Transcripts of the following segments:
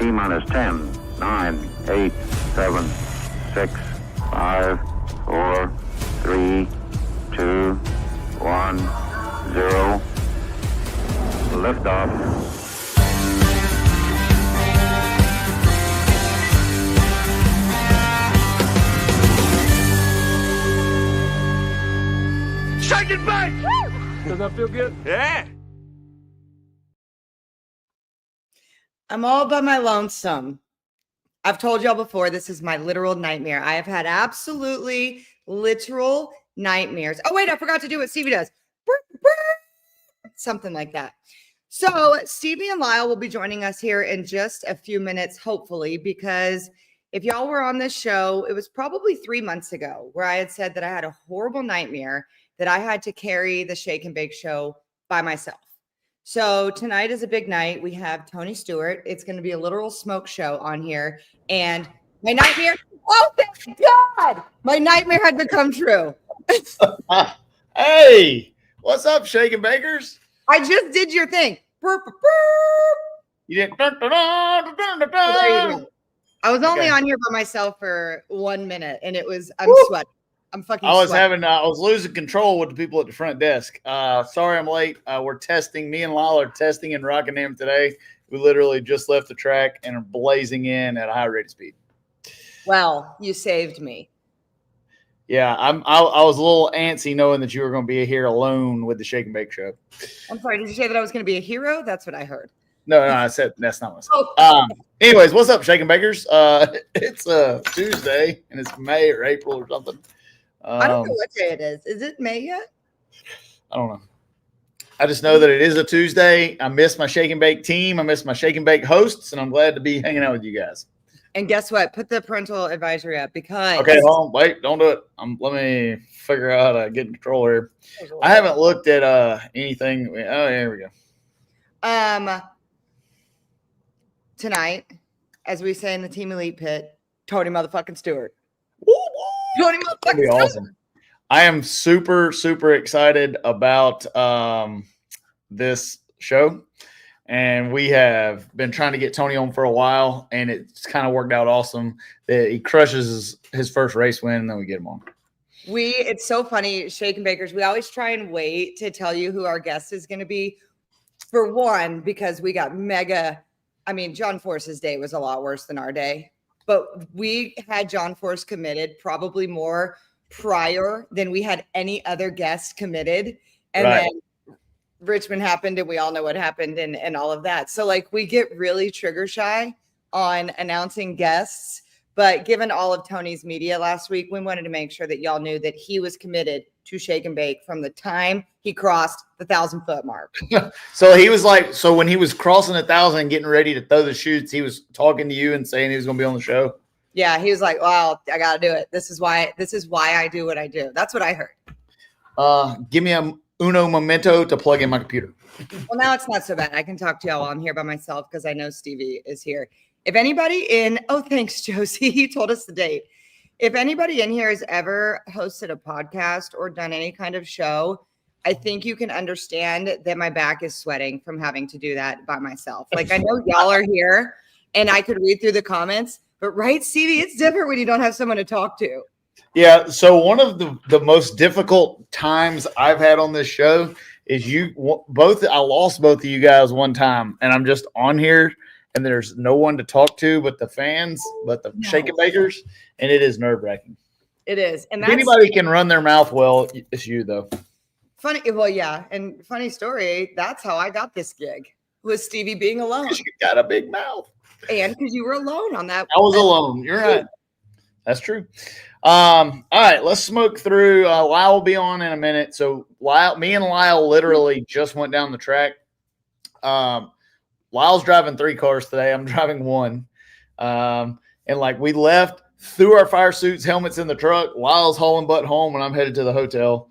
T-minus 10, 9, 8, 7, 6, 5, 4, 3, 2, 1, 0. Liftoff. Shake it back! Does that feel good? Yeah. I'm all by my lonesome. I've told y'all before, this is my literal nightmare. I have had absolutely literal nightmares. Oh, wait, I forgot to do what Stevie does. Something like that. So Stevie and Lyle will be joining us here in just a few minutes, hopefully, because if y'all were on this show, it was probably 3 months ago where I had said that I had a horrible nightmare that I had to carry the Shake and Bake show by myself. So tonight is a big night. We have Tony Stewart. It's going to be a literal smoke show on here. And my nightmare, oh, thank God, my nightmare had become true. Hey, what's up, Shake and Bakers? I just did your thing. You did. I was only on here by myself for 1 minute, and it was, I'm sweating. I'm fucking sweating. I was losing control with the people at the front desk. Sorry I'm late. We're testing. Me and Lyle are testing in Rockingham today. We literally just left the track and are blazing in at a high rate of speed. Well, you saved me. Yeah, I was a little antsy knowing that you were going to be here alone with the Shake and Bake show. I'm sorry. Did you say that I was going to be a hero? That's what I heard. No, I said that's not what I said. Anyways, what's up, Shake and Bakers? It's Tuesday and it's May or April or something. I don't know what day it is. Is it May yet? I don't know. I just know that it is a Tuesday. I miss my Shake and Bake team. I miss my Shake and Bake hosts, and I'm glad to be hanging out with you guys. And guess what? Put the parental advisory up because. Okay, hold on. Wait, don't do it. Let me figure out how to get in control here. I haven't looked at anything. Oh, here we go. Tonight, as we say in the Team Elite pit, Tony motherfucking Stewart. Tony motherfucking Stewart. Awesome. I am super, super excited about this show. And we have been trying to get Tony on for a while, and it's kind of worked out awesome that he crushes his first race win, and then we get him on. It's so funny, Shake and Bakers. We always try and wait to tell you who our guest is going to be. For one, because we got John Force's day was a lot worse than our day, but we had John Force committed probably more prior than we had any other guest committed. And right. Then Richmond happened, and we all know what happened and all of that. So like we get really trigger shy on announcing guests, but given all of Tony's media last week, we wanted to make sure that y'all knew that he was committed to Shake and Bake from the time he crossed the 1,000-foot mark. So he was like, when he was crossing 1,000 and getting ready to throw the chutes, he was talking to you and saying he was going to be on the show. Yeah, he was like, "Wow, I got to do it. This is why I do what I do." That's what I heard. Give me a uno momento to plug in my computer. Well, now it's not so bad. I can talk to y'all on here by myself because I know Stevie is here. If anybody thanks, Josie. He told us the date. If anybody in here has ever hosted a podcast or done any kind of show, I think you can understand that my back is sweating from having to do that by myself. Like I know y'all are here and I could read through the comments, but right, Stevie, it's different when you don't have someone to talk to. Yeah. So one of the most difficult times I've had on this show is I lost both of you guys one time, and I'm just on here and there's no one to talk to but the fans, but the Shake and Bakers, and it is nerve-wracking. It is. And if anybody can run their mouth well, it's you though. Funny. Well, yeah. And funny story. That's how I got this gig, was Stevie being alone. You got a big mouth. And because you were alone on that. I was alone. You're right. That's true. All right, let's smoke through. Lyle will be on in a minute. So me and Lyle literally just went down the track. Lyle's driving 3 cars today. I'm driving 1. And we left, threw our fire suits, helmets in the truck. Lyle's hauling butt home, and I'm headed to the hotel.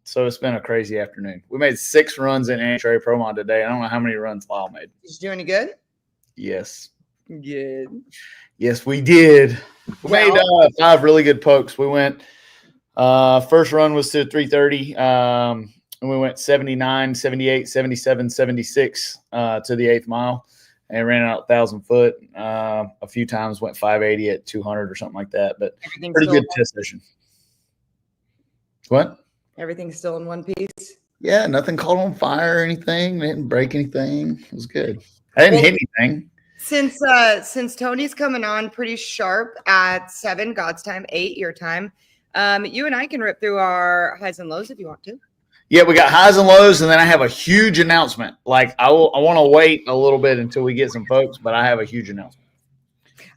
So it's been a crazy afternoon. We made 6 runs in NHRA Pro Mod today. I don't know how many runs Lyle made. Did you do any good? Yes. Good. Yes, we did. We made 5 really good pokes. We went first run was to 330. And we went 79, 78, 77, 76 to the 8th mile. and ran out 1,000 foot. A few times went 580 at 200 or something like that, but pretty good test session. What? Everything's still in one piece. Yeah, nothing caught on fire or anything. Didn't break anything. It was good. I didn't hit anything. Since Tony's coming on pretty sharp at 7 God's time, 8 your time, you and I can rip through our highs and lows if you want to. Yeah, we got highs and lows, and then I have a huge announcement. Like I want to wait a little bit until we get some folks, but I have a huge announcement.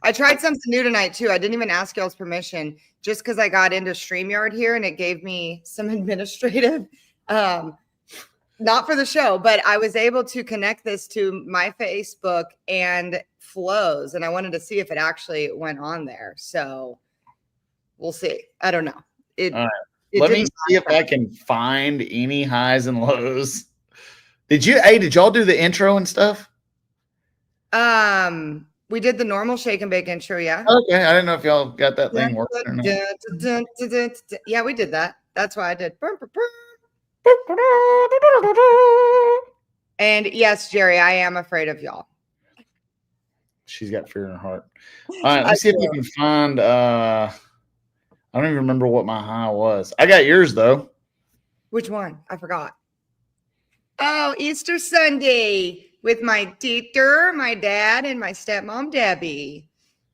I tried something new tonight too. I didn't even ask y'all's permission, just because I got into StreamYard here and it gave me some administrative, not for the show, but I was able to connect this to my Facebook and Flows, and I wanted to see if it actually went on there. So we'll see. I don't know. Let me see if I can find any highs and lows. Did y'all do the intro and stuff? We did the normal shake and bake intro, yeah. Okay, I didn't know if y'all got that thing working or not. Yeah, we did that. That's why I did. And yes, Jerry, I am afraid of y'all. She's got fear in her heart. All right, let's see if we can find I don't even remember what my high was. I got yours though. Which one? I forgot. Oh, Easter Sunday with my teacher, my dad, and my stepmom, Debbie.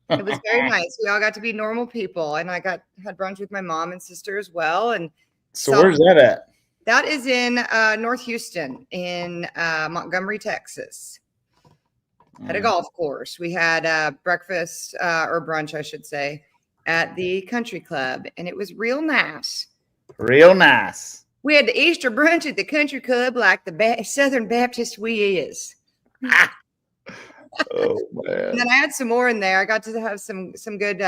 It was very nice. We all got to be normal people, and I had brunch with my mom and sister as well. And so where's that at? That is in North Houston, in Montgomery, Texas. At a golf course. We had breakfast or brunch, I should say, at the country club, and it was real nice. Real nice. We had the Easter brunch at the country club like the Southern Baptist we is. Oh, man. And then I had some more in there. I got to have some good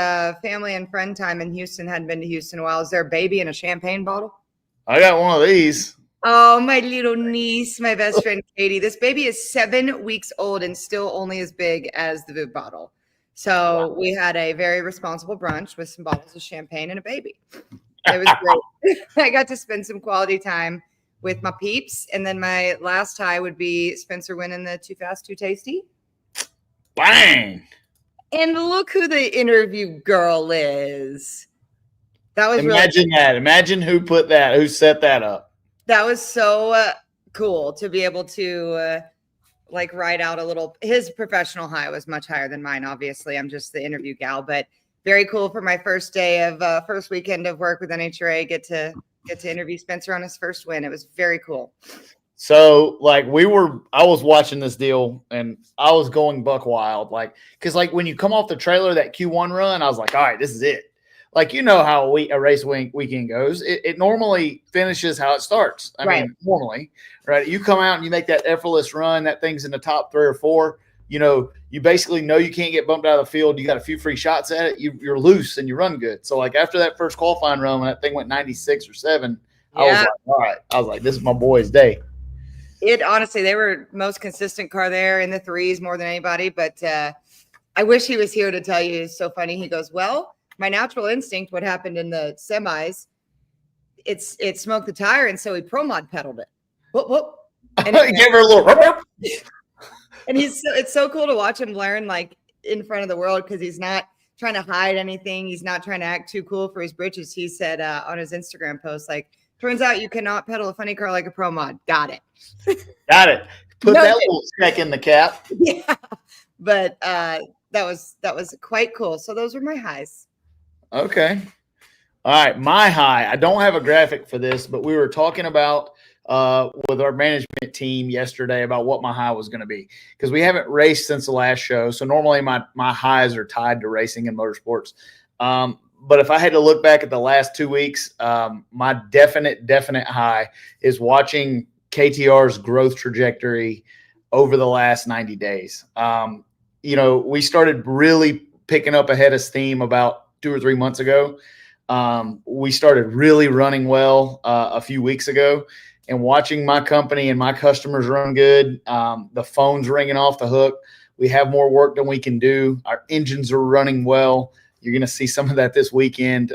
family and friend time in Houston. Hadn't been to Houston in a while. Is there a baby in a champagne bottle? I got one of these. Oh, my little niece, my best friend, Katie. This baby is 7 weeks old and still only as big as the Voodoo bottle. So we had a very responsible brunch with some bottles of champagne and a baby. It was great. I got to spend some quality time with my peeps. And then my last high would be Spencer winning the Too Fast, Too Tasty. Bang! And look who the interview girl is. That was Imagine that. Imagine who set that up. That was so cool to be able to write out a little. His professional high was much higher than mine. Obviously, I'm just the interview gal, but very cool for my first day of first weekend of work with NHRA. Get to interview Spencer on his first win. It was very cool. So I was watching this deal and I was going buck wild, because when you come off the trailer, that Q1 run, I was like, all right, this is it. You know how a race weekend goes. It normally finishes how it starts. I mean, normally, right? You come out and you make that effortless run. That thing's in the top 3 or 4. You basically know you can't get bumped out of the field. You got a few free shots at it. You're loose and you run good. So after that first qualifying run, when that thing went 96 or 7, I was like, all right. I was like, this is my boy's day. It honestly, they were most consistent car there in the 3s more than anybody. But I wish he was here to tell you. It's so funny. He goes, well, my natural instinct, what happened in the semis, it smoked the tire, and so he pro mod pedaled it. Whoop, whoop. And he gave her a little whoop. And it's so cool to watch him learn in front of the world, because he's not trying to hide anything. He's not trying to act too cool for his britches. He said on his Instagram post, turns out you cannot pedal a funny car like a pro mod. Got it. Got it. Put that little check in the cap. Yeah. But that was quite cool. So those were my highs. Okay. All right. My high. I don't have a graphic for this, but we were talking about with our management team yesterday about what my high was going to be, because we haven't raced since the last show. So normally my highs are tied to racing and motorsports. But if I had to look back at the last 2 weeks, my definite high is watching KTR's growth trajectory over the last 90 days. We started really picking up a head of steam about 2 or 3 months ago. We started really running well a few weeks ago, and watching my company and my customers run good. The phone's ringing off the hook. We have more work than we can do. Our engines are running well. You're going to see some of that this weekend.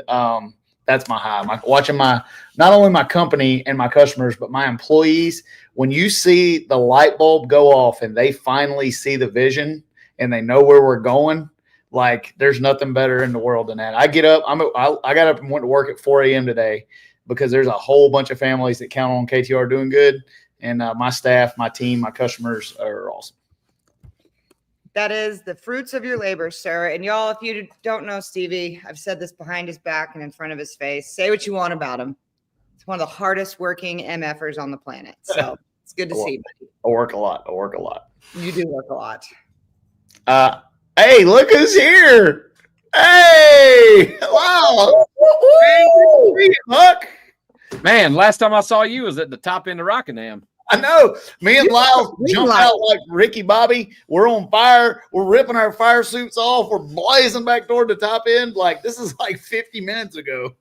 that's my high. Watching not only my company and my customers, but my employees. When you see the light bulb go off and they finally see the vision and they know where we're going, like there's nothing better in the world than that. I get up. I got up and went to work at 4 a.m. today because there's a whole bunch of families that count on KTR doing good, and my staff, my team, my customers are awesome. That is the fruits of your labor, sir. And y'all, if you don't know Stevie, I've said this behind his back and in front of his face. Say what you want about him. It's one of the hardest working MFers on the planet. So it's good to see, buddy. I work a lot. You do work a lot. Hey, look who's here. Hey, wow. Look. Man, last time I saw you was at the top end of Rockingham. I know. Me and Lyle jumped out like Ricky Bobby. We're on fire. We're ripping our fire suits off. We're blazing back toward the top end. Like, this is like 50 minutes ago.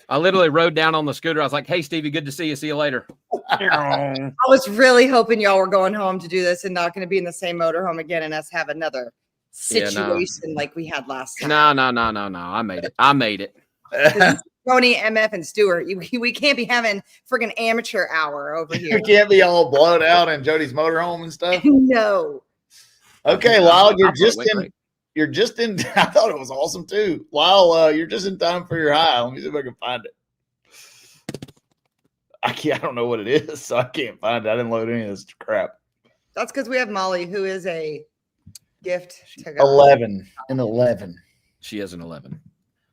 I literally rode down on the scooter. I was like, hey, Stevie, good to see you. See you later. I was really hoping y'all were going home to do this and not going to be in the same motorhome again and us have another situation like we had last time. No. I made it. Tony, MF, and Stewart, we can't be having friggin' amateur hour over here. You can't be all blown out in Jody's motorhome and stuff. No. Okay, Lyle, you're just in. I thought it was awesome too. Lyle, you're just in time for your high. Let me see if I can find it. I don't know what it is, so I can't find it. I didn't load any of this crap. That's because we have Molly, who is a gift to God. 11. She is an 11.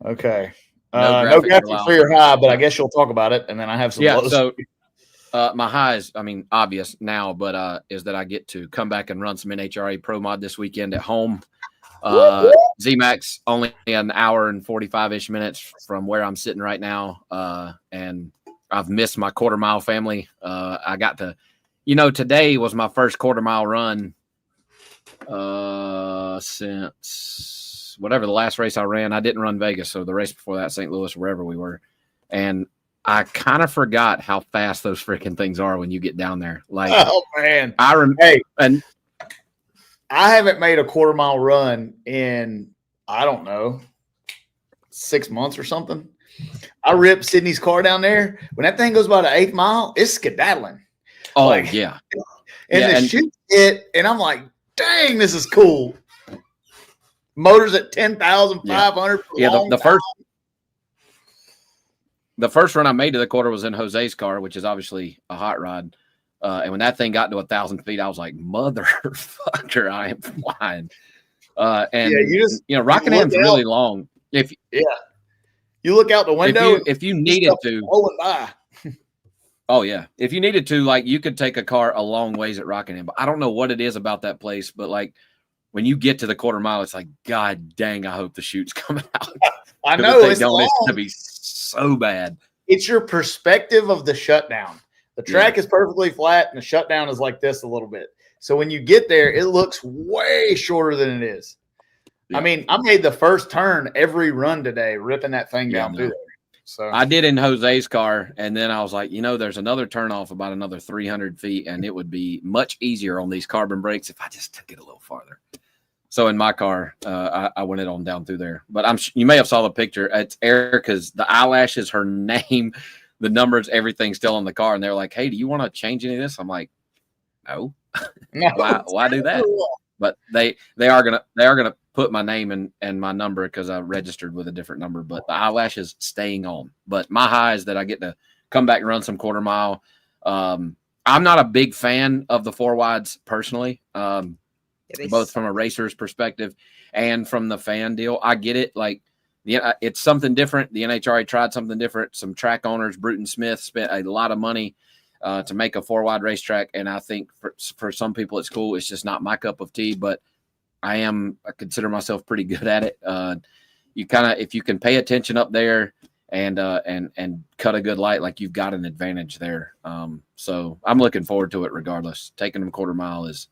Okay. No graphic for your high, but I guess you'll talk about it, and then I have some lows. So my high is, obvious now, but is that I get to come back and run some NHRA Pro Mod this weekend at home. Z-Max only an hour and 45-ish minutes from where I'm sitting right now, and I've missed my quarter-mile family. I got to, today was my first quarter-mile run since – whatever the last race I ran. I didn't run Vegas, so the race before that, St. Louis, wherever we were. And I kind of forgot how fast those freaking things are when you get down there. Like, oh man, and I haven't made a quarter-mile run in, I don't know, 6 months or something. I ripped Sydney's car down there. When that thing goes by the 8th mile, it's skedaddling. Oh, yeah. And the chute hit, and I'm like, dang, this is cool. Motors at 10,500. Yeah, the first run I made to the quarter was in Jose's car, which is obviously a hot rod. And when that thing got to 1,000 feet, I was like, motherfucker, I am flying. Rockingham's really long. You look out the window. If you needed to. Oh, yeah. If you needed to, like, you could take a car a long ways at Rockingham. But I don't know what it is about that place, but, like, when you get to the quarter mile, it's like, God dang, I hope the chute's coming out. I know. It's going to be so bad. It's your perspective of the shutdown. The track is perfectly flat, and the shutdown is like this a little bit. So when you get there, it looks way shorter than it is. Yeah. I made the first turn every run today, ripping that thing down through there. So I did in Jose's car, and then I was like, there's another turnoff about another 300 feet, and it would be much easier on these carbon brakes if I just took it a little farther. So in my car, I went it on down through there. But you may have saw the picture. It's Erica's, the eyelashes, her name, the numbers, everything's still in the car. And they're like, hey, do you want to change any of this? I'm like, no. Why do that? But they are gonna put my name and my number because I registered with a different number. But the eyelashes staying on. But my high is that I get to come back and run some quarter mile. I'm not a big fan of the 4 wides personally. Both from a racer's perspective and from the fan deal. I get it. Like, it's something different. The NHRA tried something different. Some track owners, Bruton Smith, spent a lot of money to make a 4-wide racetrack. And I think for some people it's cool. It's just not my cup of tea, but I consider myself pretty good at it. If you can pay attention up there and cut a good light, like, you've got an advantage there. So I'm looking forward to it regardless. Taking them quarter mile is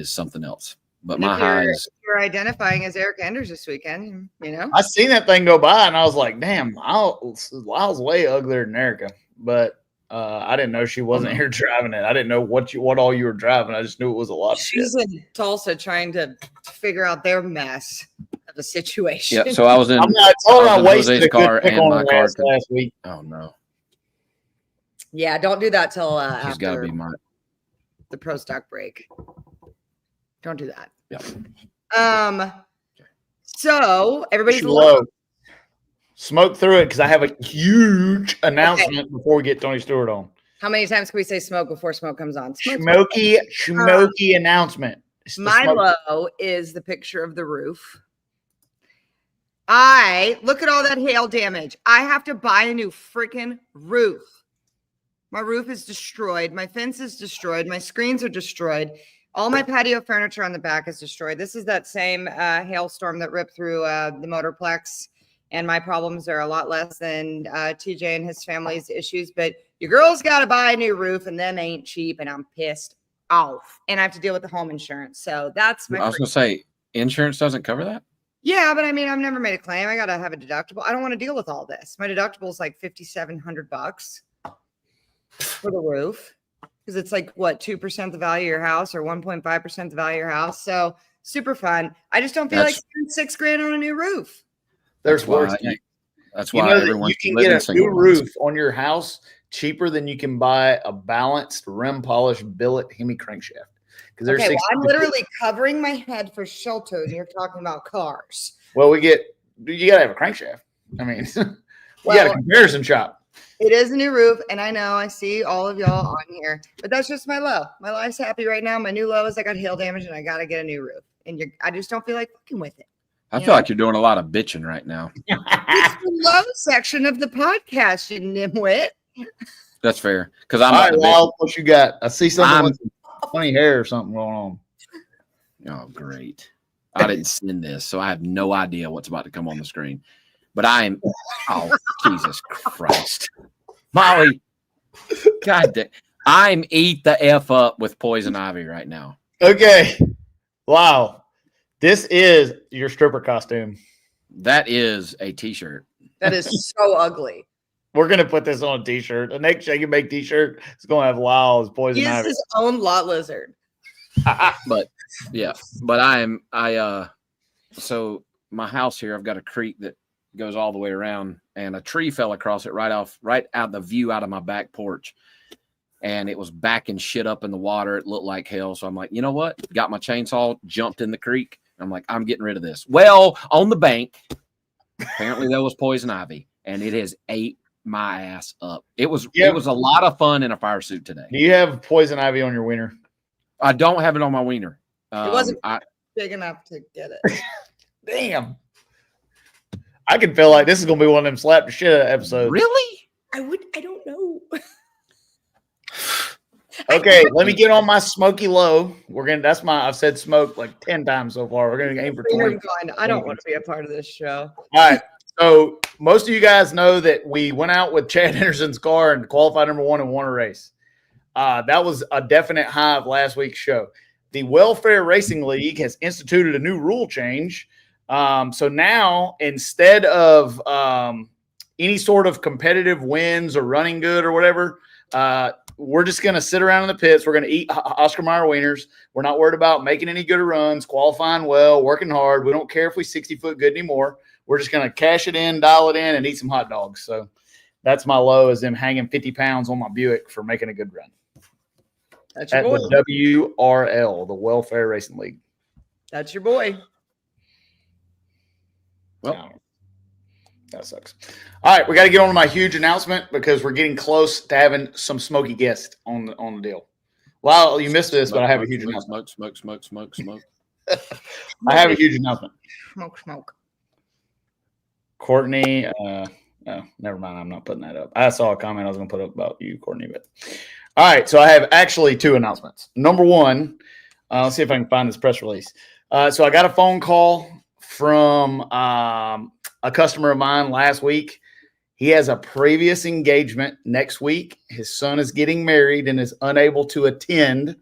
something else. But my high is, you're identifying as Eric Enders this weekend, I seen that thing go by and I was like, damn, Lyle's way uglier than Erica. But I didn't know she wasn't here driving it. I didn't know what all you were driving. I just knew it was a lot of shit. She's in Tulsa trying to figure out their mess of the situation. Yeah. So I was in. I'm not told I wasted Jose's a car good pick and on my her car. ass last week. Oh no. Yeah, don't do that till She's got to after be mine. the pro stock break. Don't do that. Yeah. So everybody's Low. Smoke through it because I have a huge announcement before we get Tony Stewart on. How many times can we say smoke before smoke comes on? Smoky announcement. My low is the picture of the roof. Look at all that hail damage. I have to buy a new freaking roof. My roof is destroyed. My fence is destroyed. My screens are destroyed. All my patio furniture on the back is destroyed. This is that same hailstorm that ripped through the Motorplex. And my problems are a lot less than TJ and his family's issues. But your girl's got to buy a new roof, and them ain't cheap. And I'm pissed off. And I have to deal with the home insurance. So that's my. I was going to say, insurance doesn't cover that? Yeah, but I mean, I've never made a claim. I got to have a deductible. I don't want to deal with all this. My deductible is like $5,700 for the roof. Because it's like, what, 2% the value of your house or 1.5% the value of your house. So super fun. I just don't feel like spending $6,000 on a new roof. There's worse. That's why everyone you can get a new roof on your house cheaper than you can buy a balanced rim polished billet Hemi crankshaft. Because there's I'm literally covering my head for shelter, and you're talking about cars. Well, you gotta have a crankshaft. I mean, you got a comparison shop. It is a new roof, and I know I see all of y'all on here, but that's just my low. My life's happy right now. My new low is I got hail damage, and I got to get a new roof. And I just don't feel like fucking with it. I feel like you're doing a lot of bitching right now. It's the low section of the podcast, you nimwit. That's fair. Because I'm all right, Lyle, what you got? I see something with funny hair or something going on. Oh, great. I didn't send this, so I have no idea what's about to come on the screen. But Jesus Christ. Molly, God damn. I'm eat the F up with poison ivy right now. Okay. Wow. This is your stripper costume. That is a t-shirt. That is so ugly. We're going to put this on a t-shirt. The next Shake and Bake t-shirt is going to have Lyle's poison ivy. He is his own lot lizard. But so my house here, I've got a creek that goes all the way around, and a tree fell across it right out the view out of my back porch. And it was backing shit up in the water. It looked like hell. So I'm like, you know what? Got my chainsaw, jumped in the creek. I'm like, I'm getting rid of this. Well, on the bank, apparently there was poison ivy, and it has ate my ass up. It was a lot of fun in a fire suit today. Do you have poison ivy on your wiener? I don't have it on my wiener. It wasn't big enough to get it. Damn. I can feel like this is gonna be one of them slap the shit out of episodes. Really? I don't know. Okay, let me get on my smoky low. I've said smoke like 10 times so far. We're gonna aim for 20. I don't want to be a part of this show. All right. So most of you guys know that we went out with Chad Anderson's car and qualified number 1 and won a race. That was a definite high of last week's show. The Welfare Racing League has instituted a new rule change. So now instead of any sort of competitive wins or running good or whatever, we're just going to sit around in the pits. We're going to eat Oscar Mayer wieners. We're not worried about making any good runs, qualifying well, working hard. We don't care if we 60-foot good anymore. We're just going to cash it in, dial it in, and eat some hot dogs. So that's my low, is them hanging 50 pounds on my Buick for making a good run. That's your at boy. The WRL, the Welfare Racing League. That's your boy. Well, that sucks. All right, we got to get on to my huge announcement because we're getting close to having some smoky guests on the deal. Well, you missed this, but I have a huge announcement. Smoke. I have a huge announcement. Smoke. Courtney, never mind. I'm not putting that up. I saw a comment I was going to put up about you, Courtney. But all right, so I have actually 2 announcements. Number 1, let's see if I can find this press release. So I got a phone call from a customer of mine last week. He has a previous engagement next week. His son is getting married and is unable to attend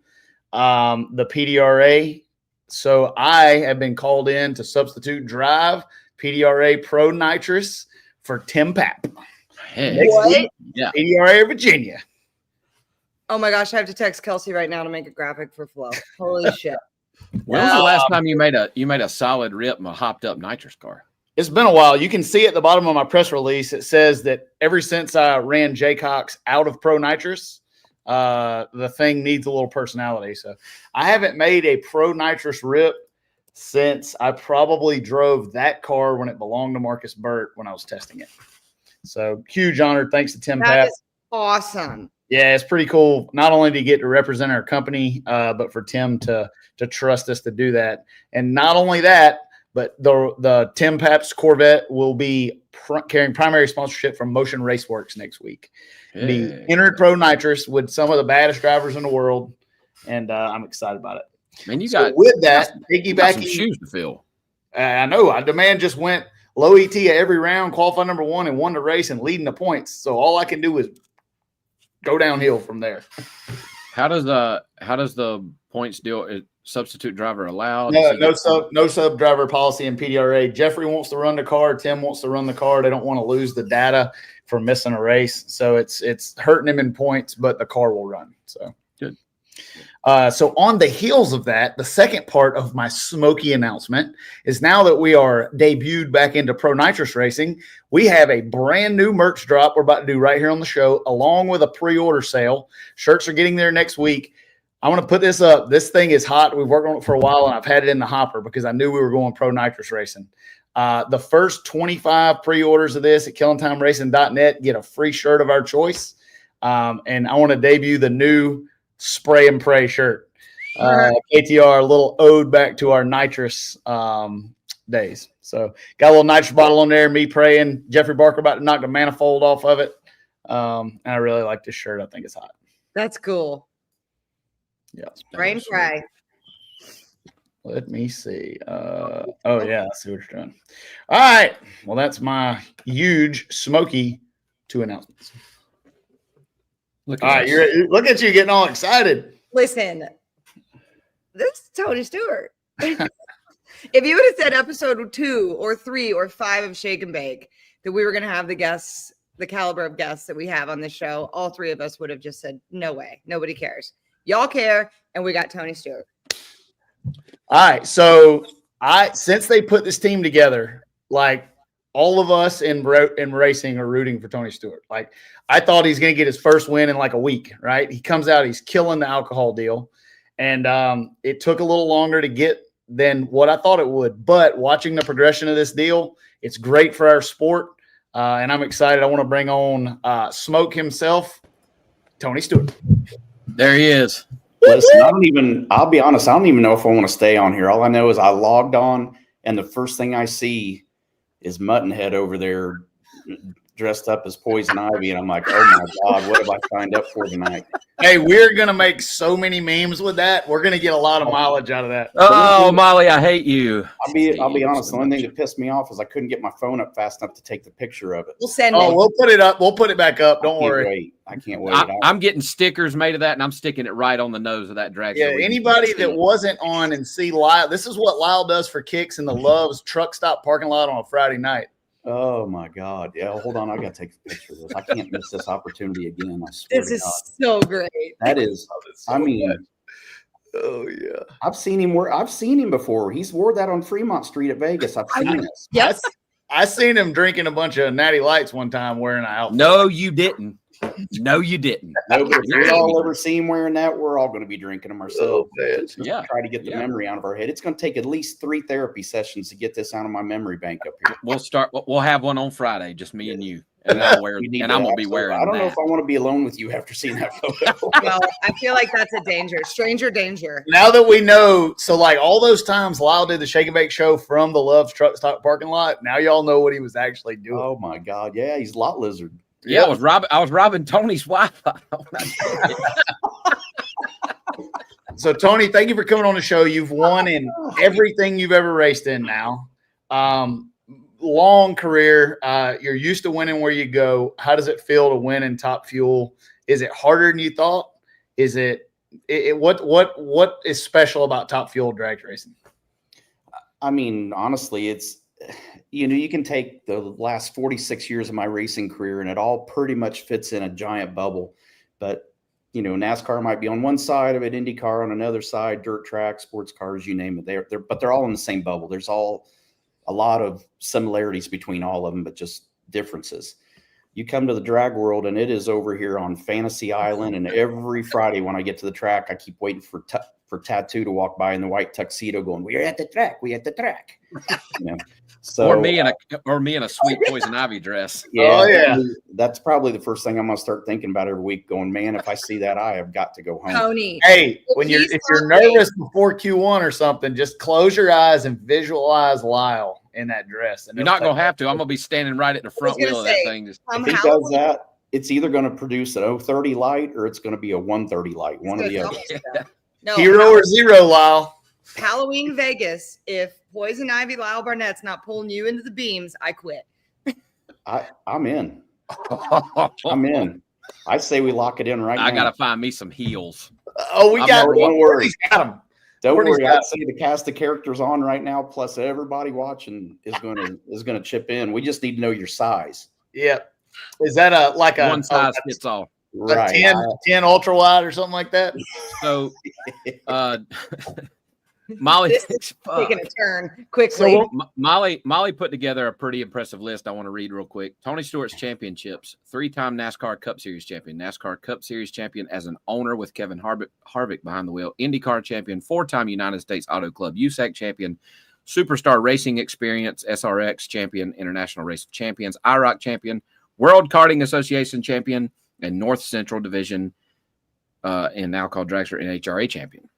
the PDRA. So I have been called in to substitute drive PDRA Pro Nitrous for Tim Papp. Hey, Next week, yeah. PDRA Virginia. Oh my gosh, I have to text Kelsey right now to make a graphic for Flo. Holy shit. When was the last time you made a solid rip in a hopped up nitrous car? It's been a while. You can see at the bottom of my press release, it says that ever since I ran Jaycox out of Pro Nitrous, the thing needs a little personality. So I haven't made a Pro Nitrous rip since I probably drove that car when it belonged to Marcus Burt when I was testing it. So huge honor. Thanks to Tim That Papp. is awesome. Yeah, it's pretty cool. Not only to get to represent our company, but for Tim to trust us to do that. And not only that, but the Tim Papp's Corvette will be carrying primary sponsorship from Motion Raceworks next week. Be entered Pro Nitrous with some of the baddest drivers in the world, and I'm excited about it. Man, you So got with that, some piggybacking shoes to fill. I know. The man just went low ET at every round, qualified number 1, and won the race and leading the points. So all I can do is go downhill from there. How does the points deal? Substitute driver allowed? No sub driver policy in PDRA. Jeffrey wants to run the car. Tim wants to run the car. They don't want to lose the data for missing a race. So it's hurting him in points, but the car will run. So good. So on the heels of that, the second part of my smoky announcement is now that we are debuted back into Pro Nitrous racing, we have a brand new merch drop we're about to do right here on the show, along with a pre-order sale. Shirts are getting there next week. I want to put this up. This thing is hot. We've worked on it for a while, and I've had it in the hopper because I knew we were going Pro Nitrous racing. The first 25 pre-orders of this at KillenTimeRacing.net get a free shirt of our choice. And I want to debut the new Spray and Pray shirt. KTR, a little ode back to our nitrous days. So got a little nitrous bottle on there, me praying. Jeffrey Barker about to knock the manifold off of it. And I really like this shirt. I think it's hot. That's cool. Yeah. Spray and pray. Let me see. Oh, yeah. I see what you're doing. All right. Well, that's my huge smoky 2 announcements. All right. Look at you getting all excited. Listen, this is Tony Stewart. If you would have said episode 2 or 3 or 5 of Shake and Bake that we were going to have the guests, the caliber of guests that we have on the show, all 3 of us would have just said, no way. Nobody cares. Y'all care. And we got Tony Stewart. All right. So since they put this team together, like all of us in racing are rooting for Tony Stewart. Like I thought he's going to get his first win in like a week, right? He comes out, he's killing the alcohol deal. And it took a little longer to get than what I thought it would. But watching the progression of this deal, it's great for our sport. And I'm excited. I want to bring on Smoke himself, Tony Stewart. There he is. Listen, I'll be honest, I don't even know if I want to stay on here. All I know is I logged on, and the first thing I see is Muttonhead over there dressed up as Poison Ivy, and I'm like, oh my God, what have I signed up for tonight? Hey, we're going to make so many memes with that. We're going to get a lot of mileage out of that. Oh, Molly, I hate you. I'll be honest, the only thing that pissed me off is I couldn't get my phone up fast enough to take the picture of it. We'll send it. We'll put it up. We'll put it back up. Don't worry. I can't wait. I'm getting stickers made of that, and I'm sticking it right on the nose of that drag. Yeah, anybody that wasn't on and see Lyle, this is what Lyle does for kicks in the Love's truck stop parking lot on a Friday night. Oh my God. Yeah, hold on. I gotta take a picture of this. I can't miss this opportunity again. I swear. This is so great. That is, So I mean, good. Oh yeah. I've seen him before. He's wore that on Fremont Street at Vegas. I've seen this. Yes. I seen him drinking a bunch of Natty Lights one time wearing an outfit. No, you didn't. No, you didn't. No, but if we all ever see him wearing that, we're all going to be drinking them ourselves. Just Yeah. Try to get the memory out of our head. It's going to take at least 3 therapy sessions to get this out of my memory bank up here. We'll have one on Friday, just me and you. And I'll wear You need and to I'm gonna be also- wearing I don't know that. if I want to be alone with you after seeing that photo. Well, I feel like that's a danger. Stranger danger. Now that we know, so like all those times Lyle did the Shake and Bake show from the Love's truck stop parking lot, now y'all know what he was actually doing. Oh my God. Yeah, he's lot lizard. Yeah, I was robbing Tony's wife. So Tony, thank you for coming on the show. You've won in everything you've ever raced in now. Long career. You're used to winning where you go. How does it feel to win in Top Fuel? Is it harder than you thought? Is what is special about Top Fuel drag racing? I mean, honestly, it's, you can take the last 46 years of my racing career and it all pretty much fits in a giant bubble. But NASCAR might be on one side of it, IndyCar on another side, dirt track, sports cars, you name it. But they're all in the same bubble. There's all a lot of similarities between all of them, but just differences. You come to the drag world and it is over here on Fantasy Island. And every Friday when I get to the track, I keep waiting for Tattoo to walk by in the white tuxedo going, we're at the track. So or me in a sweet poison ivy dress. Yeah. That's probably the first thing I'm going to start thinking about every week going, man, if I see that eye, I've got to go home. Tony. Hey, if you're nervous before Q1 or something, just close your eyes and visualize Lyle in that dress. And you're not going to have to. I'm going to be standing right at the front wheel of that thing. If he does that, it's either going to produce an 030 light or it's going to be a 130 light. One or the other. No, hero or zero, Lyle. Halloween Vegas. If Poison Ivy Lyle Barnett's not pulling you into the beams, I quit. I'm in. I'm in. I say we lock it in right now. I got to find me some heels. Oh, we got one. Don't worry. Don't worry. I'd say the cast of characters on right now, plus everybody watching is going to chip in. We just need to know your size. Yeah. Is that a one size fits all? Right. 10 ultra wide or something like that? So, Molly, this is taking a turn quickly. So Molly put together a pretty impressive list. I want to read real quick. Tony Stewart's championships: 3-time NASCAR Cup Series champion, NASCAR Cup Series champion as an owner with Kevin Harvick behind the wheel, IndyCar champion, 4-time United States Auto Club USAC champion, Superstar Racing Experience SRX champion, International Race of Champions IROC champion, World Karting Association champion, and North Central Division and now called Dragster NHRA champion.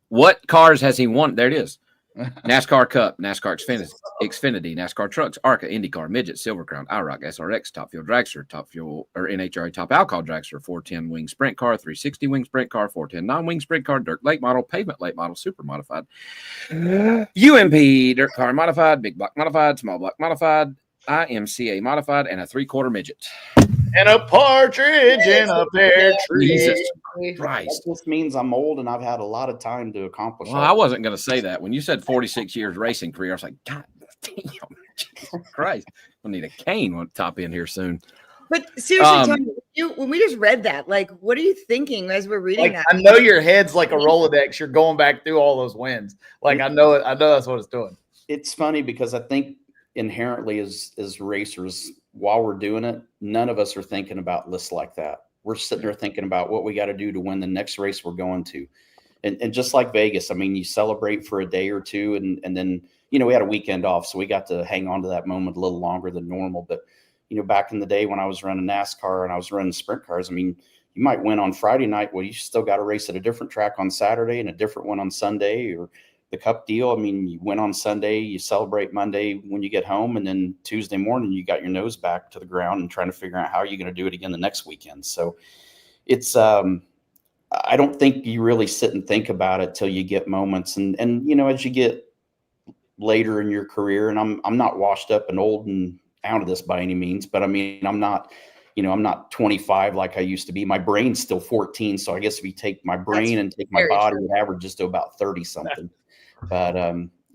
What cars has he won? There it is. NASCAR Cup, NASCAR Xfinity, NASCAR Trucks, ARCA, IndyCar, Midget, Silver Crown, IROC, SRX, Top Fuel Dragster, Top Fuel or NHRA Top Alcohol Dragster, 410 Wing Sprint Car, 360 Wing Sprint Car, 410 Non-Wing Sprint Car, Dirt Lake Model, Pavement Lake Model, Super Modified, UMP, Dirt Car Modified, Big Block Modified, Small Block Modified, IMCA Modified, and a 3/4 Midget. And a partridge in a pear tree. Jesus Christ. That just means I'm old and I've had a lot of time to accomplish. Well, I wasn't going to say that. When you said 46 years racing career, I was like, God damn, Jesus Christ. We'll need a cane on top in here soon. But seriously, Tony, when we just read that, like, what are you thinking as we're reading that? I know your head's like a Rolodex. You're going back through all those wins. Like, I know it. I know that's what it's doing. It's funny because I think inherently as racers, while we're doing it, none of us are thinking about lists like that. We're sitting there thinking about what we got to do to win the next race we're going to. And just like Vegas, I mean, you celebrate for a day or two and then, we had a weekend off, so we got to hang on to that moment a little longer than normal. But, back in the day when I was running NASCAR and I was running sprint cars, I mean, you might win on Friday night. Well, you still got to race at a different track on Saturday and a different one on Sunday, or the Cup deal. I mean, you win on Sunday, you celebrate Monday when you get home, and then Tuesday morning you got your nose back to the ground and trying to figure out how you're going to do it again the next weekend. So it's I don't think you really sit and think about it till you get moments, and as you get later in your career, and I'm not washed up and old and out of this by any means, but I mean, I'm not 25 like I used to be. My brain's still 14, so I guess if you take my brain and take my body, it averages to about 30 something. But,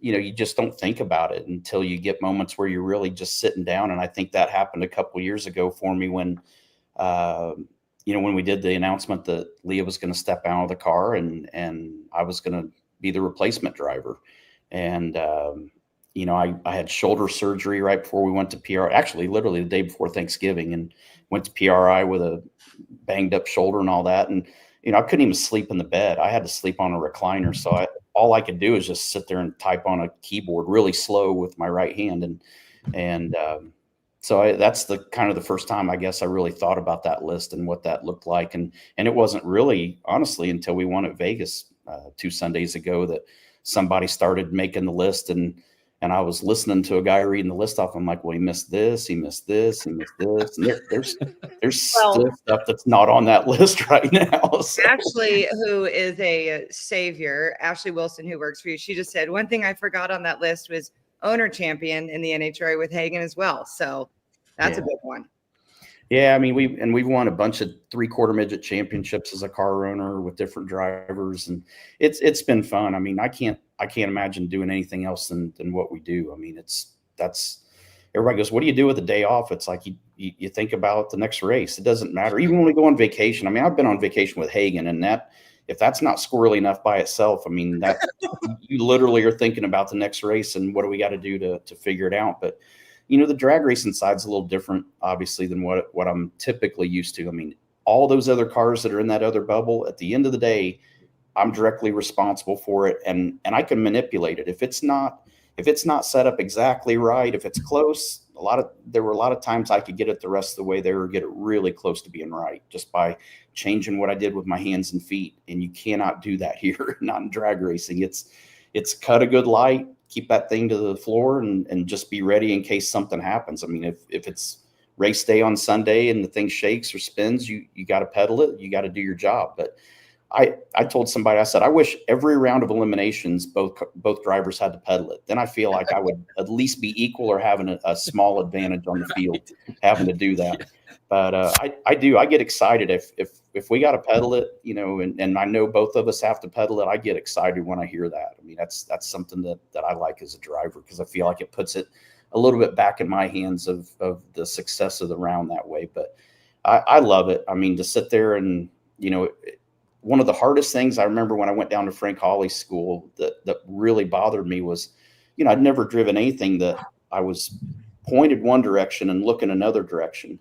you just don't think about it until you get moments where you're really just sitting down. And I think that happened a couple of years ago for me when, when we did the announcement that Leah was going to step out of the car and I was going to be the replacement driver. And, I had shoulder surgery right before we went to PR, actually literally the day before Thanksgiving, and went to PRI with a banged up shoulder and all that. And, I couldn't even sleep in the bed. I had to sleep on a recliner. So all I could do is just sit there and type on a keyboard really slow with my right hand. So that's the kind of the first time I guess I really thought about that list and what that looked like. And it wasn't really, honestly, until we won at Vegas 2 Sundays ago that somebody started making the list. And I was listening to a guy reading the list off. I'm like, well, he missed this, he missed this, he missed this. And there's still stuff that's not on that list right now. So. Ashley, who is a savior, Ashley Wilson, who works for you, she just said, one thing I forgot on that list was owner champion in the NHRA with Hagan as well. So that's a big one. Yeah, I mean, we've won a bunch of 3/4 midget championships as a car owner with different drivers, and it's been fun. I mean, I can't imagine doing anything else than what we do. I mean, that's everybody goes, what do you do with the day off? It's like you you think about the next race. It doesn't matter. Even when we go on vacation, I mean, I've been on vacation with Hagen, and if that's not squirrely enough by itself, I mean, that you literally are thinking about the next race and what do we got to do to figure it out. But, the drag racing side's a little different, obviously, than what I'm typically used to. I mean, all those other cars that are in that other bubble, at the end of the day, I'm directly responsible for it, and I can manipulate it. If it's not set up exactly right, if it's close, there were a lot of times I could get it the rest of the way there, or get it really close to being right, just by changing what I did with my hands and feet. And you cannot do that here, not in drag racing. It's cut a good light, keep that thing to the floor, and just be ready in case something happens. I mean, if it's race day on Sunday and the thing shakes or spins, you got to pedal it, you got to do your job. But I told somebody, I said, I wish every round of eliminations, both drivers had to pedal it. Then I feel like I would at least be equal or having a small advantage on the field, having to do that. But I get excited if we got to pedal it, and I know both of us have to pedal it. I get excited when I hear that. I mean, that's something that I like as a driver, because I feel like it puts it a little bit back in my hands of the success of the round that way. But I love it. I mean, to sit there and, one of the hardest things I remember when I went down to Frank Hawley's school that really bothered me was, I'd never driven anything that I was pointed one direction and looking another direction.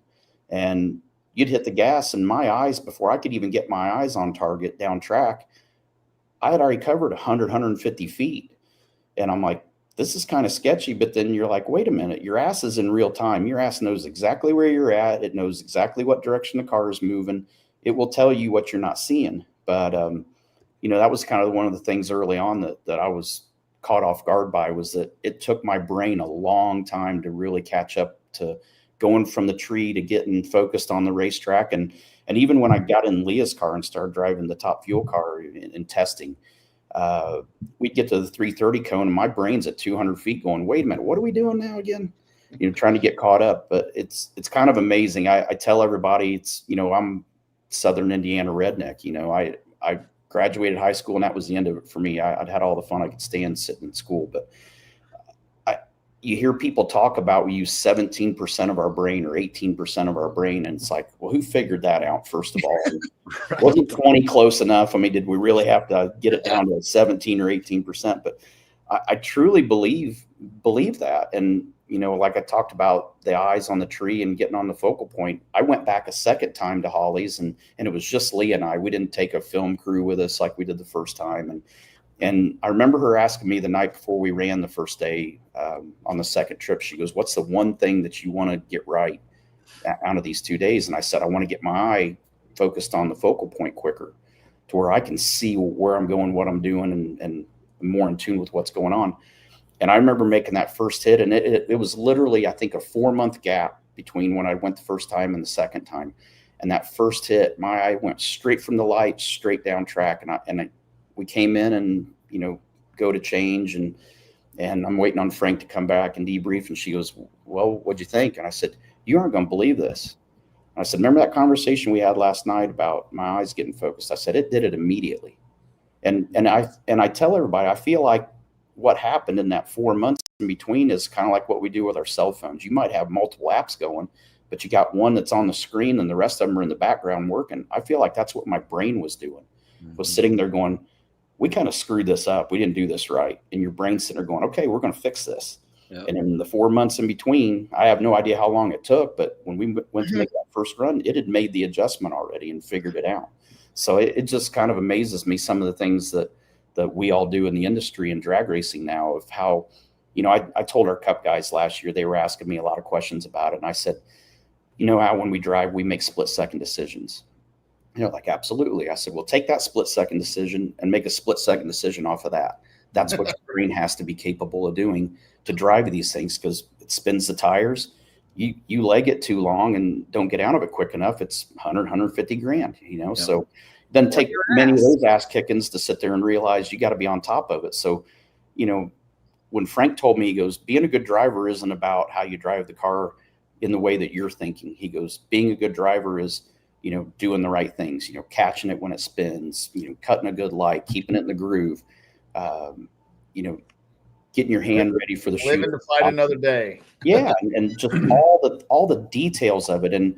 And you'd hit the gas, and my eyes, before I could even get my eyes on target down track, I had already covered 100, 150 feet. And I'm like, this is kind of sketchy. But then you're like, wait a minute, your ass is in real time. Your ass knows exactly where you're at. It knows exactly what direction the car is moving. It will tell you what you're not seeing. But, that was kind of one of the things early on that I was caught off guard by, was that it took my brain a long time to really catch up to going from the tree to getting focused on the racetrack. And even when I got in Leah's car and started driving the Top Fuel car in testing, we'd get to the 330 cone and my brain's at 200 feet going, wait a minute, what are we doing now again? Trying to get caught up. But it's kind of amazing. I tell everybody I'm Southern Indiana redneck. I graduated high school and that was the end of it for me. I'd had all the fun I could stand sitting in school. But you hear people talk about we use 17% of our brain or 18% of our brain. And it's like, well, who figured that out, first of all? Wasn't 20 close enough? I mean, did we really have to get it down to 17 or 18%? But I truly believe that. And, like I talked about the eyes on the tree and getting on the focal point, I went back a second time to Holly's and it was just Lee and I. We didn't take a film crew with us like we did the first time. And I remember her asking me the night before we ran the first day on the second trip, she goes, what's the one thing that you want to get right out of these 2 days? And I said, I want to get my eye focused on the focal point quicker, to where I can see where I'm going, what I'm doing, and more in tune with what's going on. And I remember making that first hit, and it was literally, I think, a 4-month gap between when I went the first time and the second time. And that first hit, my eye went straight from the light, straight down track. And we came in and, go to change, and I'm waiting on Frank to come back and debrief. And she goes, well, what'd you think? And I said, you aren't going to believe this. And I said, remember that conversation we had last night about my eyes getting focused? I said, it did it immediately. And I tell everybody, I feel like what happened in that 4 months in between is kind of like what we do with our cell phones. You might have multiple apps going, but you got one that's on the screen and the rest of them are in the background working. I feel like that's what my brain was doing, was sitting there going, we kind of screwed this up. We didn't do this right. And your brain's sitting there going, okay, we're going to fix this. Yep. And in the 4 months in between, I have no idea how long it took, but when we went to make that first run, it had made the adjustment already and figured it out. So it just kind of amazes me, some of the things that we all do in the industry and drag racing now, of how, I told our Cup guys last year, they were asking me a lot of questions about it. And I said, how when we drive, we make split-second decisions. Like, absolutely. I said, well, take that split-second decision and make a split-second decision off of that. That's what your brain has to be capable of doing to drive these things, because it spins the tires. You leg it too long and don't get out of it quick enough, it's 100, 150 grand, Yeah. So then take many of those ass kickings to sit there and realize you got to be on top of it. So, when Frank told me, he goes, being a good driver isn't about how you drive the car in the way that you're thinking. He goes, being a good driver is, doing the right things, catching it when it spins, cutting a good light, keeping it in the groove, getting your hand ready for the shoot. Living to fight another day. Yeah, and just all the details of it. And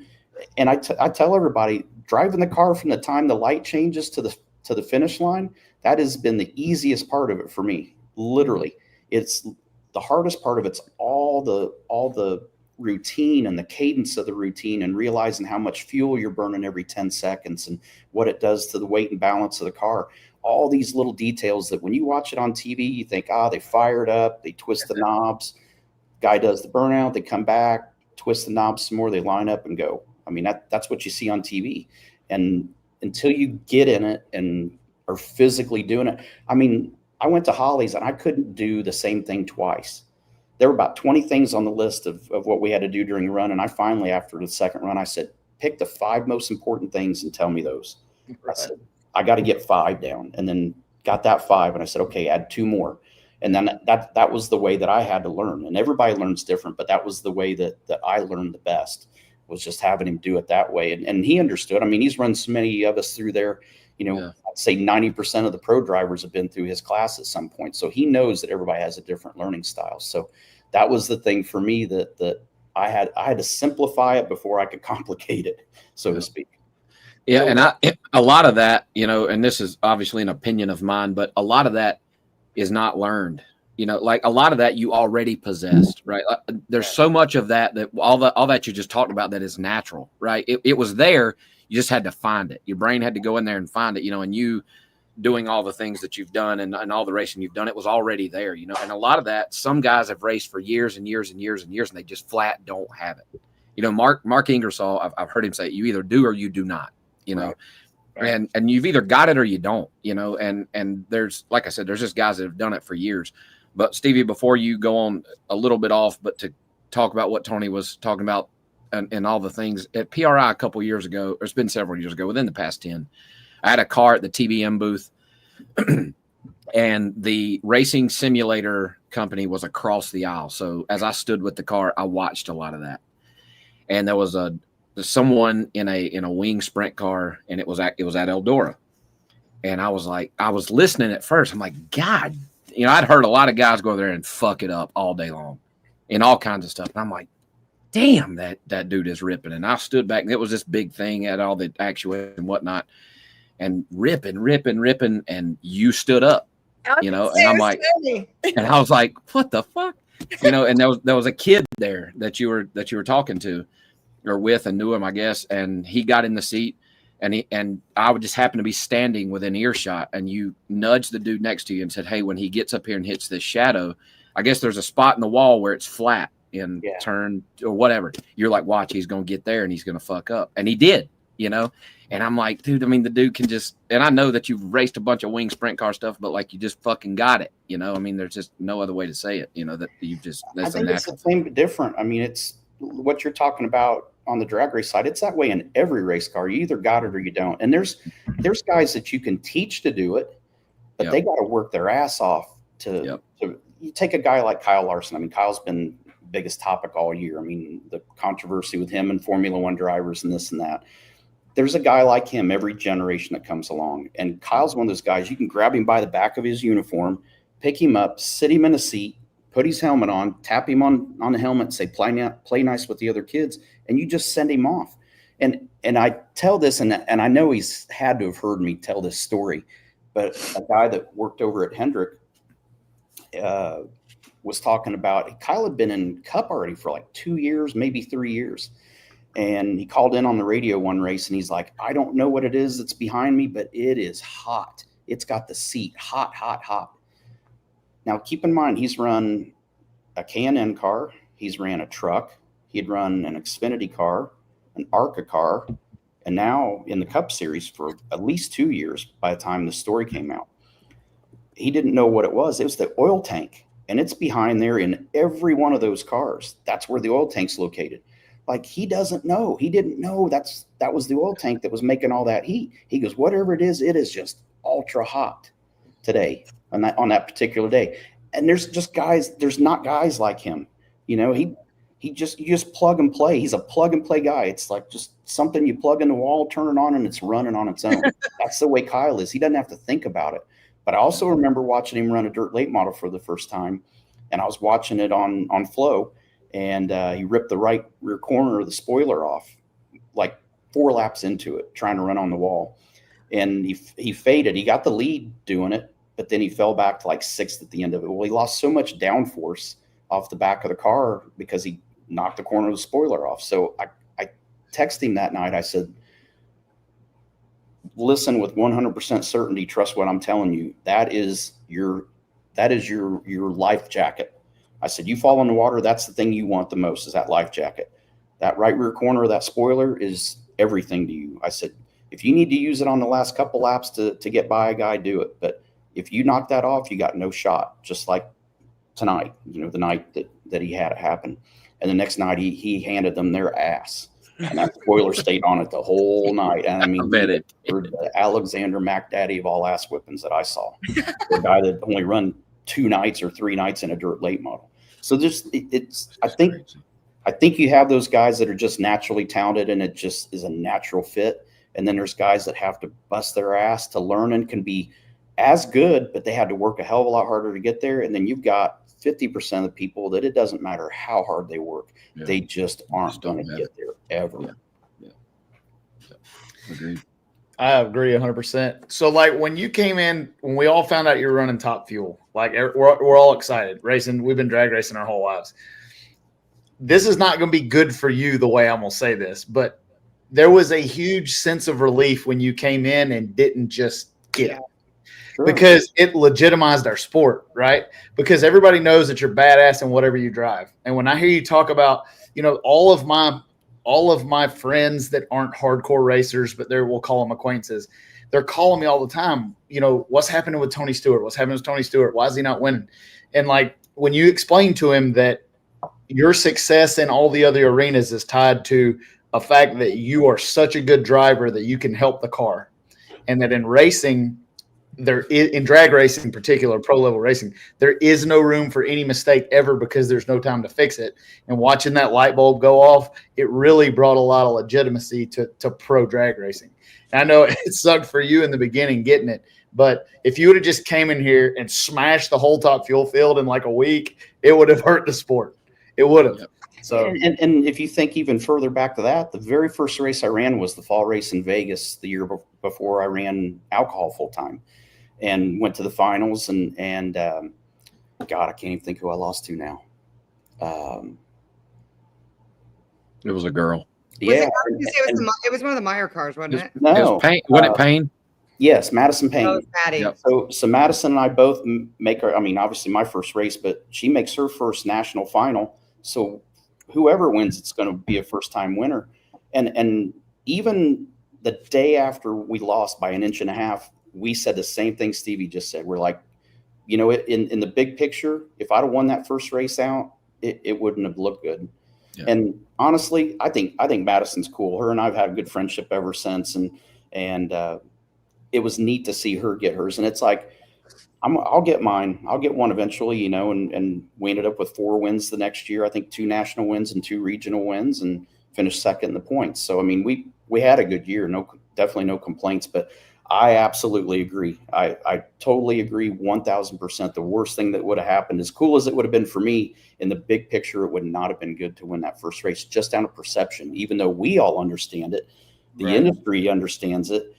I tell everybody, driving the car from the time the light changes to the finish line, that has been the easiest part of it for me. Literally, it's the hardest part of it's all the routine and the cadence of the routine, and realizing how much fuel you're burning every 10 seconds and what it does to the weight and balance of the car. All these little details that when you watch it on TV, you think, they fired up, they twist the knobs, guy does the burnout, they come back, twist the knobs some more, they line up and go. I mean, that's what you see on TV. And until you get in it and are physically doing it, I mean, I went to Holly's and I couldn't do the same thing twice. There were about 20 things on the list of what we had to do during the run. And I finally, after the second run, I said, pick the 5 most important things and tell me those. Right. I said, I got to get 5 down, and then got that 5. And I said, okay, add 2 more. And then that was the way that I had to learn. And everybody learns different, but that was the way that I learned the best, was just having him do it that way. And he understood. I mean, he's run so many of us through there. I'd say 90% of the pro drivers have been through his class at some point. So he knows that everybody has a different learning style. So that was the thing for me that I had to simplify it before I could complicate it, so to speak. Yeah. And a lot of that, and this is obviously an opinion of mine, but a lot of that is not learned. Like a lot of that you already possessed, right? There's so much of that all that you just talked about that is natural, right? It was there. You just had to find it. Your brain had to go in there and find it, and you doing all the things that you've done and all the racing you've done, it was already there, and a lot of that, some guys have raced for years and years and years and years, and they just flat don't have it. Mark Ingersoll, I've heard him say, you either do or you do not, Right. And you've either got it or you don't, and there's, like I said, there's just guys that have done it for years. But Stevie, before you go on a little bit off, but to talk about what Tony was talking about and all the things at PRI a couple years ago, or it's been several years ago, within the past 10, I had a car at the TBM booth and the racing simulator company was across the aisle. So as I stood with the car, I watched a lot of that. And there was someone in a wing sprint car, and it was at Eldora. And I was listening at first. I'm like, God, I'd heard a lot of guys go there and fuck it up all day long and all kinds of stuff. And I'm like, damn, that dude is ripping. And I stood back, and it was this big thing, had all the actuation and whatnot, and ripping. And you stood up, and I'm like, and I was like, what the fuck? And there was a kid there that you were talking to or with and knew him, I guess. And he got in the seat, and I would just happen to be standing within earshot, and you nudged the dude next to you and said, hey, when he gets up here and hits this shadow, I guess there's a spot in the wall where it's flat and turn or whatever. You're like, watch, he's going to get there and he's going to fuck up. And he did, and I'm like, dude, I mean, the dude can just, and I know that you've raced a bunch of wing sprint car stuff, but like, you just fucking got it. I mean, there's just no other way to say it, that you just, that's I think it's the same, but different. I mean, it's what you're talking about on the drag race side. It's that way in every race car. You either got it or you don't. And there's guys that you can teach to do it, but they got to work their ass off to you take a guy like Kyle Larson. I mean, Kyle's been biggest topic all year. I mean, the controversy with him and Formula One drivers and this and that. There's a guy like him every generation that comes along. And Kyle's one of those guys, you can grab him by the back of his uniform, pick him up, sit him in a seat, put his helmet on, tap him on the helmet, say, play nice with the other kids, and you just send him off. And I tell this, and I know he's had to have heard me tell this story, but a guy that worked over at Hendrick was talking about, Kyle had been in Cup already for like 2 years, maybe 3 years. And he called in on the radio one race, and he's like, I don't know what it is that's behind me, but it is hot. It's got the seat hot, hot, hot. Now, keep in mind, he's run a K&N car. He's ran a truck. He'd run an Xfinity car, an ARCA car, and now in the Cup Series for at least 2 years by the time the story came out. He didn't know what it was. It was the oil tank, and it's behind there in every one of those cars. That's where the oil tank's located. Like, he doesn't know. He didn't know that was the oil tank that was making all that heat. He goes, whatever it is just ultra hot today on that particular day. And there's just guys, there's not guys like him. You just plug and play. He's a plug and play guy. It's like just something you plug in the wall, turn it on, and it's running on its own. That's the way Kyle is. He doesn't have to think about it. But I also remember watching him run a dirt late model for the first time. and I was watching it on flow, and he ripped the right rear corner of the spoiler off, like 4 laps into it, trying to run on the wall. And he faded. He got the lead doing it, but then he fell back to like 6th at the end of it. Well, he lost so much downforce off the back of the car because he knocked the corner of the spoiler off. So I texted him that night. I said, listen, with 100% certainty, trust what I'm telling you. That is your life jacket. I said, you fall in the water, that's the thing you want the most, is that life jacket. That right rear corner of that spoiler is everything to you. I said, if you need to use it on the last couple laps to get by a guy, do it. But if you knock that off, you got no shot, just like tonight, the night that he had it happen. And the next night he handed them their ass. And that spoiler stayed on it the whole night. And I mean, the Alexander McDaddy of all ass whippings that I saw. The guy that only run 2 nights or 3 nights in a dirt late model. So I think you have those guys that are just naturally talented and it just is a natural fit. And then there's guys that have to bust their ass to learn and can be as good, but they had to work a hell of a lot harder to get there. And then you've got 50% of the people that it doesn't matter how hard they work. Yeah. They just aren't going to get there ever. Yeah. Agreed. I agree 100%. So like when you came in, when we all found out you were running Top Fuel, like we're all excited racing. We've been drag racing our whole lives. This is not going to be good for you the way I'm going to say this, but there was a huge sense of relief when you came in and didn't just get it. Sure. Because it legitimized our sport, right? Because everybody knows that you're badass in whatever you drive. And when I hear you talk about, all of my friends that aren't hardcore racers, but we'll call them acquaintances, they're calling me all the time. What's happening with Tony Stewart? What's happening with Tony Stewart? Why is he not winning? And like when you explain to him that your success in all the other arenas is tied to a fact that you are such a good driver that you can help the car, and that in racing, in drag racing in particular, pro level racing, there is no room for any mistake ever because there's no time to fix it. And watching that light bulb go off, it really brought a lot of legitimacy to pro drag racing. And I know it sucked for you in the beginning getting it, but if you would have just came in here and smashed the whole Top Fuel field in like a week, it would have hurt the sport. It would have. Yep. So, and if you think even further back to that, the very first race I ran was the fall race in Vegas the year before I ran alcohol full time. And went to the finals and God, I can't even think who I lost to now. It was a girl. Yeah, it was one of the Meyer cars, wasn't it? No, it was Payne. Wasn't it Payne? Yes, Madison Payne. Oh, Maddie. Yep. So Madison and I both make her. I mean, obviously my first race, but she makes her first national final. So whoever wins, it's going to be a first time winner. And even the day after we lost by 1.5 inches. We said the same thing Stevie just said. We're like, in the big picture, if I'd have won that first race out, it wouldn't have looked good. Yeah. And honestly, I think Madison's cool. Her and I've had a good friendship ever since. And it was neat to see her get hers. And it's like, I'll get mine. I'll get one eventually, and we ended up with 4 wins the next year. I think 2 national wins and 2 regional wins and finished second in the points. So, I mean, we had a good year. Definitely no complaints, but I absolutely agree. I totally agree 1,000%. The worst thing that would have happened, as cool as it would have been for me, in the big picture, it would not have been good to win that first race, just down to perception. Even though we all understand it, the industry understands it,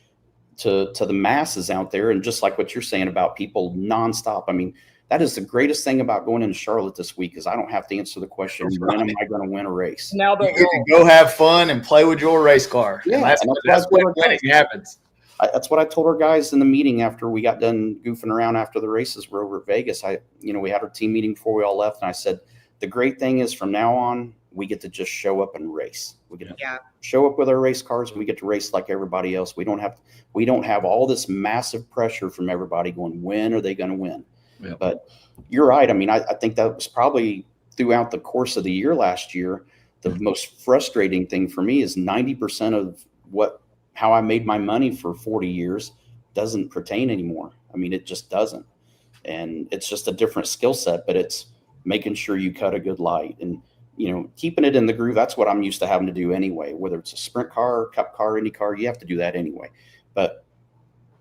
to the masses out there. And just like what you're saying about people nonstop, I mean, that is the greatest thing about going into Charlotte this week is I don't have to answer the question, when am I going to win a race? Now you can go have fun and play with your race car. Yeah, and that's what winning happens. That's what I told our guys in the meeting after we got done goofing around after the races were over at Vegas. We had our team meeting before we all left, and I said, the great thing is from now on, we get to just show up and race. We get to show up with our race cars, and we get to race like everybody else. We don't have all this massive pressure from everybody going, when are they going to win? Yep. But you're right. I mean, I think that was probably throughout the course of the year last year, the most frustrating thing for me is 90% of how I made my money for 40 years doesn't pertain anymore. I mean, it just doesn't. And it's just a different skill set, but it's making sure you cut a good light and, keeping it in the groove. That's what I'm used to having to do anyway, whether it's a sprint car, cup car, Indy car, you have to do that anyway. But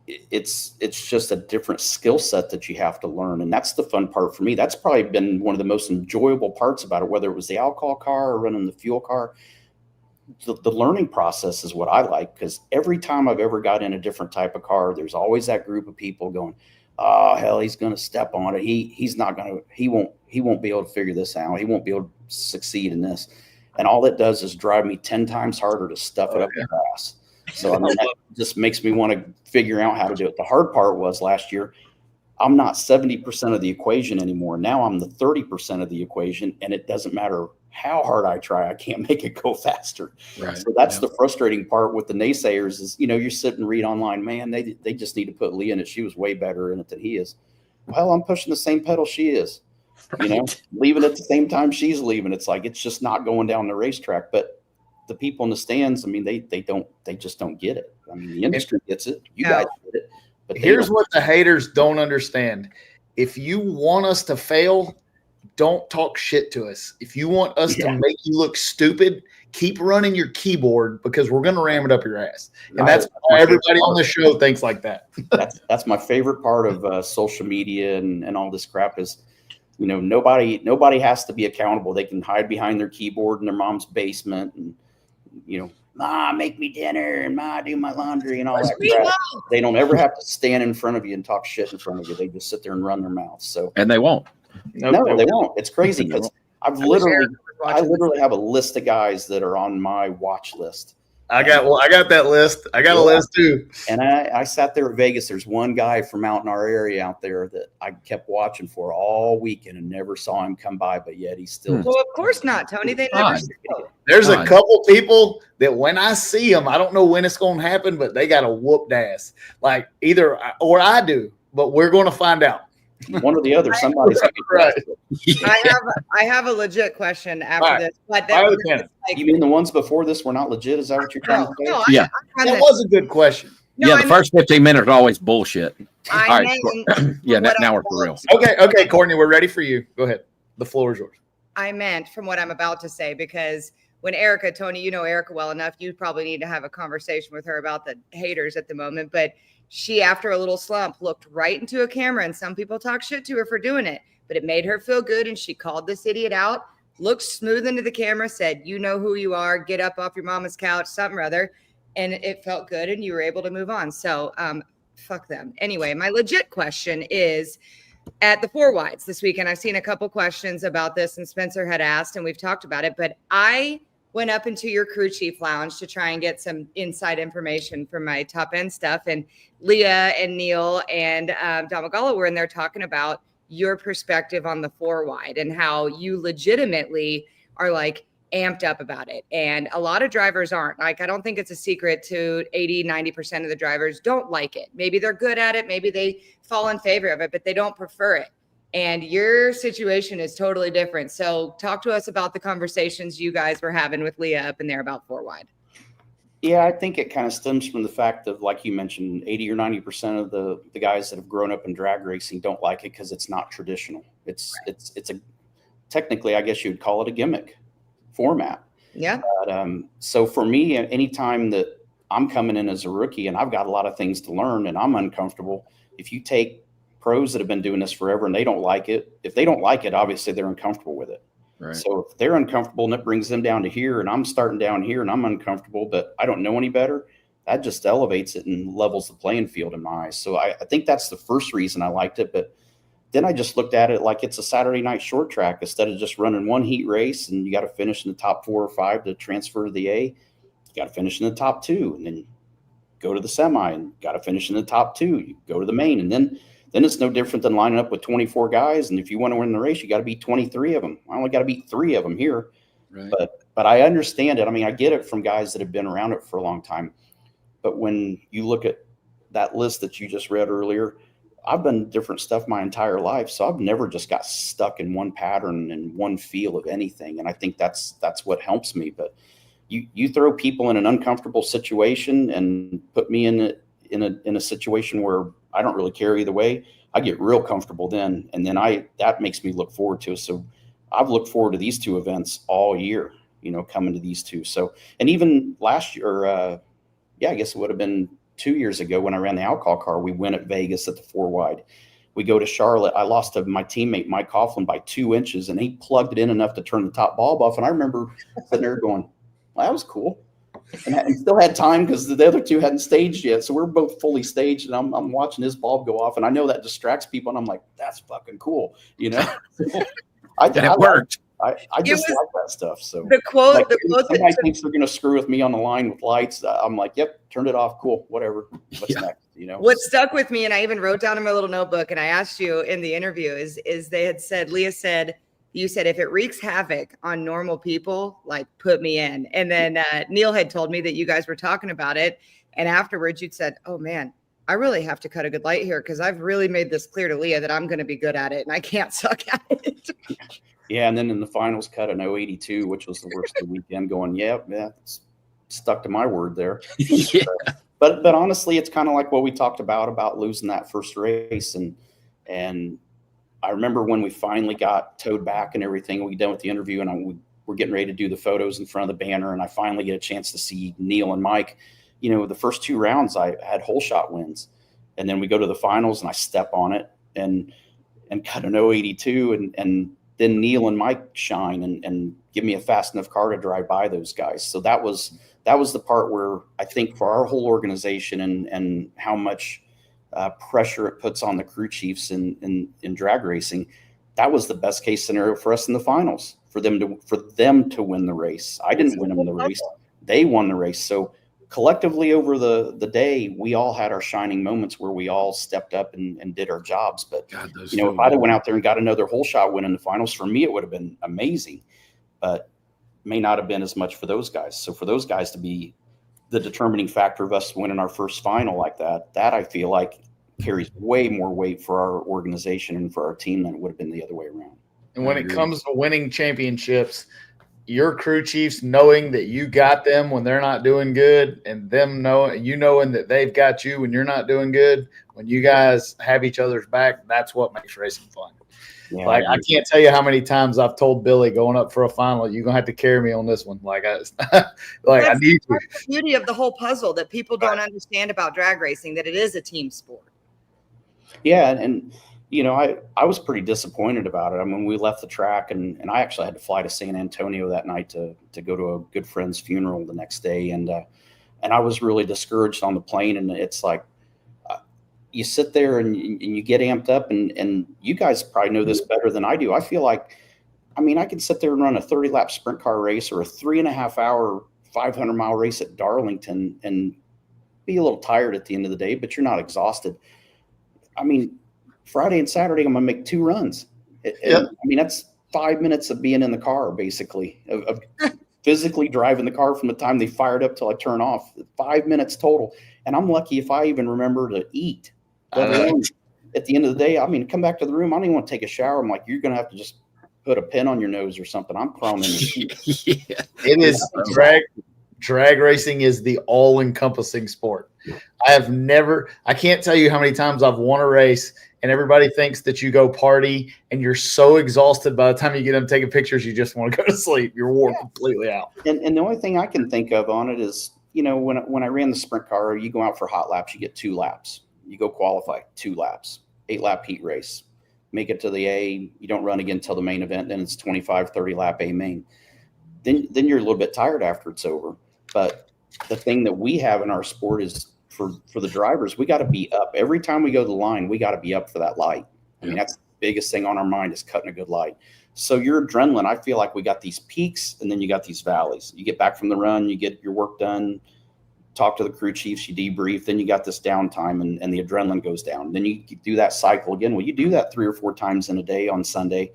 it's just a different skill set that you have to learn. And that's the fun part for me. That's probably been one of the most enjoyable parts about it, whether it was the alcohol car or running the fuel car. The learning process is what I like, because every time I've ever got in a different type of car, there's always that group of people going, oh, hell, he's going to step on it. He won't be able to figure this out. He won't be able to succeed in this. And all it does is drive me 10 times harder to stuff it up the ass. So I mean, that just makes me want to figure out how to do it. The hard part was last year, I'm not 70% of the equation anymore. Now I'm the 30% of the equation, and it doesn't matter how hard I try, I can't make it go faster. Right. So that's the frustrating part with the naysayers is, you sit and read online, man, they just need to put Leah in it. She was way better in it than he is. Well, I'm pushing the same pedal she is, leaving at the same time she's leaving. It's like, it's just not going down the racetrack. But the people in the stands, I mean, they just don't get it. I mean, the industry gets it. You guys get it. But here's what the haters don't understand. If you want us to fail, don't talk shit to us. If you want us to make you look stupid, keep running your keyboard, because we're going to ram it up your ass. And that's why everybody on the show thinks like that. That's my favorite part of social media and all this crap is, nobody has to be accountable. They can hide behind their keyboard in their mom's basement and, Ma, make me dinner, and Ma, do my laundry and all that crap. They don't ever have to stand in front of you and talk shit in front of you. They just sit there and run their mouths. So And they won't. No, they won't. It's crazy because I literally have a list of guys that are on my watch list. I got that list. I got a list too. And I sat there at Vegas. There's one guy from out in our area out there that I kept watching for all weekend and never saw him come by, but yet he's still. Well, of course not, Tony. They never see you. There's a couple people that when I see them, I don't know when it's going to happen, but they got a whooped ass. Like either or I do, but we're going to find out. One or the other. Somebody's right. I have a legit question after this. But you mean the ones before this were not legit? Is that what you're trying to say? No, Yeah. That was a good question. No, the first 15 minutes are always bullshit. All right. Yeah, now we're for real. Okay, Courtney, we're ready for you. Go ahead. The floor is yours. I meant from what I'm about to say, because when Erica, Tony, you know Erica well enough, you probably need to have a conversation with her about the haters at the moment. But she, after a little slump, looked right into a camera, and some people talk shit to her for doing it, but it made her feel good. And she called this idiot out, looked smooth into the camera, said, you know who you are, get up off your mama's couch, something or other. And it felt good, and you were able to move on. So fuck them. Anyway, my legit question is, at the Four Wides this weekend, I've seen a couple questions about this, and Spencer had asked, and we've talked about it, but I went up into your crew chief lounge to try and get some inside information from my top end stuff. And Leah and Neil and Damagala were in there talking about your perspective on the Four Wide and how you legitimately are like amped up about it. And a lot of drivers aren't. Like, I don't think it's a secret to 80-90% of the drivers don't like it. Maybe they're good at it. Maybe they fall in favor of it, but they don't prefer it. And your situation is totally different. So talk to us about the conversations you guys were having with Leah up in there about Four Wide. Yeah, I think it kind of stems from the fact of, like you mentioned, 80 or 90% of the guys that have grown up in drag racing don't like it because it's not traditional. It's a technically, I guess you would call it a gimmick format. Yeah. But, so for me, anytime that I'm coming in as a rookie and I've got a lot of things to learn and I'm uncomfortable, if you take pros that have been doing this forever and they don't like it, if they don't like it, obviously they're uncomfortable with it. Right. So if they're uncomfortable and it brings them down to here and I'm starting down here and I'm uncomfortable, but I don't know any better, that just elevates it and levels the playing field in my eyes. So I think that's the first reason I liked it. But then I just looked at it like it's a Saturday night short track instead of just running one heat race and you got to finish in the top 4 or 5 to transfer to the A. You got to finish in the top 2 and then go to the semi and got to finish in the top 2. You go to the main, and then it's no different than lining up with 24 guys. And if you want to win the race, you got to beat 23 of them. I only got to beat 3 of them here. Right. But I understand it. I mean, I get it from guys that have been around it for a long time. But when you look at that list that you just read earlier, I've done different stuff my entire life. So I've never just got stuck in one pattern and one feel of anything. And I think that's what helps me. But you throw people in an uncomfortable situation and put me in a situation where I don't really care either way, I get real comfortable then. And then that makes me look forward to it. So I've looked forward to these 2 events all year, coming to these 2. So, and even last year, I guess it would have been 2 years ago when I ran the alcohol car, we win at Vegas at the 4 wide. We go to Charlotte. I lost to my teammate, Mike Coughlin, by 2 inches, and he plugged it in enough to turn the top bulb off. And I remember sitting there going, well, that was cool. And still had time because the other two hadn't staged yet. So we're both fully staged, and I'm watching his bulb go off. And I know that distracts people. And I'm like, that's fucking cool. You know, That worked. I just like that stuff. So The quote, like, the quote somebody that thinks they're going to screw with me on the line with lights. I'm like, yep, turned it off. Cool. Whatever. What's next? You know, what stuck with me, and I even wrote down in my little notebook, and I asked you in the interview, is they had said, Leah said, you said, if it wreaks havoc on normal people, like put me in. And then Neil had told me that you guys were talking about it. And afterwards you'd said, oh man, I really have to cut a good light here because I've really made this clear to Leah that I'm going to be good at it and I can't suck at it. Yeah. And then in the finals, cut an 082, which was the worst of the weekend, going, yeah, stuck to my word there. Yeah. But honestly, it's kind of like what we talked about losing that first race. And I remember when we finally got towed back and everything, we done with the interview, and we're getting ready to do the photos in front of the banner. And I finally get a chance to see Neil and Mike. You know, the first 2 rounds I had hole shot wins, and then we go to the finals and I step on it and cut an 082, and then Neil and Mike shine and give me a fast enough car to drive by those guys. So that was the part where I think for our whole organization and how much pressure it puts on the crew chiefs in drag racing, that was the best case scenario for us in the finals, for them to win the race. I didn't win them the race. They won the race. So collectively over the day, we all had our shining moments where we all stepped up and did our jobs. But God, you know, if I'd have went out there and got another hole shot win in the finals, for me, it would have been amazing, but may not have been as much for those guys. So for those guys to be the determining factor of us winning our first final like that I feel like carries way more weight for our organization and for our team than it would have been the other way around. And when it comes to winning championships, your crew chiefs knowing that you got them when they're not doing good, and them knowing that they've got you when you're not doing good, when you guys have each other's back, that's what makes racing fun. Yeah, like I can't tell you how many times I've told Billy going up for a final, you're gonna have to carry me on this one. Like I need you. That's the beauty of the whole puzzle that people don't understand about drag racing, that it is a team sport. Yeah, and you know, I was pretty disappointed about it. I mean, we left the track, and I actually had to fly to San Antonio that night to go to a good friend's funeral the next day, and I was really discouraged on the plane. And it's like you sit there and you get amped up, and you guys probably know this better than I do. I feel like, I mean, I can sit there and run a 30-lap sprint car race or a 3.5-hour 500-mile race at Darlington and be a little tired at the end of the day, but you're not exhausted. I mean, Friday and Saturday, I'm going to make 2 runs. I mean, that's 5 minutes of being in the car, basically, of physically driving the car from the time they fired up till I turn off. 5 minutes total. And I'm lucky if I even remember to eat. Let alone at the end of the day, I mean, come back to the room, I don't even want to take a shower. I'm like, you're going to have to just put a pin on your nose or something. I'm crawling in the seat. Yeah. It is drag racing is the all-encompassing sport. I can't tell you how many times I've won a race and everybody thinks that you go party and you're so exhausted by the time you get them taking pictures, you just want to go to sleep. You're wore completely out. And the only thing I can think of on it is, you know, when I ran the sprint car, you go out for hot laps, you get 2 laps. You go qualify 2 laps, 8-lap heat race, make it to the A. You don't run again until the main event. Then it's 25, 30-lap A main. Then you're a little bit tired after it's over. But the thing that we have in our sport is for the drivers, we got to be up. Every time we go to the line, we got to be up for that light. I mean, that's the biggest thing on our mind is cutting a good light. So your adrenaline, I feel like we got these peaks and then you got these valleys. You get back from the run, you get your work done, talk to the crew chiefs, you debrief, then you got this downtime and the adrenaline goes down. Then you do that cycle again. Well, you do that 3 or 4 times in a day on Sunday,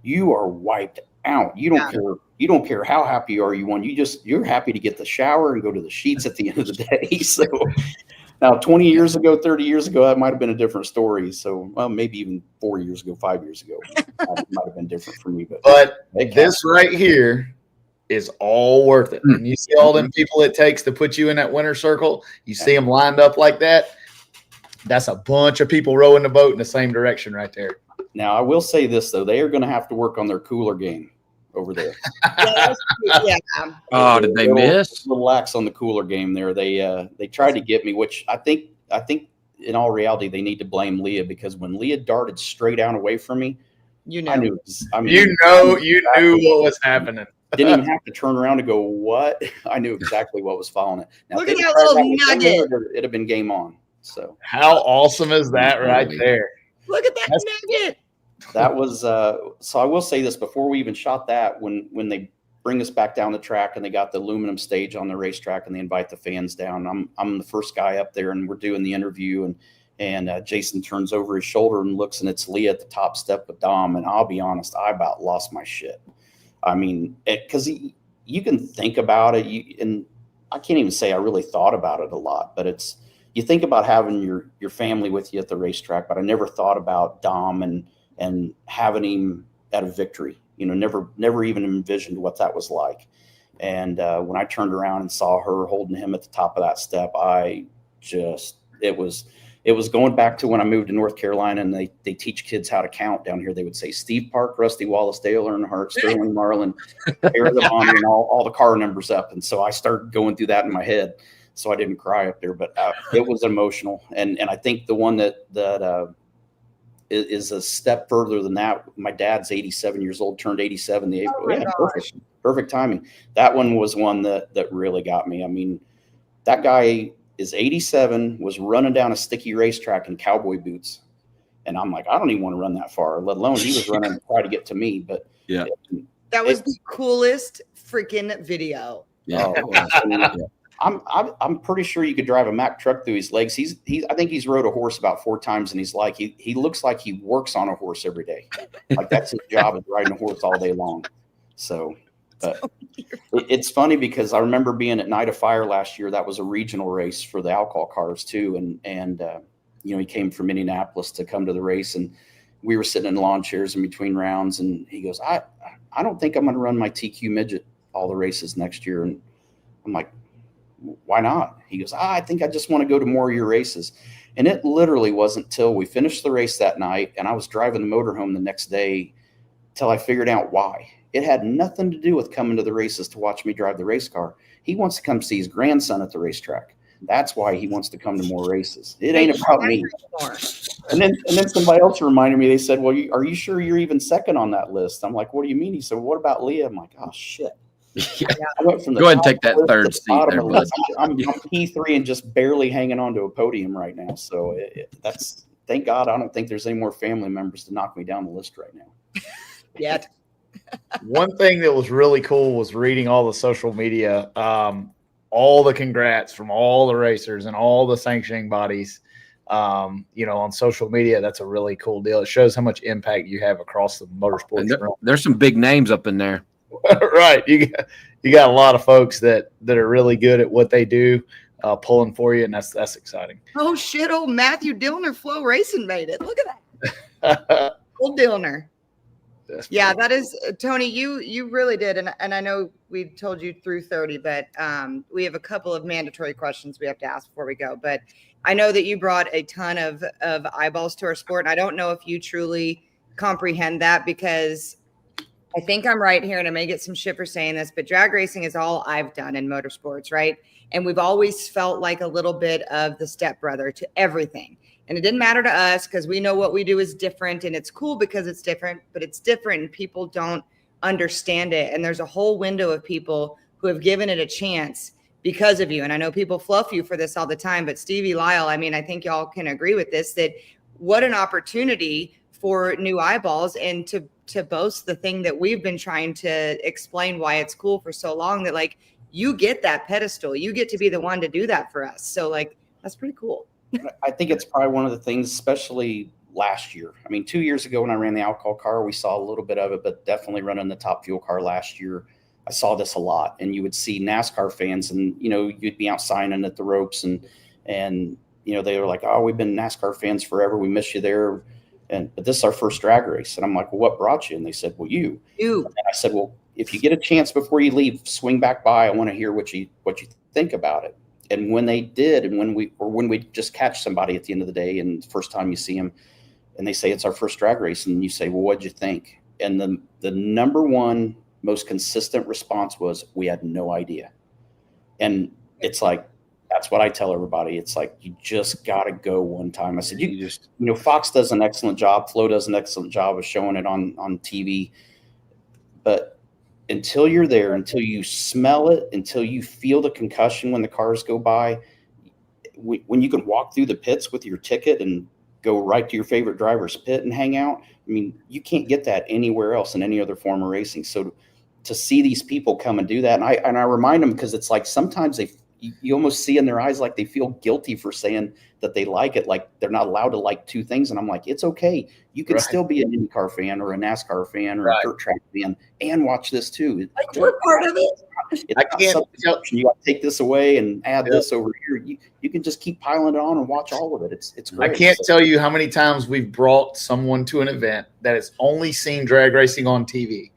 you are wiped out. You don't care. You don't care how happy you are you won. You're happy to get the shower and go to the sheets at the end of the day. So now 20 years ago, 30 years ago, that might've been a different story. So well, maybe even 4 years ago, 5 years ago, it might've been different for me, but this right here is all worth it. And you see all them people it takes to put you in that winner's circle. You see them lined up like that. That's a bunch of people rowing the boat in the same direction right there. Now, I will say this, though. They are going to have to work on their cooler game over there. Yeah. Oh, did they miss? Little lax on the cooler game there. They tried to get me, which I think in all reality they need to blame Leah, because when Leah darted straight down away from me, You know. I knew. You knew what was happening. Didn't even have to turn around and go, what? I knew exactly what was following it. Now, Look if at they that tried little with nugget. Taylor, it'd have been game on. So How awesome is that right there? Look at that nugget. that was so I will say this before we even shot that, when they bring us back down the track and they got the aluminum stage on the racetrack and they invite the fans down, I'm the first guy up there and we're doing the interview, and Jason turns over his shoulder and looks, and it's Leah at the top step with Dom, and I'll be honest, I about lost my shit. I mean, because you can think about it, and I can't even say I really thought about it a lot, but you think about having your family with you at the racetrack, but I never thought about Dom and having him at a victory. Never even envisioned what that was like. And when I turned around and saw her holding him at the top of that step, it was going back to when I moved to North Carolina, and they teach kids how to count down here. They would say Steve Park, Rusty Wallace, Dale Earnhardt, Sterling Marlin, Eric Bonnie, and all the car numbers up. And so I started going through that in my head, so I didn't cry up there. But it was emotional, and I think the one that is a step further than that. My dad's 87 years old, turned 87 the April. Yeah, perfect timing. That one was one that really got me. I mean, that guy is 87, was running down a sticky racetrack in cowboy boots. And I'm like, I don't even want to run that far, let alone he was running to try to get to me. But yeah, that was the coolest freaking video. Yeah. I'm pretty sure you could drive a Mack truck through his legs. I think he's rode a horse about 4 times, and he's like, he looks like he works on a horse every day. Like that's his job, is riding a horse all day long. So, but it's funny because I remember being at Night of Fire last year. That was a regional race for the alcohol cars too. And he came from Indianapolis to come to the race, and we were sitting in lawn chairs in between rounds. And he goes, I don't think I'm going to run my TQ midget all the races next year. And I'm like, why not? He goes, I think I just want to go to more of your races. And it literally wasn't till we finished the race that night and I was driving the motorhome the next day till I figured out why. It had nothing to do with coming to the races to watch me drive the race car. He wants to come see his grandson at the racetrack. That's why he wants to come to more races. It ain't about me. And then somebody else reminded me, they said, well, are you sure you're even second on that list? I'm like, what do you mean? He said, well, what about Leah? I'm like, oh shit. Yeah. I went from the Go ahead and take that third seat there, bud. I'm P3 and just barely hanging on to a podium right now. So that's, thank God, I don't think there's any more family members to knock me down the list right now. Yet. One thing that was really cool was reading all the social media, all the congrats from all the racers and all the sanctioning bodies, on social media. That's a really cool deal. It shows how much impact you have across the motorsports. There's some big names up in there. Right. You got a lot of folks that are really good at what they do, pulling for you, and that's exciting. Oh shit, old Matthew Dillner Flow Racing made it. Look at that. Old Dillner. Yeah, that is Tony, you really did. And I know we told you through 30, but we have a couple of mandatory questions we have to ask before we go. But I know that you brought a ton of eyeballs to our sport. And I don't know if you truly comprehend that, because I think I'm right here, and I may get some shit for saying this, but drag racing is all I've done in motorsports, right? And we've always felt like a little bit of the stepbrother to everything. And it didn't matter to us because we know what we do is different, and it's cool because it's different, but it's different and people don't understand it. And there's a whole window of people who have given it a chance because of you. And I know people fluff you for this all the time, but Stevie, Lyle, I mean, I think y'all can agree with this, that what an opportunity for new eyeballs and to boast the thing that we've been trying to explain why it's cool for so long, that like you get that pedestal, you get to be the one to do that for us. So like, that's pretty cool. I think it's probably one of the things, especially last year. I mean, 2 years ago when I ran the alcohol car, we saw a little bit of it, but definitely running the Top Fuel car last year, I saw this a lot. And you would see NASCAR fans and, you'd be out signing at the ropes and they were like, oh, we've been NASCAR fans forever. We miss you there. But this is our first drag race. And I'm like, well, what brought you? And they said, well, you. And I said, well, if you get a chance before you leave, swing back by. I want to hear what you think about it. And when they did, and when we just catch somebody at the end of the day, and the first time you see them, and they say it's our first drag race, and you say, well, what'd you think? And the number one most consistent response was, we had no idea. And it's like, that's what I tell everybody. It's like, you just got to go one time. I said, Fox does an excellent job. Flo does an excellent job of showing it on TV. But until you're there, until you smell it, until you feel the concussion when the cars go by, when you can walk through the pits with your ticket and go right to your favorite driver's pit and hang out, I mean, you can't get that anywhere else in any other form of racing. So to see these people come and do that, and I remind them, because it's like sometimes you almost see in their eyes like they feel guilty for saying that they like it, like they're not allowed to like two things. And I'm like, it's okay. You can still be an IndyCar fan or a NASCAR fan or a dirt track fan and watch this too. We're part of it. I can't. You got to take this away and add this over here. You can just keep piling it on and watch all of it. It's great. I can't tell you how many times we've brought someone to an event that has only seen drag racing on TV.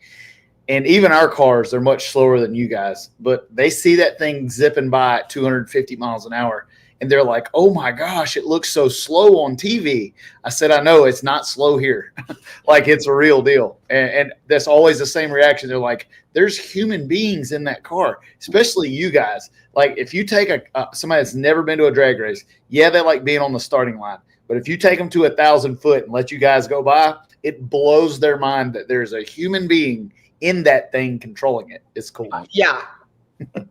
And even our cars, they're much slower than you guys, but they see that thing zipping by at 250 miles an hour. And they're like, oh my gosh, it looks so slow on TV. I said, I know, it's not slow here. Like, it's a real deal. And that's always the same reaction. They're like, there's human beings in that car, especially you guys. Like, if you take somebody that's never been to a drag race, yeah, they like being on the starting line. But if you take them to 1,000 foot and let you guys go by, it blows their mind that there's a human being in that thing controlling it. It's cool. Yeah.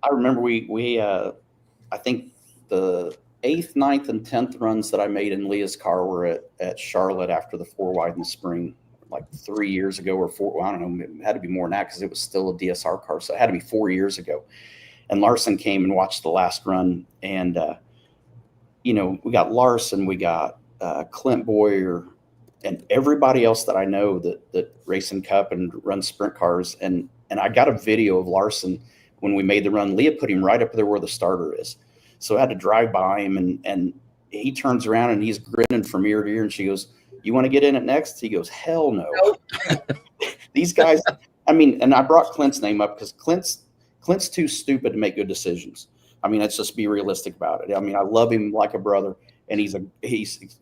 I remember we I think the 8th, 9th, and 10th runs that I made in Leah's car were at Charlotte after the 4 wide in the spring, like 3 years ago or 4. Well, I don't know. It had to be more than that because it was still a DSR car. So it had to be 4 years ago. And Larson came and watched the last run. And, we got Larson, we got Clint Boyer, and everybody else that I know that race in Cup and runs sprint cars. And I got a video of Larson when we made the run. Leah put him right up there where the starter is. So I had to drive by him, and he turns around and he's grinning from ear to ear. And she goes, "You want to get in it next?" He goes, "Hell no." Nope. These guys, and I brought Clint's name up because Clint's too stupid to make good decisions. Let's just be realistic about it. I love him like a brother, and he's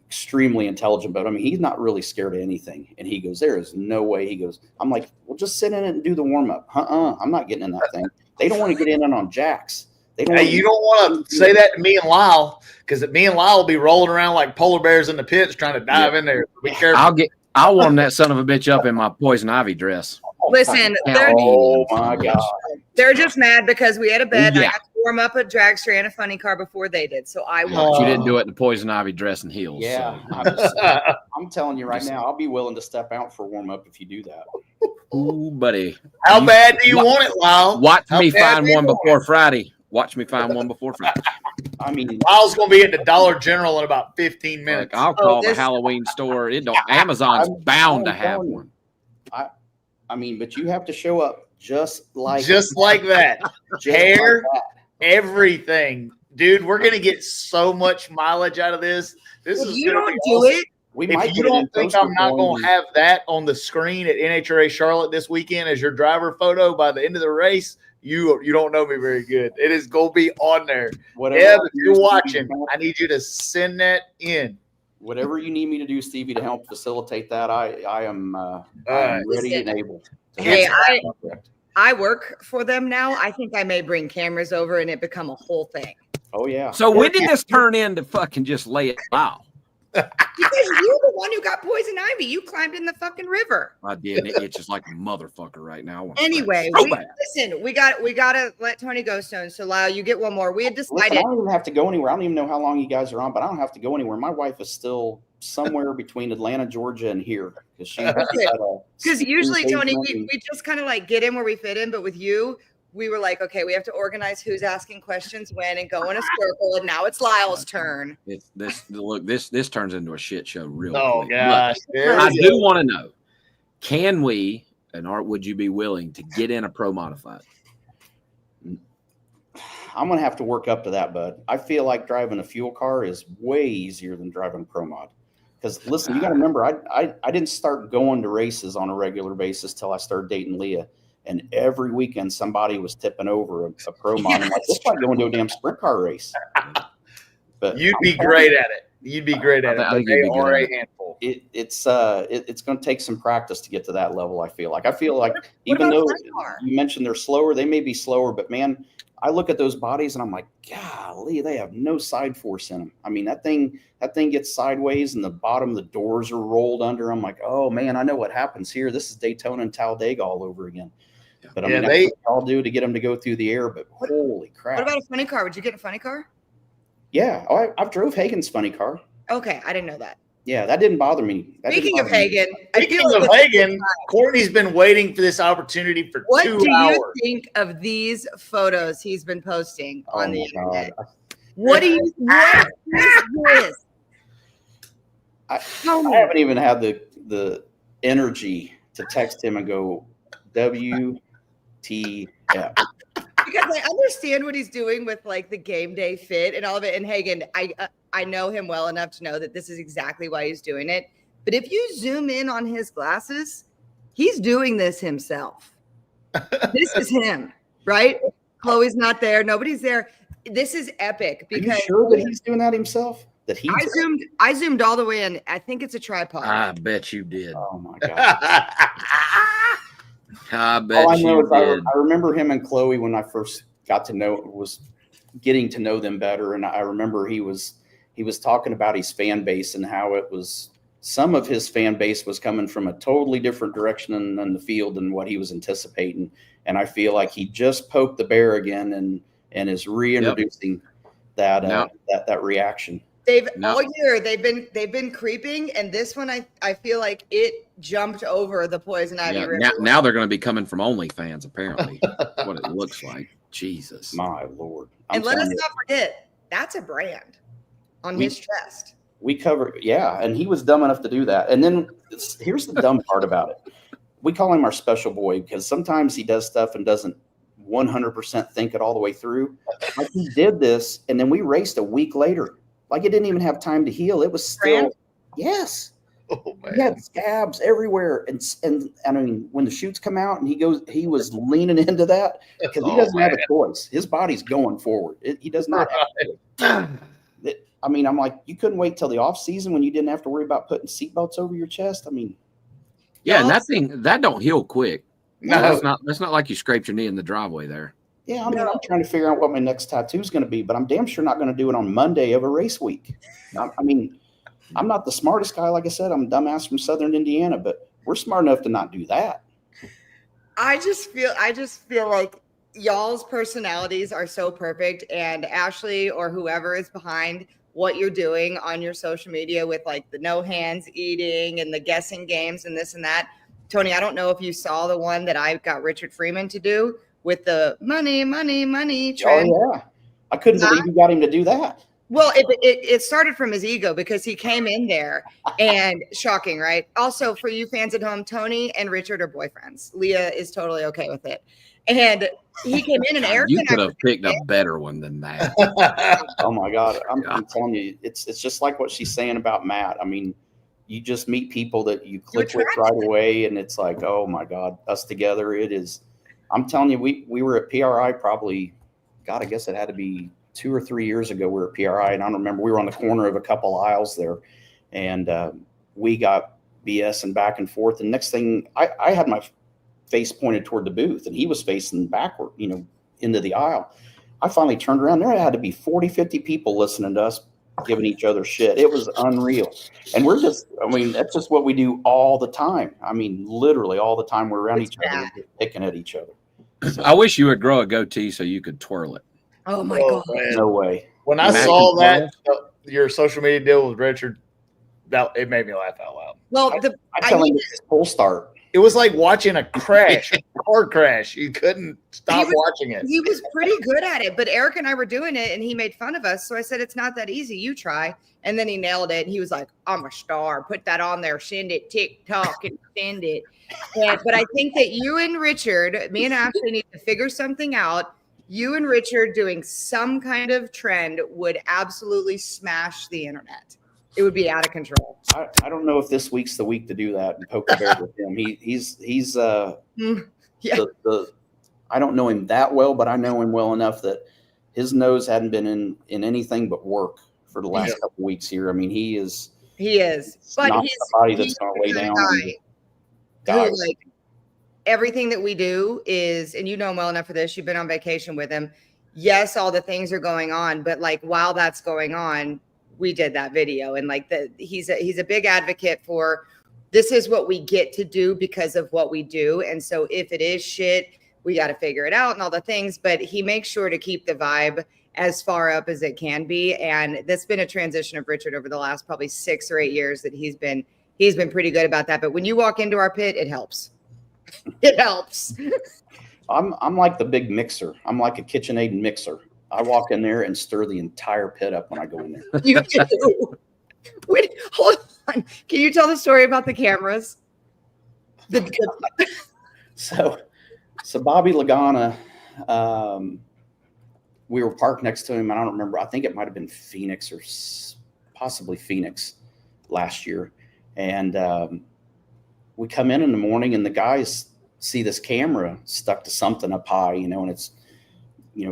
extremely intelligent, but he's not really scared of anything. And he goes, "There is no way." He goes, I'm like, "Well, just sit in it and do the warm up." I'm not getting in that thing. They don't want to get in it on jacks. You don't want to say that to me and Lyle, because me and Lyle will be rolling around like polar bears in the pits trying to dive in there. Be careful. I'll warm that son of a bitch up in my poison ivy dress. Listen, oh my God. They're just mad because we had a bet. Yeah. I got to warm up a dragster and a funny car before they did. So I won. You didn't do it in the poison ivy dress and heels. Yeah. So. I'm telling you right now, I'll be willing to step out for a warm up if you do that. Ooh, buddy. How bad do you want it, Lyle? Watch me find one before Friday. Watch me find one before Friday. Lyle's going to be at the Dollar General in about 15 minutes. I'll call the Halloween store. Amazon's bound to have one. But you have to show up just like that. Hair, everything. Dude, we're going to get so much mileage out of this. This is you don't be do awesome. it. If you don't think I'm not going to have that on the screen at NHRA Charlotte this weekend as your driver photo by the end of the race, you don't know me very good. It is going to be on there. If you're watching, I need you to send that in. Whatever you need me to do, Stevie, to help facilitate that, I am ready and able. Hey, I work for them now. I think I may bring cameras over and it become a whole thing. Oh, yeah. So when did this turn into fucking just lay it out? Because you're the one who got poison ivy. You climbed in the fucking river. I did. It's just like a motherfucker right now. Anyway, listen, we got to let Tony go soon. So Lyle, you get one more. We had decided. I don't even have to go anywhere. I don't even know how long you guys are on, but I don't have to go anywhere. My wife is still somewhere between Atlanta, Georgia, and here because usually, Tony, we just kind of like get in where we fit in, but with you, we were like, okay, we have to organize who's asking questions when and go in a circle. And now it's Lyle's turn. This turns into a shit show real quick. Gosh. I do want to know, can we, and would you be willing to get in a pro modified? I'm going to have to work up to that, bud. I feel like driving a fuel car is way easier than driving a pro mod. Because listen, you got to remember, I didn't start going to races on a regular basis till I started dating Leah. And every weekend, somebody was tipping over a pro mod. I'm like, this might go into a damn sprint car race. But you'd be great at it. You'd be great at it. But they are a handful. it's going to take some practice to get to that level. I feel like What even about though funny car? you mentioned they're slower, they may be slower, but man, I look at those bodies and I'm like, golly, they have no side force in them. I mean, that thing gets sideways and the bottom of the doors are rolled under. I'm like, oh man, I know what happens here. This is Daytona and Talladega all over again. But I mean, that's what I'll do to get them to go through the air. But holy crap! What about a funny car? Would you get a funny car? Yeah, I've drove Hagen's funny car. Okay, I didn't know that. Yeah, that didn't bother me. Speaking of Hagen, I feel Speaking like of Hagen, Courtney's been waiting for this opportunity for what 2 do hours. you think of these photos he's been posting Oh on the my internet? God. What is this? I Tell me. haven't even had the energy to text him and go, WTF. Because I understand what he's doing with like the game day fit and all of it. And Hagen, I know him well enough to know that this is exactly why he's doing it. But if you zoom in on his glasses, he's doing this himself. This is him, right? Chloe's not there. Nobody's there. This is epic Are you because sure that he's doing that himself? That he's I zoomed all the way in. I think it's a tripod. I bet you did. Oh my God. I bet All I know you is did. I remember him and Chloe when I first was getting to know them better. And I remember he was talking about his fan base and how it was some of his fan base was coming from a totally different direction in the field than what he was anticipating. And I feel like he just poked the bear again and is reintroducing that reaction. All year they've been creeping, and this one I feel like it jumped over the Poison Ivy River. Now they're going to be coming from OnlyFans, apparently. What it looks like. Jesus. My Lord. And let us not forget, that's a brand on his chest. We cover, and he was dumb enough to do that. And then here's the dumb part about it. We call him our special boy because sometimes he does stuff and doesn't 100% think it all the way through. Like he did this, and then we raced a week later. Like it didn't even have time to heal. It was still, yes. Oh man. He had scabs everywhere. And I mean, when the shoots come out and he was leaning into that because he doesn't have a choice. His body's going forward. He does not have to. I mean, I'm like, you couldn't wait till the off season when you didn't have to worry about putting seatbelts over your chest. I mean, yeah, and that don't heal quick. No. That's not like you scraped your knee in the driveway there. yeah, I mean, I'm trying to figure out what my next tattoo is going to be, but I'm damn sure not going to do it on Monday of a race week. I mean, I'm not the smartest guy. Like I said, I'm a dumbass from Southern Indiana, but we're smart enough to not do that. I just feel like y'all's personalities are so perfect, and Ashley or whoever is behind what you're doing on your social media with like the no hands eating and the guessing games and this and that. Tony, I don't know if you saw the one that I got Richard Freeman to do with the money trend. Oh yeah, I couldn't believe you got him to do that. Well, it started from his ego because he came in there and shocking, right? Also, for you fans at home, Tony and Richard are boyfriends. Leah is totally okay with it. And he came in and Eric. You could have picked a better one than that. Oh my God. I'm telling you, it's just like what she's saying about Matt. I mean, you just meet people that you click with right away, and it's like, oh my God, us together. It is. I'm telling you, we were at PRI probably, God, I guess it had to be 2 or 3 years ago. We were at PRI, and I don't remember. We were on the corner of a couple aisles there, and we got BS and back and forth. And next thing, I had my face pointed toward the booth, and he was facing backward, into the aisle. I finally turned around. There had to be 40, 50 people listening to us giving each other shit. It was unreal. And that's just what we do all the time. I mean, literally all the time we're around each other, we're just picking at each other. So, I wish you would grow a goatee so you could twirl it. Oh my God. Man. no way. When I saw that, your social media deal with Richard, it made me laugh out loud. Well, I tell him it's full start. It was like watching a crash, a car crash. You couldn't stop watching it. He was pretty good at it, but Eric and I were doing it and he made fun of us. So I said, it's not that easy. You try. And then he nailed it. And he was like, I'm a star. Put that on there. Send it TikTok and send it. But I think that you and Richard, me and Ashley need to figure something out. You and Richard doing some kind of trend would absolutely smash the internet. It would be out of control. I don't know if this week's the week to do that and poke the bear with him. He's I don't know him that well, but I know him well enough that his nose hadn't been in anything but work for the last couple weeks here. I mean, he's He is, It's but not he's somebody that's he's going to the lay kind of down and guy die. who, like, everything that we do is, and you know him well enough for this, you've been on vacation with him. Yes, all the things are going on, but like while that's going on, we did that video, and like he's a big advocate for this is what we get to do because of what we do. And so if it is shit, we got to figure it out and all the things, but he makes sure to keep the vibe as far up as it can be. And that's been a transition of Richard over the last probably 6 or 8 years that he's been pretty good about that. But when you walk into our pit, it helps. It helps. I'm like the big mixer. I'm like a KitchenAid mixer. I walk in there and stir the entire pit up when I go in there. You do. Wait, hold on. Can you tell the story about the cameras? So Bobby Lagana, we were parked next to him, and I don't remember. I think it might have been Phoenix or possibly Phoenix last year. And we come in the morning, and the guys see this camera stuck to something up high, and it's,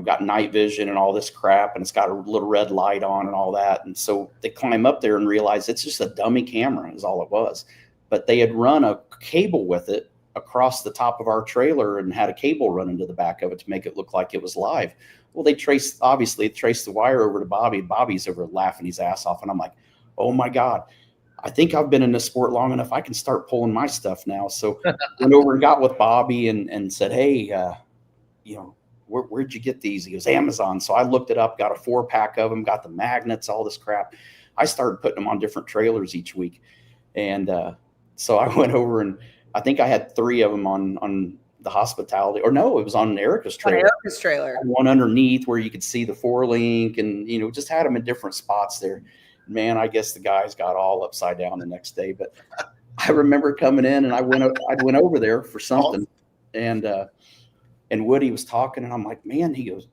got night vision and all this crap, and it's got a little red light on and all that. And so they climb up there and realize it's just a dummy camera is all it was. But they had run a cable with it across the top of our trailer and had a cable run into the back of it to make it look like it was live. Well, they traced the wire over to Bobby. Bobby's over laughing his ass off. And I'm like, oh my God, I think I've been in this sport long enough. I can start pulling my stuff now. So went over and got with Bobby and said, hey, where'd you get these? He goes, Amazon. So I looked it up, got a 4-pack of them, got the magnets, all this crap. I started putting them on different trailers each week. And so I went over, and I think I had 3 of them on the hospitality, or no, it was on Erica's trailer. One underneath where you could see the 4-link, and, just had them in different spots there. Man, I guess the guys got all upside down the next day. But I remember coming in, and I went over there for something, and Woody was talking, and I'm like, man, he goes,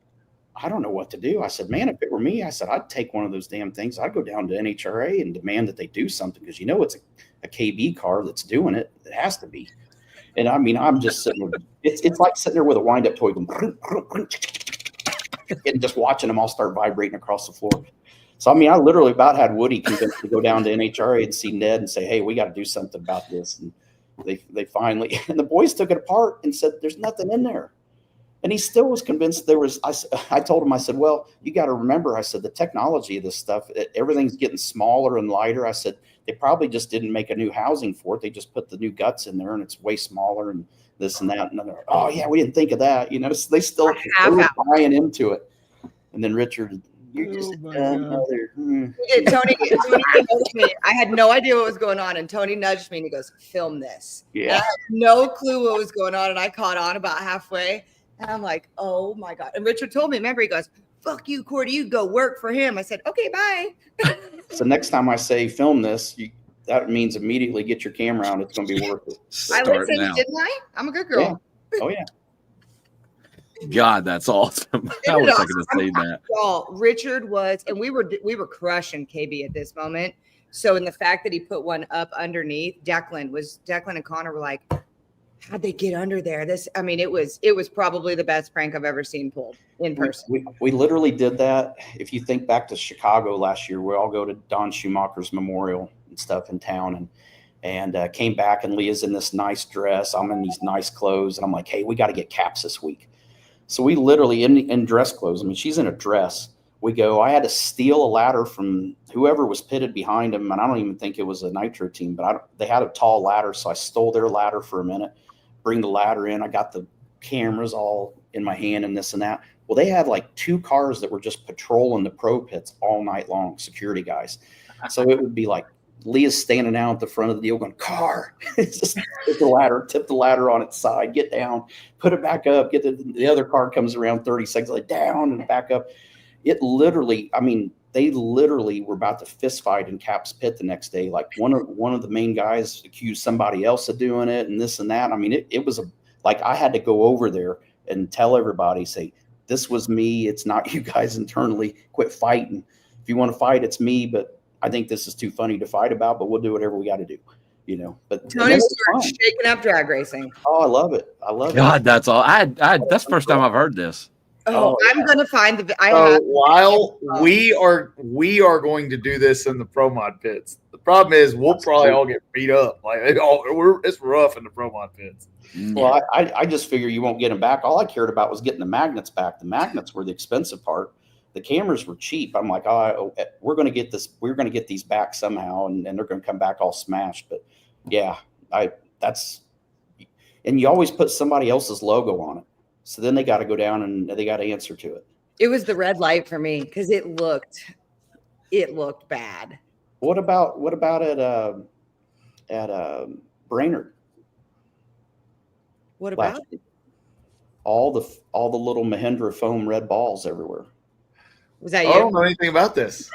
I don't know what to do. I said, man, if it were me, I said, I'd take one of those damn things. I'd go down to NHRA and demand that they do something, because it's a KB car that's doing it. It has to be. And I mean, I'm just sitting there. It's like sitting there with a wind-up toy going, and just watching them all start vibrating across the floor. So, I mean, I literally about had Woody convinced to go down to NHRA and see Ned and say, hey, we got to do something about this. And they finally, and the boys took it apart and said, there's nothing in there. And he still was convinced there was. I told him, I said, well, you got to remember, I said, the technology of this stuff, everything's getting smaller and lighter. I said, they probably just didn't make a new housing for it. They just put the new guts in there, and it's way smaller and this and that. And they're, oh, yeah, we didn't think of that. So they were buying into it. And then Richard, you're just another. Tony nudged me. I had no idea what was going on, and Tony nudged me, and he goes, film this. Yeah. And I had no clue what was going on, and I caught on about halfway. And I'm like, oh my God. And Richard told me, remember, he goes, fuck you, Courtney, you go work for him. I said, okay, bye. So next time I say film this, that means immediately get your camera out. It's going to be worth it. I listened, didn't I? I'm a good girl. Yeah. Oh, yeah. God, that's awesome. I was thinking to say that. Richard was, and we were crushing KB at this moment. So in the fact that he put one up underneath, Declan and Connor were like, how'd they get under there? It was probably the best prank I've ever seen pulled in person. We literally did that. If you think back to Chicago last year, we all go to Don Schumacher's memorial and stuff in town, and came back, and Leah's in this nice dress. I'm in these nice clothes, and I'm like, hey, we got to get caps this week. So we literally in dress clothes. I mean, she's in a dress. We go, I had to steal a ladder from whoever was pitted behind him, and I don't even think it was a Nitro team, but they had a tall ladder, so I stole their ladder for a minute. Bring the ladder in. I got the cameras all in my hand and this and that. Well, they had like 2 cars that were just patrolling the pro pits all night long, security guys. So it would be like Leah's standing out at the front of the deal going, car, just tip the ladder on its side, get down, put it back up, get the other car comes around 30 seconds, like down and back up. It literally, they literally were about to fist fight in Cap's pit the next day. Like one of the main guys accused somebody else of doing it and this and that. It was like I had to go over there and tell everybody, say, this was me. It's not you guys internally. Quit fighting. If you want to fight, it's me. But I think this is too funny to fight about, but we'll do whatever we got to do. But Tony started shaking up drag racing. Oh, I love it. I love it. God, that's all. That's the first time I've heard this. Oh, I'm gonna find the. Lyle, we are going to do this in the Pro Mod pits. The problem is we'll probably all get beat up. Like it's rough in the Pro Mod pits. Well, I just figure you won't get them back. All I cared about was getting the magnets back. The magnets were the expensive part. The cameras were cheap. I'm like, we're going to get this. We're going to get these back somehow, and they're going to come back all smashed. But yeah, and you always put somebody else's logo on it. So then they got to go down and they got to answer to it. It was the red light for me because it looked bad. What about at Brainerd? What about it? All the little Mahindra foam red balls everywhere. Was that you? I don't know anything about this.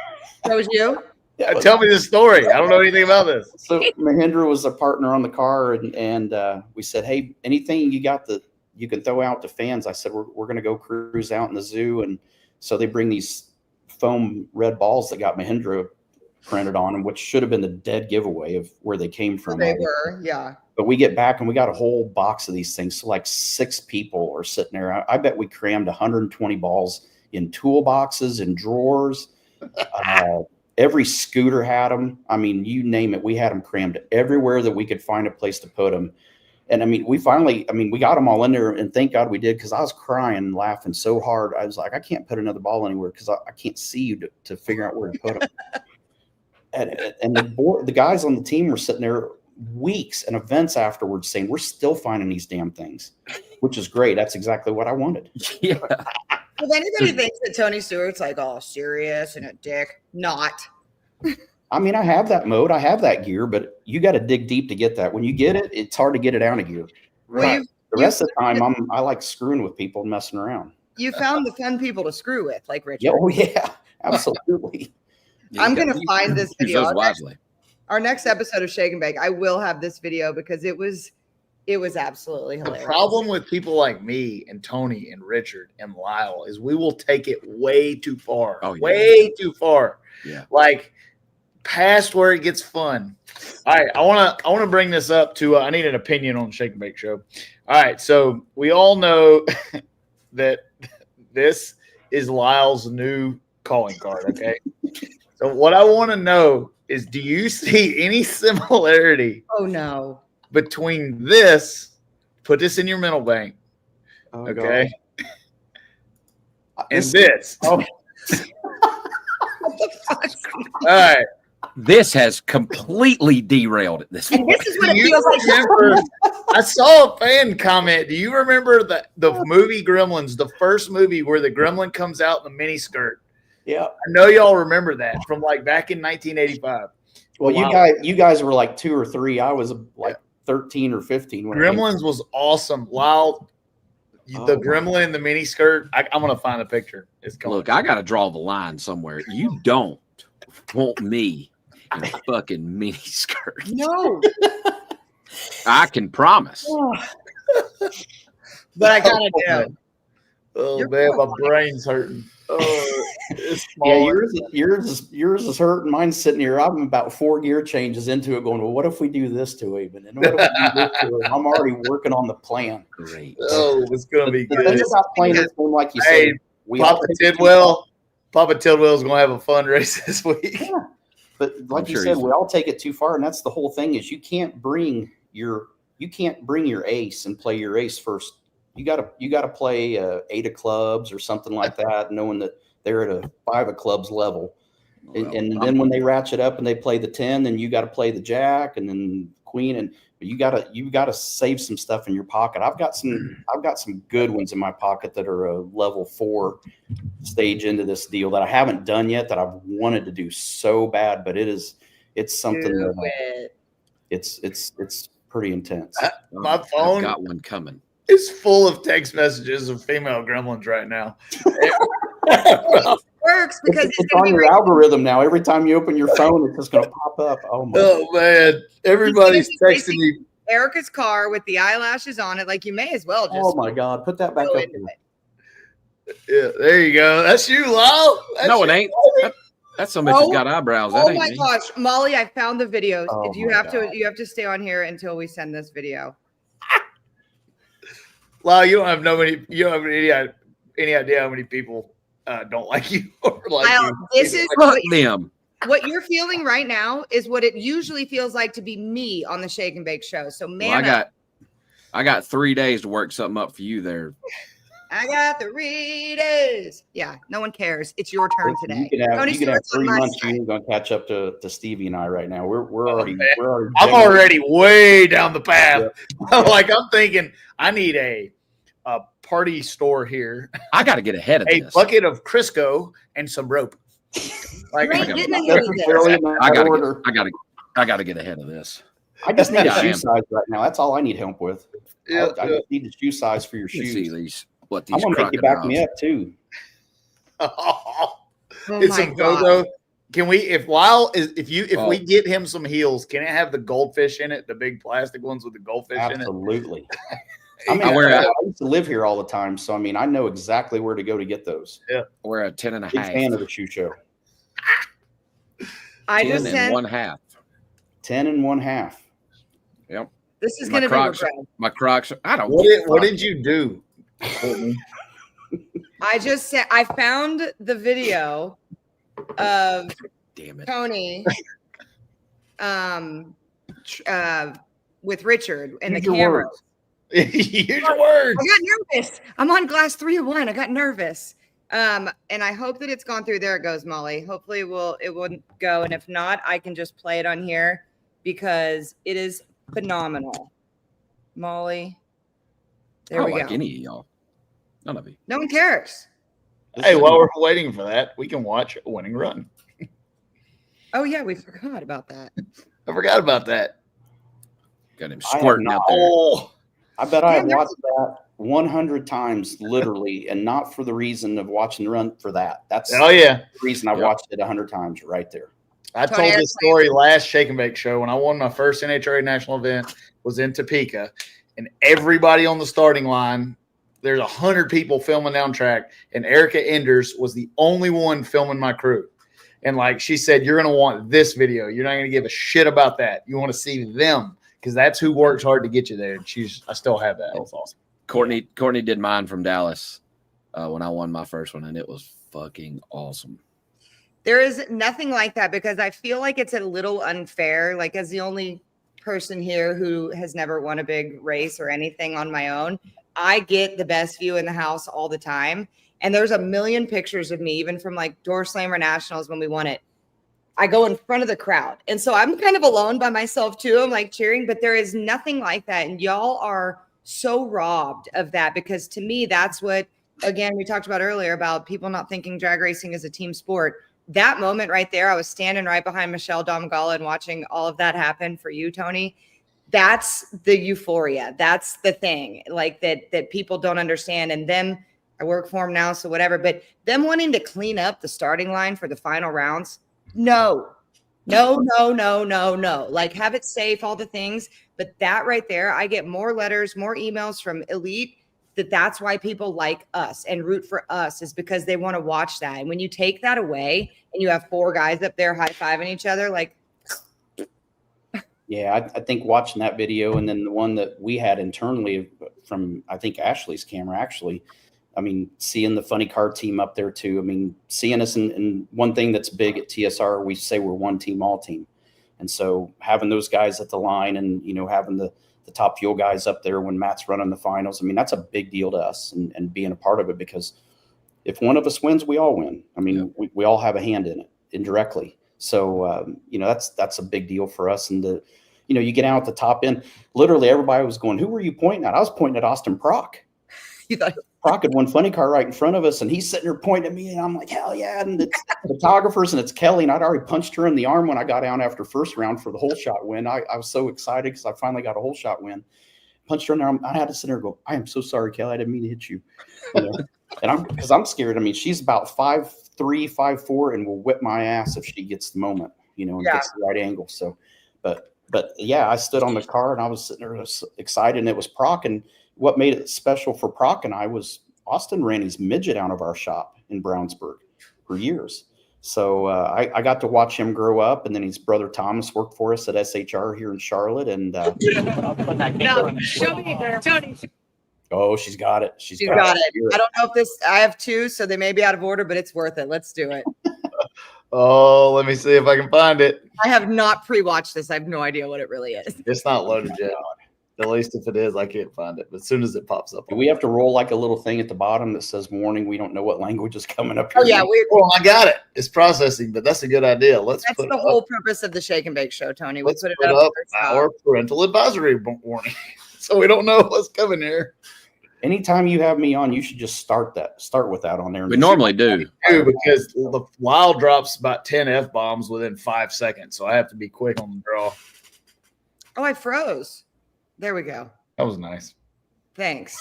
That was you? Tell me this story. I don't know anything about this. So Mahindra was a partner on the car, and we said, hey, anything you got that you can throw out to fans. I said, we're going to go cruise out in the zoo. And so they bring these foam red balls that got Mahindra printed on them, which should have been the dead giveaway of where they came from. They were, yeah. But we get back and we got a whole box of these things. So like 6 people are sitting there. I bet we crammed 120 balls in toolboxes and drawers. Every scooter had them. I mean, you name it. We had them crammed everywhere that we could find a place to put them. And I mean, we got them all in there, and thank God we did, because I was crying and laughing so hard. I was like, I can't put another ball anywhere because I can't see you to figure out where to put them. and the guys on the team were sitting there weeks and events afterwards saying, we're still finding these damn things, which is great. That's exactly what I wanted. Yeah. If anybody thinks that Tony Stewart's like all serious and a dick, not. I mean, I have that mode. I have that gear, but you got to dig deep to get that. When you get it, it's hard to get it out of gear. Well, the rest of the time, I like screwing with people and messing around. You found the fun people to screw with, like Richard. Yeah, oh, yeah, absolutely. I'm going to find this video. Wisely. Our next episode of Shake and Bake, I will have this video because it was absolutely hilarious. The problem with people like me and Tony and Richard and Lyle is we will take it way too far. Oh, yeah. Way too far. Yeah. Like past where it gets fun. All right. I want to bring this up to, I need an opinion on the Shake and Bake show. All right. So we all know that this is Lyle's new calling card. Okay. So what I want to know is, do you see any similarity? Oh no. Between this, put this in your mental bank. Oh, okay. God. And this. Oh. All right. This has completely derailed at this And point. this is what it Do you feels like. remember? I saw a fan comment. Do you remember the movie Gremlins, the first movie where the gremlin comes out in the mini skirt? Yeah. I know y'all remember that from like back in 1985. Well, Wow. you guys were like 2 or 3. I was like 13 or 15. When Gremlins was awesome. Lyle, the gremlin in the mini skirt. I'm gonna find a picture. It's coming. Look, I got to draw the line somewhere. You don't want me in a fucking mini skirt. No. I can promise. But I gotta do. Oh You're man, my fine. brain's hurting. Oh, it's yeah, smaller. yours is hurting. Mine's sitting here. I'm about 4 gear changes into it, going, well, what if we do this to him? And what if we do this to him? I'm already working on the plan. Great. Oh, it's gonna be The good. thing about playing this game, like you Hey, said, we all Papa take- Tidwell is gonna have a fun race this week. Yeah. But like I'm you sure said, he's- we all take it too far, and that's the whole thing. Is you can't bring your ace and play your ace first. You gotta play 8 of clubs or something like that, knowing that they're at a 5 of clubs level. And then when they ratchet up and they play the 10, then you got to play the jack and then queen, and you gotta save some stuff in your pocket. I've got some good ones in my pocket that are a level 4 stage into this deal that I haven't done yet that I've wanted to do so bad, but it's something Do that it. it's pretty intense. My I've phone got one coming. is full of text messages of female gremlins right now. Works because It's it's gonna on be your right. algorithm now. Every time you open your phone, it's just going to pop up. Oh my! Oh man, everybody's texting me. Erica's car with the eyelashes on it. Like, you may as well just Oh my God! Put that back go up. into it. Yeah, there you go. That's you, Lyle. That's No, it you. ain't. That's somebody who's got eyebrows. That Oh ain't my me. gosh, Molly, I found the videos. Oh You my have God. to stay on here until we send this video. Lyle, you don't have any any idea how many people don't like you or like Kyle, you. this is Fuck them. what you're feeling right now is what it usually feels like to be me on the Shake and Bake show. So man, Well, I got 3 days to work something up for you there. I got the readers. Yeah, no one cares. It's your turn today. You could have, Tony you could have Stewart's on 3 my months. side. You ain't gonna catch up to Stevie and I right now. We're already. man. We're I'm already way down the path. Yeah. Like I'm thinking, I need a party store here, I got to get ahead of a this. bucket of Crisco and some rope. Like You ain't getting ahead of this. necessarily in that order. I got to get ahead of this. I just need Yeah, I a shoe am. size right now. That's all I need help with. Yeah, I just need the shoe size for your Let me see shoes. what I'm these gonna make you back me crocodiles. up too. Oh it's my some God. go-go. Can we, if Lyle is, if Oh. we get him some heels, can it have the goldfish in it? The big plastic ones with the goldfish in it? Absolutely. I mean, I wear I a- used to live here all the time, so I mean, I know exactly where to go to get those. We're a 10 and a Big half. fan of the shoe show. I 10 just and sent 1/2. 10 and 1/2. this is My going to be Crocs. regret. My Crocs. I don't. What give did, a what fuck. did you do? Courtney? I just said I found the video of Damn it. Tony with Richard and Use the your camera. words. Use your words. I got nervous. I'm on glass 3 of 1. I got nervous. And I hope that it's gone through. There it goes, Molly. Hopefully it wouldn't go. And if not, I can just play it on here because it is phenomenal. Molly. I There don't we like go. any of y'all. None of you. No one cares. Hey, while we're waiting for that, we can watch a winning run. Oh yeah, we forgot about that. I forgot about that. Got him I have squirting not. out there. Oh, I bet I have Damn, there's- watched that 100 times, literally, and not for the reason of watching the run for that. That's oh yeah. the reason I Yep. watched it 100 times right there. I Tony, told this story last Shake and Bake show when I won my first NHRA national event was in Topeka, and everybody on the starting line, there's 100 people filming down track, and Erica Enders was the only one filming my crew. And like she said, you're going to want this video. You're not going to give a shit about that. You want to see them because that's who works hard to get you there. And I still have that. It was awesome. Courtney did mine from Dallas when I won my first one, and it was fucking awesome. There is nothing like that because I feel like it's a little unfair. Like as the only person here who has never won a big race or anything on my own, I get the best view in the house all the time. And there's a million pictures of me, even from like Door Slammer Nationals when we won it. I go in front of the crowd. And so I'm kind of alone by myself too. I'm like cheering, but there is nothing like that. And y'all are so robbed of that because to me, that's what, again, we talked about earlier about people not thinking drag racing is a team sport. That moment right there, I was standing right behind Michelle Domgala and watching all of that happen for you, Tony. That's the euphoria. That's the thing like that people don't understand. And them, I work for them now, so whatever, but them wanting to clean up the starting line for the final rounds. No. Like have it safe, all the things. But that right there, I get more letters, more emails from Elite that's why people like us and root for us is because they want to watch that. And when you take that away and you have 4 guys up there high-fiving each other, like. Yeah, I think watching that video and then the one that we had internally from, I think, Ashley's camera, actually, I mean, seeing the funny car team up there too. I mean, seeing us in one thing that's big at TSR, we say we're one team, all team. And so having those guys at the line and, you know, having the Top Fuel guys up there when Matt's running the finals, I mean, that's a big deal to us and being a part of it because if one of us wins, we all win. I mean, we all have a hand in it indirectly. So, you know, that's a big deal for us. And you know, you get out at the top end, literally everybody was going, who were you pointing at? I was pointing at Austin Prock. You thought Prock had one funny car right in front of us, and he's sitting there pointing at me, and I'm like, hell yeah. And it's photographers, and it's Kelly, and I'd already punched her in the arm when I got down after first round for the whole shot win. I was so excited because I finally got a whole shot win. Punched her in the arm. I had to sit there and go, I am so sorry, Kelly. I didn't mean to hit you. You know? And because I'm scared. I mean, she's about 5'3", 5'4", and will whip my ass if she gets the moment, you know, and gets the right angle. So, but yeah, I stood on the car and I was sitting there excited, and it was Prock. And what made it special for Prock and I was Austin ran his midget out of our shop in Brownsburg for years. So I got to watch him grow up, and then his brother Thomas worked for us at SHR here in Charlotte. And no, show me, Tony. Oh, she's got it. She's got it. I don't know if I have 2, so they may be out of order, but it's worth it. Let's do it. Oh, let me see if I can find it. I have not pre-watched this. I have no idea what it really is. It's not loaded yet. At least if it is, I can't find it. But as soon as it pops up, Do we have to roll like a little thing at the bottom that says warning? We don't know what language is coming up here. Oh yeah, well, I got it. It's processing, but that's a good idea. That's the whole purpose of the Shake and Bake Show, Tony. Let's put it up our parental advisory warning, so we don't know what's coming here. Anytime you have me on, you should just start with that on there. We normally do. Because the Lyle drops about 10 F-bombs within 5 seconds, so I have to be quick on the draw. Oh, I froze. There we go. That was nice. Thanks.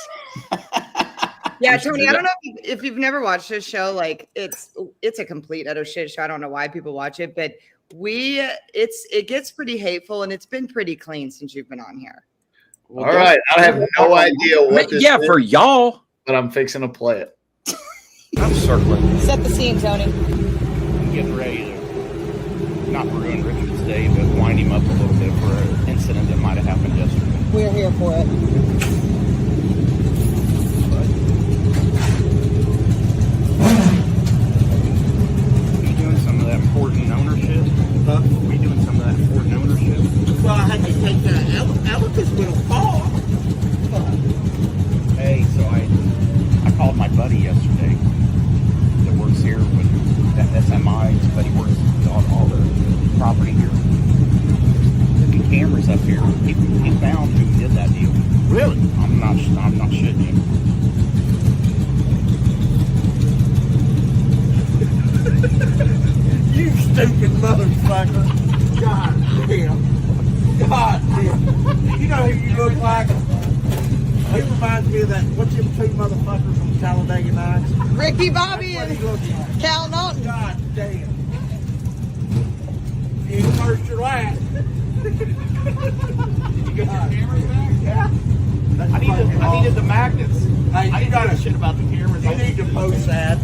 Yeah, Tony, I don't know if you've never watched this show. Like, it's a complete utter shit show. I don't know why people watch it, but it gets pretty hateful, and it's been pretty clean since you've been on here. Well, all right, I have no idea what this is, for y'all, but I'm fixing to play it. I'm circling. Set the scene, Tony. I'm getting ready to not ruin Richard's day, but wind him up a little bit for an incident that might have happened yesterday. We're here for it. We doing some of that important ownership? Huh? We doing some of that important ownership? Well, I had to take the elephant's little paw. Hey, so I called my buddy yesterday that works here with that SMI, but he works on all the property here. The cameras up here. He found who did that deal. Really? I'm not shitting you. You stupid motherfucker. God damn. God damn. You know who you look like? He reminds me of that, what's them 2 motherfuckers from Talladega Nights? Ricky Bobby That's what and he looks like. Cal Naughton. God damn. You first your last. Did you get your cameras back? Yeah. That's I needed the magnets. Hey, I you didn't gotta give a shit about the cameras. You need to post that.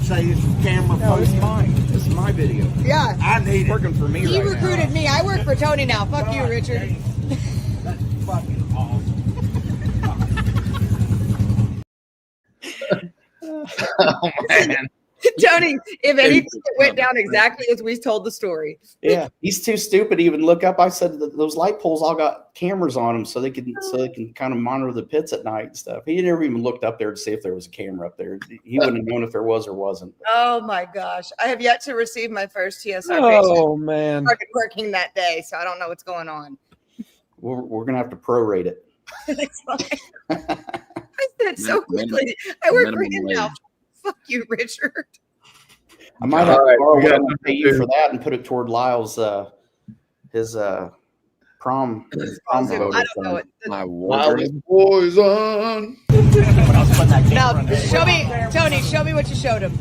Say it's camera No, it's post. mine. This is my video. Yeah. I need It's it. working for me He right recruited me. I work for Tony now. Fuck you, God Richard. damn. That's fucking awesome. Oh man, Tony, if anything, it went down exactly as we told the story. Yeah, he's too stupid to even look up. I said that those light poles all got cameras on them, so they can kind of monitor the pits at night and stuff. He never even looked up there to see if there was a camera up there. He wouldn't have known if there was or wasn't. Oh my gosh. I have yet to receive my first TSR patient. Oh man. Started working that day, so I don't know what's going on. We're gonna have to prorate it. It's fine. I said so quickly. I work for him now. Fuck you, Richard. I might have All right, to borrow we what got I'm gonna pay you for that and put it toward Lyle's his prom I photo don't know thing. it. My Wild water. is poison. But I was putting that Now, camera in there. show me, Tony, show me what you showed him.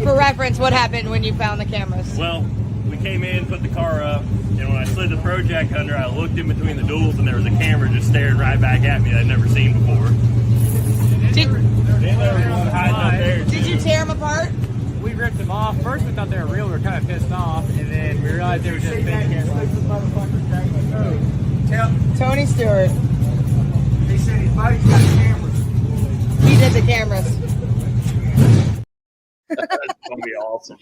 For reference, what happened when you found the cameras? Well, we came in, put the car up, and when I slid the project under, I looked in between the duals, and there was a camera just staring right back at me that I'd never seen before. Did Hiding up there. you tear them apart? We ripped them off. First we thought they were real. We were kind of pissed off, and then we realized they were just fake cameras. Tony Stewart. He said his buddy's got cameras. He did the cameras. That's gonna be awesome.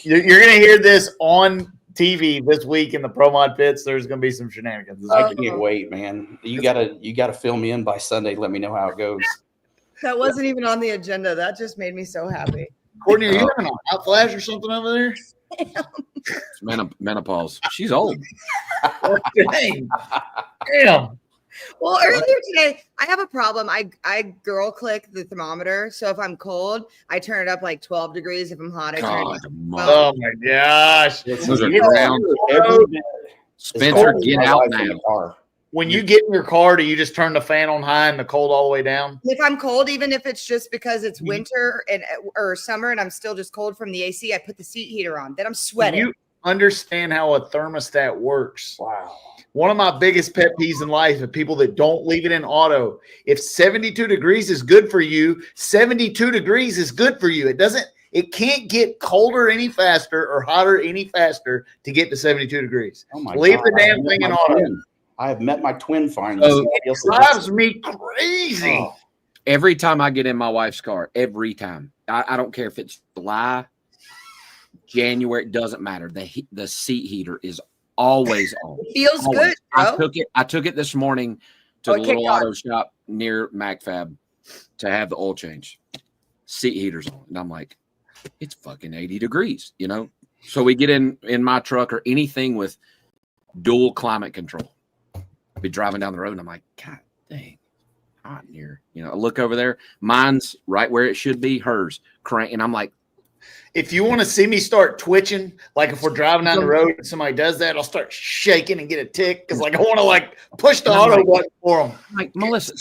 You're gonna hear this on TV this week in the Pro Mod pits. There's gonna be some shenanigans. I can't wait, man. You gotta fill me in by Sunday. Let me know how it goes. That wasn't even on the agenda. That just made me so happy. Courtney, are you having a hot flash or something over there? It's menopause. She's old. Oh, dang. Damn. Well, earlier today, I have a problem. I girl click the thermometer. So if I'm cold, I turn it up like 12 degrees. If I'm hot, I turn it God, up. Oh my gosh. those are Yeah. down. Every bit Spencer, as get cold as my out life in now. the car. When you get in your car, do you just turn the fan on high and the cold all the way down? If I'm cold, even if it's just because it's winter and or summer and I'm still just cold from the AC, I put the seat heater on. Then I'm sweating. You understand how a thermostat works. Wow. One of my biggest pet peeves in life is people that don't leave it in auto. If 72 degrees is good for you, 72 degrees is good for you. It doesn't It can't get colder any faster or hotter any faster to get to 72 degrees. Oh my Leave God, the damn thing in auto. I have met my twin finally. So it drives me crazy. Oh. Every time I get in my wife's car, every time, I don't care if it's July, January, it doesn't matter. The seat heater is always on. It feels Always. good, bro. I took it this morning to Oh, the it little kicked on. auto shop near MacFab to have the oil change. Seat heater's on. And I'm like, it's fucking 80 degrees, you know? So we get in my truck or anything with dual climate control. Be driving down the road and I'm like, God dang, hot in here. You know, I look over there. Mine's right where it should be. Hers crank. And I'm like, if you want to see me start twitching, like if we're driving down the road and somebody does that, I'll start shaking and get a tick because like I want to like push the auto button for them. Like Melissa,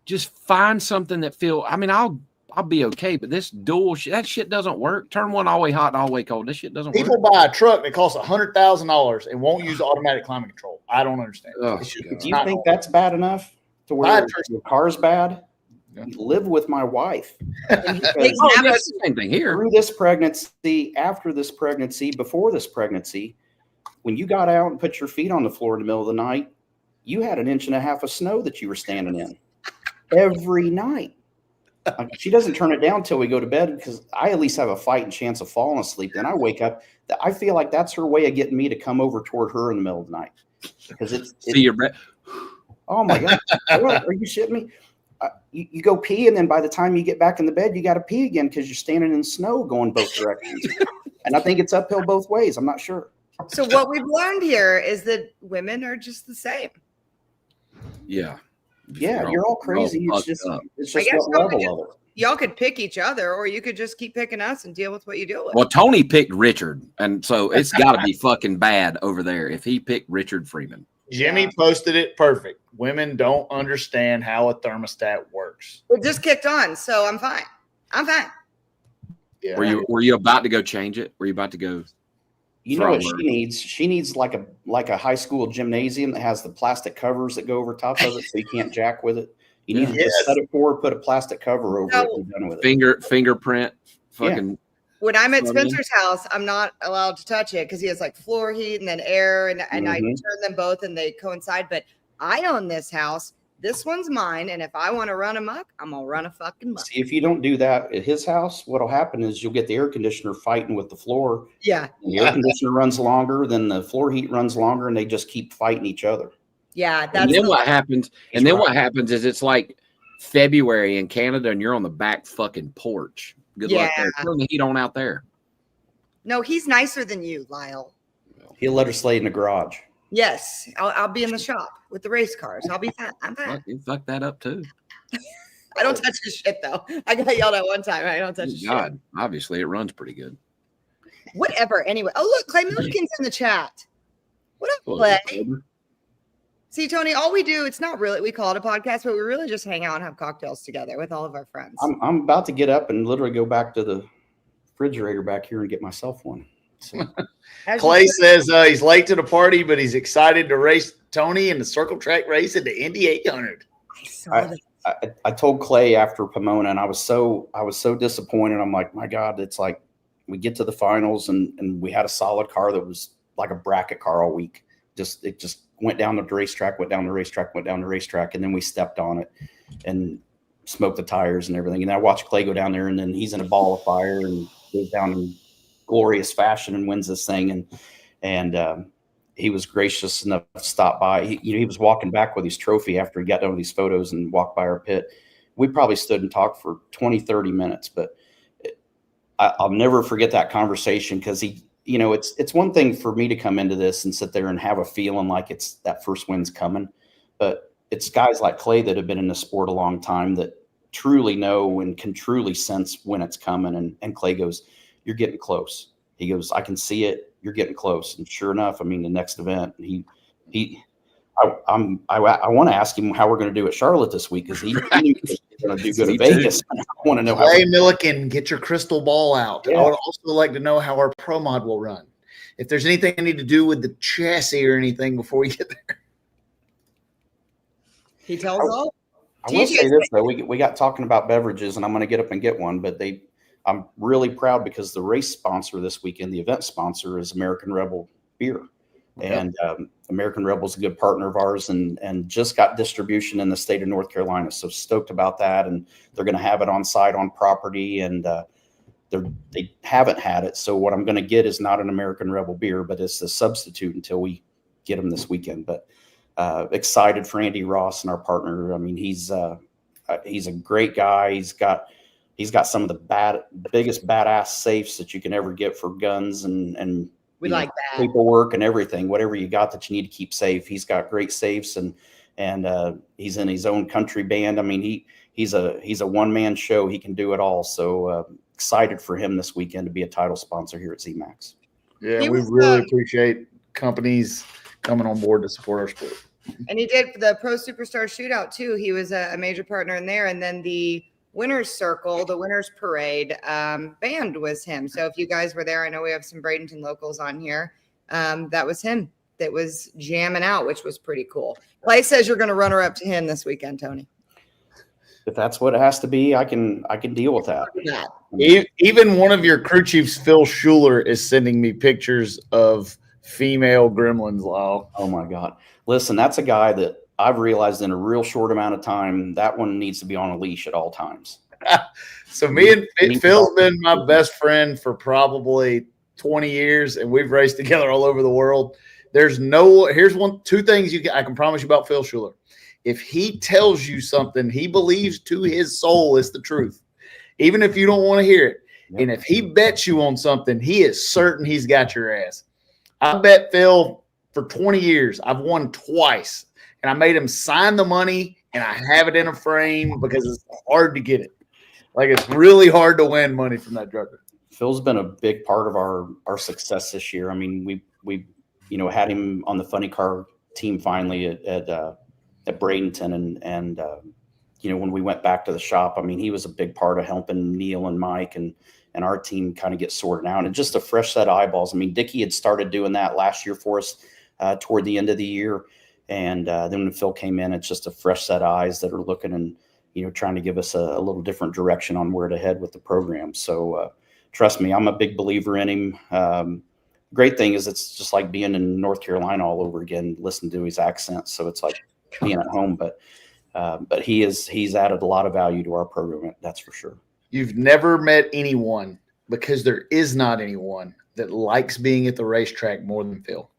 just find something that I mean, I'll be okay, but this dual that shit doesn't work. Turn one all the way hot and all the way cold. This shit doesn't work. People buy a truck that costs $100,000 and won't use automatic climate control. I don't understand. Oh, do you think that's bad enough to where your car's bad? Live with my wife. Same thing here. Through this pregnancy, after this pregnancy, before this pregnancy, when you got out and put your feet on the floor in the middle of the night, you had 1.5 inches of snow that you were standing in every night. She doesn't turn it down till we go to bed because I at least have a fighting chance of falling asleep. Then I wake up. I feel like that's her way of getting me to come over toward her in the middle of the night. Because see your breath. Oh my God. Are you shitting me? You go pee, and then by the time you get back in the bed, you got to pee again because you're standing in snow going both directions. And I think it's uphill both ways. I'm not sure. So what we've learned here is that women are just the same. Yeah. Yeah, you're all crazy. It's just what level of it. Y'all could pick each other, or you could just keep picking us and deal with what you deal with. Well, Tony picked Richard, and so it's got to be fucking bad over there if he picked Richard Freeman. Jimmy posted it perfect. Women don't understand how a thermostat works. It just kicked on, so I'm fine. I'm fine. Yeah. Were you about to go change it? Were you about to go? You know what she needs? She needs like a high school gymnasium that has the plastic covers that go over top of it, so you can't jack with it. You need to just set it forward, put a plastic cover over it, and done with it. Fingerprint, fucking. Yeah. When I'm at Spencer's house, I'm not allowed to touch it because he has like floor heat and then air, and I turn them both and they coincide. But I own this house. This one's mine, and if I want to run amok, I'm gonna run a fucking muck. See, if you don't do that at his house, what'll happen is you'll get the air conditioner fighting with the floor. Yeah. And the air conditioner runs longer, then the floor heat runs longer, and they just keep fighting each other. Yeah, And then what happens? And then what happens is it's like February in Canada, and you're on the back fucking porch. Good luck there. Turn the heat on out there. No, he's nicer than you, Lyle. He'll let her slay in the garage. Yes, I'll be in the shop with the race cars. I'll be fine. I'm fine. You fuck that up too. I don't touch his shit though. I got yelled at one time. I don't touch his God, shit. obviously it runs pretty good. Whatever. Anyway. Oh look, Clay Milliken's in the chat. What up, Clay? See, Tony, all we do, it's not really, we call it a podcast, but we really just hang out and have cocktails together with all of our friends. I'm about to get up and literally go back to the refrigerator back here and get myself one. So. Clay says he's late to the party, but he's excited to race Tony in the circle track race at the Indy 800. I saw that. I told Clay after Pomona, and I was so disappointed. I'm like, my God, it's like we get to the finals and we had a solid car that was like a bracket car all week. It just went down the racetrack, went down the racetrack, and then we stepped on it and smoked the tires and everything. And I watched Clay go down there, and then he's in a ball of fire and goes down in glorious fashion and wins this thing. And he was gracious enough to stop by. He was walking back with his trophy after he got done with these photos and walked by our pit. We probably stood and talked for 20, 30 minutes, but I'll never forget that conversation because it's one thing for me to come into this and sit there and have a feeling like it's that first win's coming, but it's guys like Clay that have been in the sport a long time that truly know and can truly sense when it's coming. And Clay goes, "You're getting close." He goes, "I can see it. You're getting close." And sure enough, I mean, the next event, I want to ask him how we're going to do at Charlotte this week because he knew he was going to do good at Vegas. I want to know how. Clay Milliken, get your crystal ball out. Yeah. I would also like to know how our Pro Mod will run. If there's anything I need to do with the chassis or anything before we get there. He tells all. I will say this though, we got talking about beverages, and I'm going to get up and get one, but I'm really proud because the race sponsor this weekend, the event sponsor, is American Rebel Beer. And American Rebel is a good partner of ours, and just got distribution in the state of North Carolina. So stoked about that. And they're going to have it on site on property, and they haven't had it. So what I'm going to get is not an American Rebel beer, but it's a substitute until we get them this weekend. But excited for Andy Ross and our partner. I mean, he's a great guy. He's got some of the biggest badass safes that you can ever get for guns and We like that. paperwork and everything, whatever you got that you need to keep safe. He's got great safes, and he's in his own country band. I mean, he's a one-man show. He can do it all. So excited for him this weekend to be a title sponsor here at ZMAX. Yeah, we really appreciate companies coming on board to support our sport. And he did the Pro Superstar Shootout too. He was a major partner in there. And then the Winners Circle, the Winners Parade band was him. So if you guys were there, I know we have some Bradenton locals on here. That was him that was jamming out, which was pretty cool. Clay says you're going to run her up to him this weekend, Tony. If that's what it has to be, I can deal with that. Even one of your crew chiefs, Phil Schuler, is sending me pictures of female gremlins, Lyle. Oh my God. Listen, that's a guy that I've realized in a real short amount of time, that one needs to be on a leash at all times. So me and Phil's been my best friend for probably 20 years, and we've raced together all over the world. Here's two things I can promise you about Phil Schuler. If he tells you something, he believes to his soul it's the truth, even if you don't want to hear it. Yep. And if he bets you on something, he is certain he's got your ass. I bet Phil for 20 years. I've won twice, and I made him sign the money, and I have it in a frame because it's hard to get it. Like, it's really hard to win money from that drucker. Phil's been a big part of our success this year. I mean, we had him on the funny car team finally at Bradenton, and when we went back to the shop, I mean, he was a big part of helping Neil and Mike and our team kind of get sorted out, and just a fresh set of eyeballs. I mean, Dickie had started doing that last year for us toward the end of the year, and then when Phil came in, it's just a fresh set of eyes that are looking and trying to give us a little different direction on where to head with the program. So trust me, I'm a big believer in him. Great thing is it's just like being in North Carolina all over again, listening to his accent. So it's like being at home, but he's added a lot of value to our program. That's for sure. You've never met anyone, because there is not anyone that likes being at the racetrack more than Phil.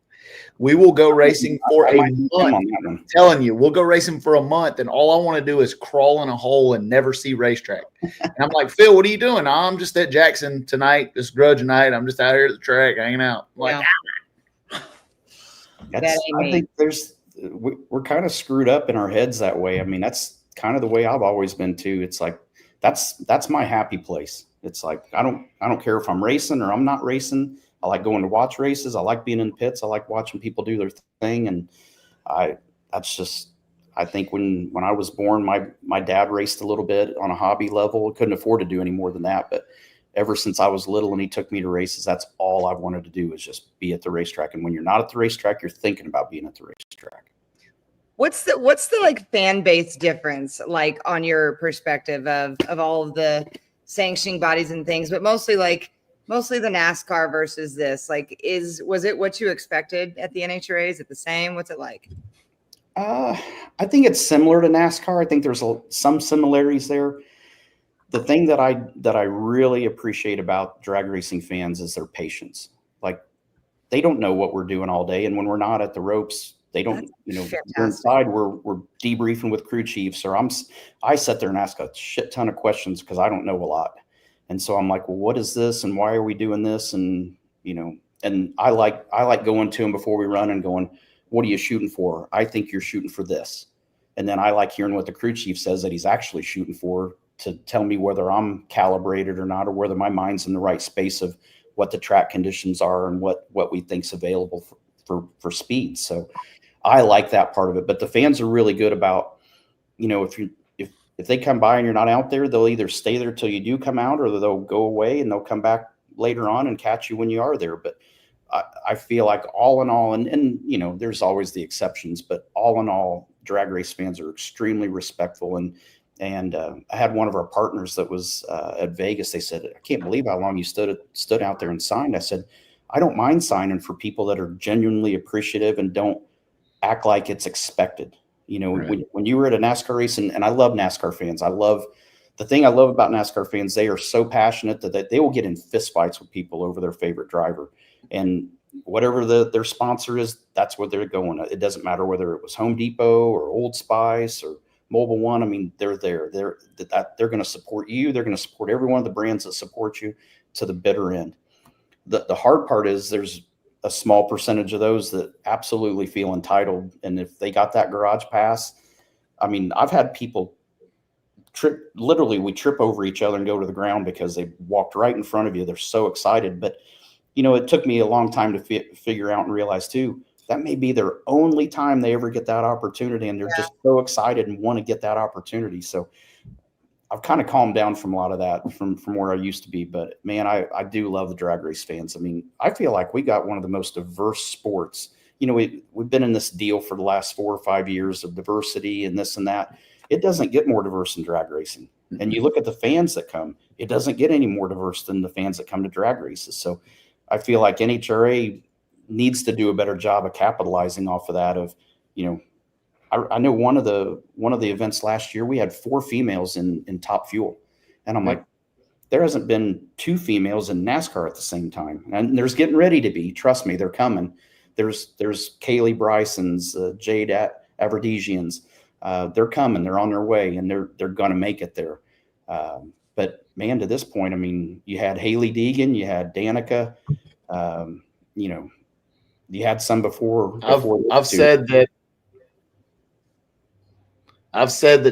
We will go racing for a month. I'm telling you, we'll go racing for a month, and all I want to do is crawl in a hole and never see racetrack. And I'm like, Phil, what are you doing? I'm just at Jackson tonight, this grudge night. I'm just out here at the track hanging out. I'm like, I think we're kind of screwed up in our heads that way. I mean, that's kind of the way I've always been too. It's like that's my happy place. It's like I don't care if I'm racing or I'm not racing. I like going to watch races. I like being in the pits. I like watching people do their thing. And I think when I was born, my dad raced a little bit on a hobby level. Couldn't afford to do any more than that. But ever since I was little and he took me to races, that's all I wanted to do, was just be at the racetrack. And when you're not at the racetrack, you're thinking about being at the racetrack. What's the like fan base difference, like on your perspective of all of the sanctioning bodies and things, but mostly the NASCAR versus this? Like, was it what you expected at the NHRA? Is it the same? What's it like? I think it's similar to NASCAR. I think there's some similarities there. The thing that I really appreciate about drag racing fans is their patience. Like, they don't know what we're doing all day, and when we're not at the ropes, they don't. We're inside. We're debriefing with crew chiefs, or I sit there and ask a shit ton of questions because I don't know a lot. And so I'm like, well, what is this? And why are we doing this? And, and I like going to them before we run and going, what are you shooting for? I think you're shooting for this. And then I like hearing what the crew chief says that he's actually shooting for, to tell me whether I'm calibrated or not, or whether my mind's in the right space of what the track conditions are and what we think's available for speed. So I like that part of it, but the fans are really good about, if they come by and you're not out there, they'll either stay there till you do come out, or they'll go away and they'll come back later on and catch you when you are there. But I feel like all in all, and there's always the exceptions, but all in all, drag race fans are extremely respectful. And And I had one of our partners that was at Vegas. They said, I can't believe how long you stood out there and signed. I said, I don't mind signing for people that are genuinely appreciative and don't act like it's expected. You know, Right. when you were at a NASCAR race, and I love NASCAR fans. The thing I love about NASCAR fans, they are so passionate that they will get in fist fights with people over their favorite driver. And whatever their sponsor is, that's where they're going. It doesn't matter whether it was Home Depot or Old Spice or Mobile One. I mean, they're there. They're going to support you. They're going to support every one of the brands that support you to the bitter end. The hard part is there's a small percentage of those that absolutely feel entitled. And if they got that garage pass, I mean, I've had people we trip over each other and go to the ground because they walked right in front of you. They're so excited. But, you know, it took me a long time to figure out and realize too, that may be their only time they ever get that opportunity. And they're just so excited and want to get that opportunity. So I've kind of calmed down from a lot of that from where I used to be. But man, I do love the drag race fans. I mean, I feel like we got one of the most diverse sports. You know, we've been in this deal for the last 4 or 5 years of diversity and this and that. It doesn't get more diverse in drag racing. And you look at the fans that come, it doesn't get any more diverse than the fans that come to drag races. So I feel like NHRA needs to do a better job of capitalizing off of that. Of, you know, I know one of the events last year, we had 4 females in Top Fuel. And I'm like, there hasn't been 2 females in NASCAR at the same time. And there's getting ready to be. Trust me, they're coming. There's Kaylee Bryson's, Jade Averdesians. They're coming. They're on their way, and they're going to make it there. But man, to this point, I mean, you had Haley Deegan, you had Danica, you know, you had some before. I've said that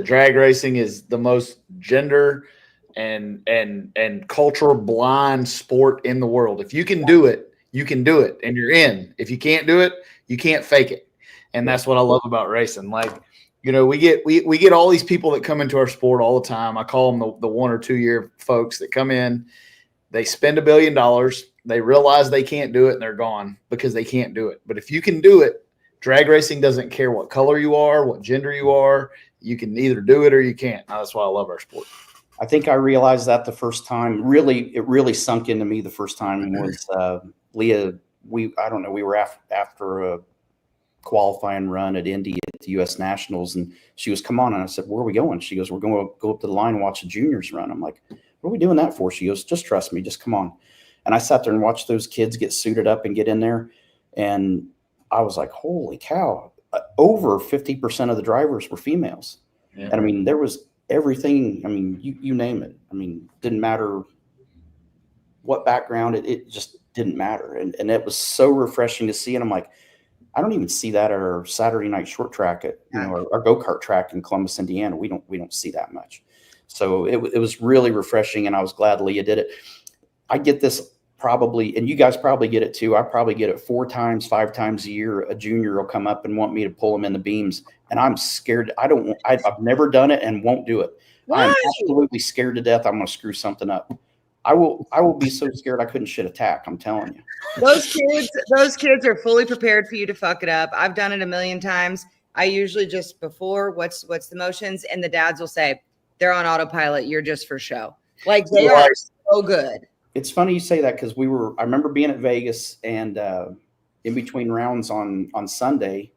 drag racing is the most gender and cultural blind sport in the world. If you can do it, you can do it, and you're in. If you can't do it, you can't fake it. And that's what I love about racing. Like, you know, we get all these people that come into our sport all the time. I call them the 1 or 2 year folks that come in, they spend $1 billion, they realize they can't do it, and they're gone because they can't do it. But if you can do it, drag racing doesn't care what color you are, what gender you are. You can either do it or you can't. Now, that's why I love our sport. I think I realized that the first time. It really sunk into me the first time was Leah. We were after a qualifying run at Indy at the U.S. Nationals, and she was, come on. And I said, where are we going? She goes, we're going to go up to the line and watch the juniors run. I'm like, what are we doing that for? She goes, just trust me, just come on. And I sat there and watched those kids get suited up and get in there. And I was like, holy cow, over 50% of the drivers were females. Yeah. And I mean, there was everything. I mean, you name it. I mean, didn't matter what background, it just didn't matter. And it was so refreshing to see. And I'm like, I don't even see that at our Saturday night short track at, you know, our go-kart track in Columbus, Indiana. We don't see that much. So it was really refreshing, and I was glad Leah did it. I get this probably, and you guys probably get it too. I probably get it 4 times, 5 times a year. A junior will come up and want me to pull him in the beams, and I'm scared. I've never done it and won't do it. Why? I'm absolutely scared to death. I'm going to screw something up. I will be so scared I couldn't shit a tack. I'm telling you. Those kids are fully prepared for you to fuck it up. I've done it a million times. I usually just before what's the motions, and the dads will say they're on autopilot. You're just for show. Like they are so good. It's funny you say that because I remember being at Vegas, and in between rounds on Sunday,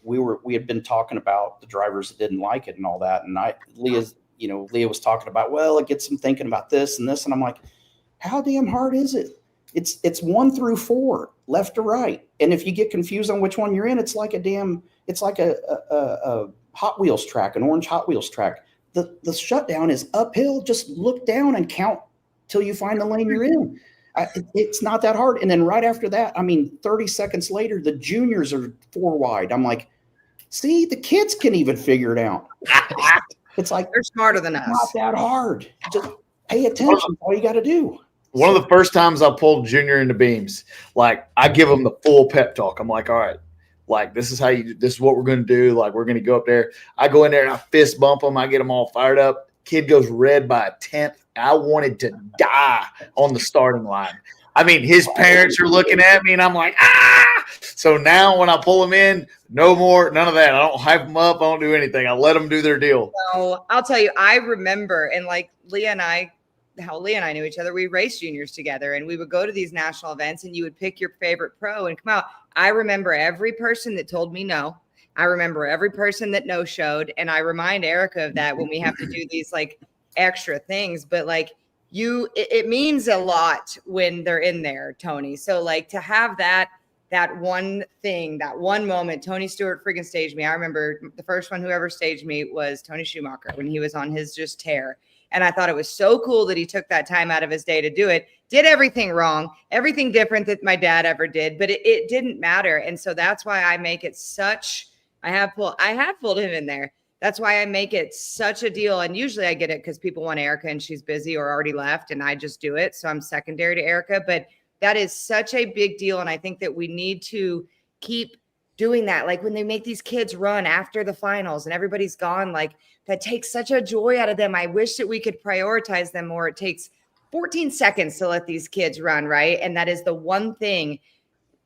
we had been talking about the drivers that didn't like it and all that. And Leah was talking about, well, it gets them thinking about this and this. And I'm like, how damn hard is it? It's 1 through 4, left to right. And if you get confused on which one you're in, it's like a Hot Wheels track, an orange Hot Wheels track. The shutdown is uphill. Just look down and count till you find the lane you're in. It's not that hard. And then right after that, I mean, 30 seconds later, the juniors are 4 wide. I'm like, see, the kids can even figure it out. It's like, they're smarter than us. Not that hard. Just pay attention. That's all you got to do. One of the first times I pulled junior into beams, like I give them the full pep talk. I'm like, all right, like this is what we're going to do. Like we're going to go up there. I go in there and I fist bump them. I get them all fired up. Kid goes red by a 10th. I wanted to die on the starting line. I mean, his parents are looking at me, and I'm like, ah! So now when I pull them in, no more, none of that. I don't hype them up. I don't do anything. I let them do their deal. So I'll tell you, I remember, and like how Leah and I knew each other, we raced juniors together, and we would go to these national events, and you would pick your favorite pro and come out. I remember every person that told me no. I remember every person that no showed, and I remind Erica of that when we have to do these like extra things. But like it means a lot when they're in there, Tony. So like to have that one thing, that one moment, Tony Stewart freaking staged me. I remember the first one who ever staged me was Tony Schumacher when he was on his just tear. And I thought it was so cool that he took that time out of his day to do it. Did everything wrong, everything different that my dad ever did, but it didn't matter. And so that's why I make it such, I have pulled him in there. That's why I make it such a deal. And usually I get it because people want Erica and she's busy or already left, and I just do it. So I'm secondary to Erica, but that is such a big deal. And I think that we need to keep doing that. Like when they make these kids run after the finals and everybody's gone, like that takes such a joy out of them. I wish that we could prioritize them more. It takes 14 seconds to let these kids run, right? And that is the one thing.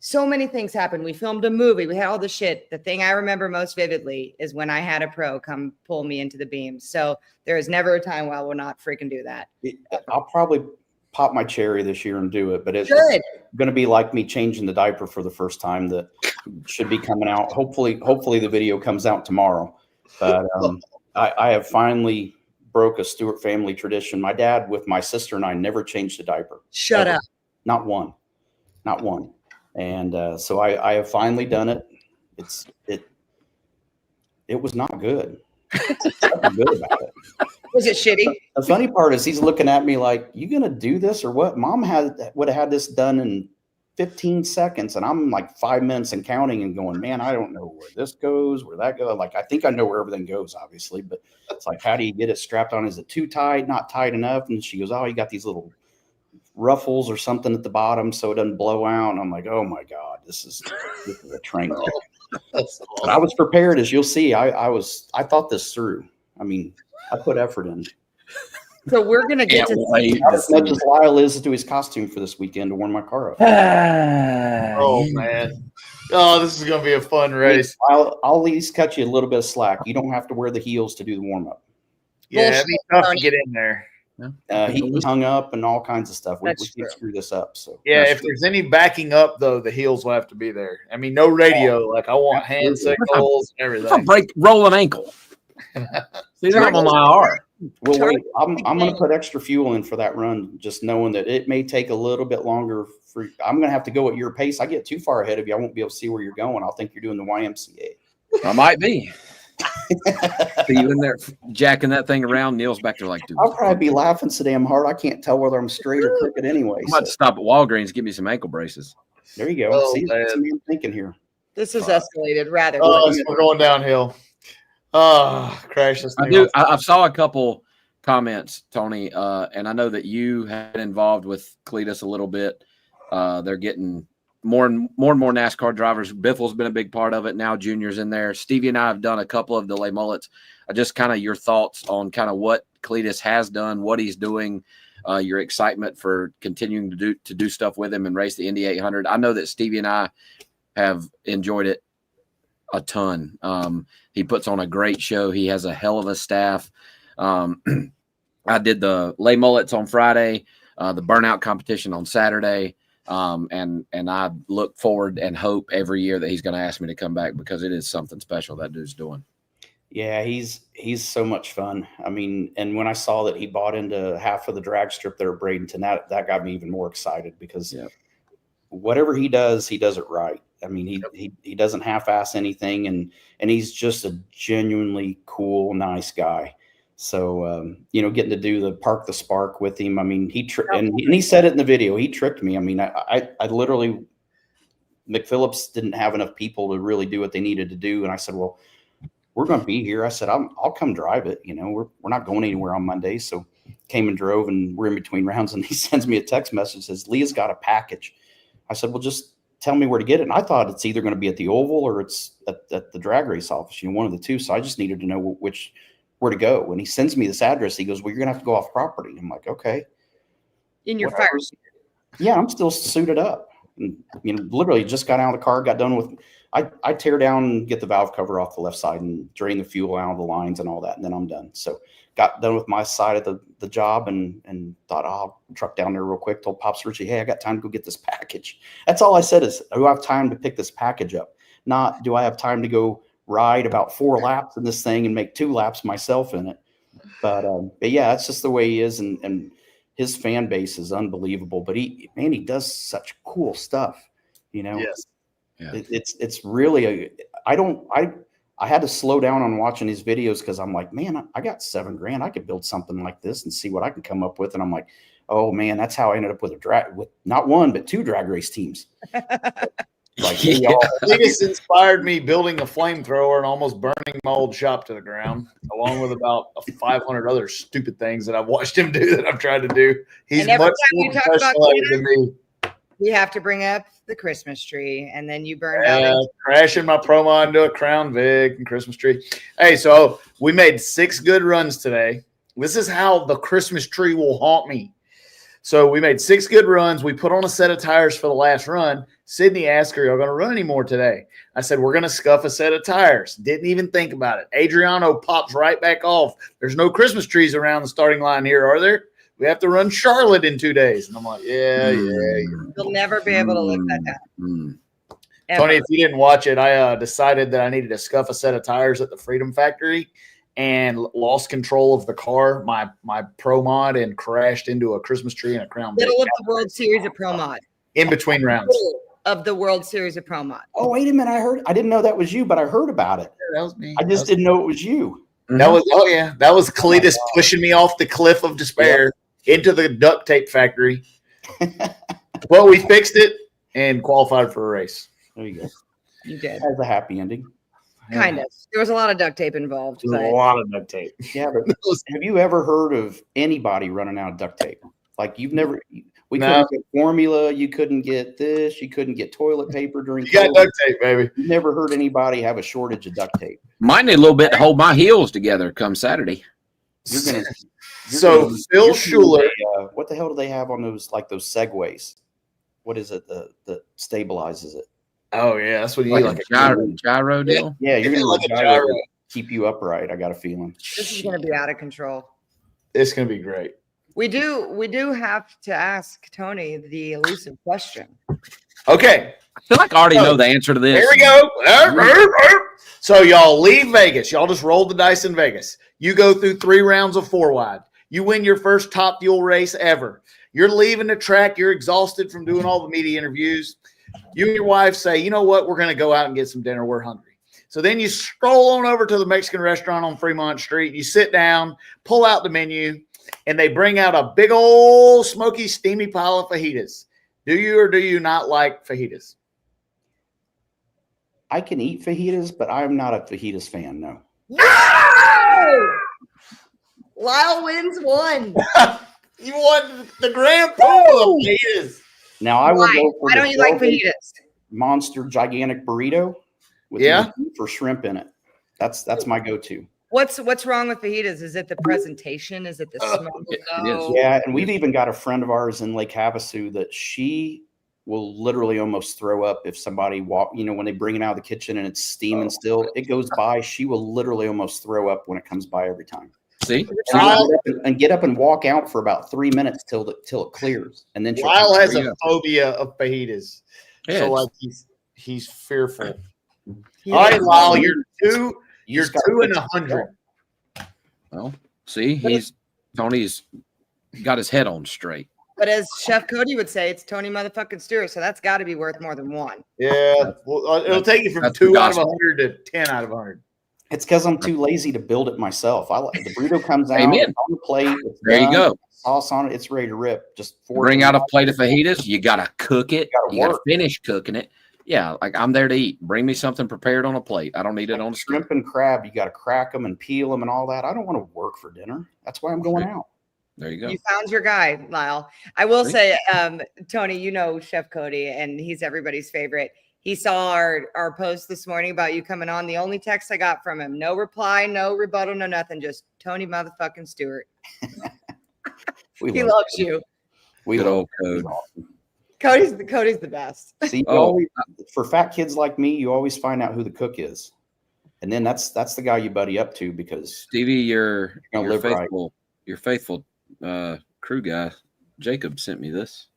So many things happened. We filmed a movie. We had all the shit. The thing I remember most vividly is when I had a pro come pull me into the beams. So there is never a time where I will not freaking do that. I'll probably pop my cherry this year and do it, but it's going to be like me changing the diaper for the first time. That should be coming out. Hopefully the video comes out tomorrow. But I have finally broke a Stewart family tradition. My dad with my sister and I never changed a diaper. Shut up. Not one. And so I have finally done it. It was not good. Nothing good about it. Was it shitty? The funny part is he's looking at me like, you gonna do this or what? Mom would have had this done in 15 seconds, and I'm like 5 minutes and counting and going, man, I don't know where this goes, where that goes. Like, I think I know where everything goes, obviously, but it's like, how do you get it strapped on? Is it too tight? Not tight enough? And she goes, oh, you got these little ruffles or something at the bottom so it doesn't blow out. And I'm like, oh my God, this is a train wreck. But I was prepared, as you'll see. I thought this through. I mean, I put effort in. So we're gonna get to as much as Lyle is to his costume for this weekend to warm my car up. Oh man. Oh, this is gonna be a fun race. I'll at least cut you a little bit of slack. You don't have to wear the heels to do the warm up. Yeah, it'd be tough to get in there. He hung up and all kinds of stuff. We can't screw this up. So yeah, if there's any backing up though, the heels will have to be there. I mean, no radio. Like I want hand signals and everything. Roll an ankle. See, I'm on my R. Well, wait. I'm going to put extra fuel in for that run, just knowing that it may take a little bit longer. I'm going to have to go at your pace. I get too far ahead of you, I won't be able to see where you're going. I'll think you're doing the YMCA. I might be. See you in there jacking that thing around. Neil's back there like, dude. I'll probably be laughing so damn hard I can't tell whether I'm straight or crooked anyway. I'm about to stop at Walgreens, give me some ankle braces. There you go. Oh, see, that's what I'm thinking here. This is escalated rather. Oh, we're going downhill. Oh, crash this thing. I saw a couple comments, Tony, and I know that you had involved with Cletus a little bit. They're getting more and more NASCAR drivers. Biffle's been a big part of it. Now Junior's in there. Stevie and I have done a couple of the lay mullets. Just kind of your thoughts on kind of what Cletus has done, what he's doing, your excitement for continuing to do stuff with him and race the Indy 800. I know that Stevie and I have enjoyed it a ton. He puts on a great show. He has a hell of a staff. I did the lay mullets on Friday, the burnout competition on Saturday. And I look forward and hope every year that he's going to ask me to come back because it is something special that dude's doing. Yeah, he's so much fun. I mean, and when I saw that he bought into half of the drag strip there at Bradenton, that got me even more excited because whatever he does it right. I mean, he doesn't half-ass anything, and he's just a genuinely cool, nice guy. So, getting to do the Park the Spark with him, I mean, and he said it in the video, he tricked me. I mean, I literally, McPhillips didn't have enough people to really do what they needed to do. And I said, well, we're going to be here. I said, I'll come drive it. We're not going anywhere on Monday. So came and drove, and we're in between rounds, and he sends me a text message, says, Leah's got a package. I said, well, just tell me where to get it. And I thought it's either going to be at the Oval or it's at the drag race office, one of the two. So I just needed to know where to go. When he sends me this address, he goes, well, you're going to have to go off property. I'm like, okay. In your fire. Yeah, I'm still suited up. And, literally just got out of the car, got done with. I tear down and get the valve cover off the left side and drain the fuel out of the lines and all that, and then I'm done. So got done with my side of the job and thought, I'll truck down there real quick. Told Pops Richie, hey, I got time to go get this package. That's all I said is, do I have time to pick this package up? Not, do I have time to go ride about 4 laps in this thing and make 2 laps myself in it? But yeah, that's just the way he is, and his fan base is unbelievable. But he does such cool stuff, Yes. Yeah. It's really I had to slow down on watching his videos because I'm like, man, I got $7,000. I could build something like this and see what I can come up with. And I'm like, oh man, that's how I ended up with with not 1 but 2 drag race teams. Like, hey, y'all. This inspired me building a flamethrower and almost burning my old shop to the ground, along with about 500 other stupid things that I've watched him do that I've tried to do. He's And every much time more you talk about professional than me. You have to bring up the Christmas tree, and then you burned out. Crashing my Proma into a Crown Vic and Christmas tree. Hey, so we made 6 good runs today. This is how the Christmas tree will haunt me. So we made 6 good runs. We put on a set of tires for the last run. Sydney asked her, "Are you going to run any more today?" I said, "We're going to scuff a set of tires." Didn't even think about it. Adriano pops right back off. There's no Christmas trees around the starting line here, are there? We have to run Charlotte in 2 days. And I'm like, yeah. You'll never be able to live that down. Tony, if you didn't watch it, I decided that I needed to scuff a set of tires at the Freedom Factory and lost control of the car, my Pro Mod, and crashed into a Christmas tree and a Crown Vic. Middle of the World Series of Pro Mod. In between rounds. Middle of the World Series of Pro Mod. Oh, wait a minute. I didn't know that was you, but I heard about it. That was me. I just didn't know it was you. That was Cletus pushing me off the cliff of despair into the duct tape factory. Well, we fixed it and qualified for a race. There you go. You did. Has a happy ending. Kind of. There was a lot of duct tape involved. There's But a lot of duct tape. Yeah, but have you ever heard of anybody running out of duct tape? Like, you've never. We couldn't get formula. You couldn't get this. You couldn't get toilet paper during. You got duct tape, baby. You've never heard anybody have a shortage of duct tape. Mine need a little bit to hold my heels together come Saturday. You're gonna. So Phil Schuler, what the hell do they have on those, like those segways? What is it that stabilizes it? oh yeah, that's what you Like like a gyro deal. Yeah, you're gonna like need a a gyro gyro. to keep you upright. I got a feeling. this is going to be out of control. It's gonna be great. We do have to ask Tony the elusive question. Okay, I feel like I already know the answer to this. here we go. So y'all leave Vegas. Y'all just roll the dice in Vegas. You go through 3 rounds of 4 wide. You win your first Top Fuel race ever. You're leaving the track. You're exhausted from doing all the media interviews. You and your wife say, you know what? We're going to go out and get some dinner. We're hungry. So then you stroll on over to the Mexican restaurant on Fremont Street. You sit down, pull out the menu, and they bring out a big old smoky, steamy pile of fajitas. Do you or do you not like fajitas? I can eat fajitas, but I'm not a fajitas fan. No. No! Lyle wins one. You won the grand pool of fajitas. Now I will Why? go for Why the don't you like Velvet fajitas? monster gigantic burrito with beef or shrimp in it. That's my go-to. What's wrong with fajitas? Is it the presentation? Is it the smell? it is. Yeah, and we've even got a friend of ours in Lake Havasu that she will literally almost throw up if somebody when they bring it out of the kitchen and it's steaming still. It goes by. She will literally almost throw up when it comes by every time. See, And get up and walk out for about 3 minutes till it clears, and then Lyle has a phobia of fajitas, Yeah. so like he's fearful. All right, Lyle, you're 2 in 100. well, see, Tony's got his head on straight. But as Chef Cody would say, it's Tony motherfucking Stewart, so that's got to be worth more than one. Yeah, well, it'll take you from that's 2 the out of gospel. 100 to 10 out of 100. It's because I'm too lazy to build it myself. I like the burrito comes out Amen. it's on the plate. It's There you done, go. Sauce on it. It's ready to rip. Just Bring out a plate of fajitas. You got to cook it. Gotta You got to work. finish cooking it. Yeah, like I'm there to eat. Bring me something prepared on a plate. I don't need it on a stick. shrimp and crab. You got to crack them and peel them and all that. I don't want to work for dinner. That's why I'm going out. There you go. You found your guy, Lyle. I will say, Tony, you know Chef Cody, and he's everybody's favorite. He saw our post this morning about you coming on. The only text I got from him, no reply, no rebuttal, no nothing, just Tony motherfucking Stewart. He loves you. We Good love old him. code. He's awesome. Cody's the best. See, for fat kids like me, you always find out who the cook is, and then that's the guy you buddy up to because Stevie, your live right. faithful crew guy, Jacob sent me this.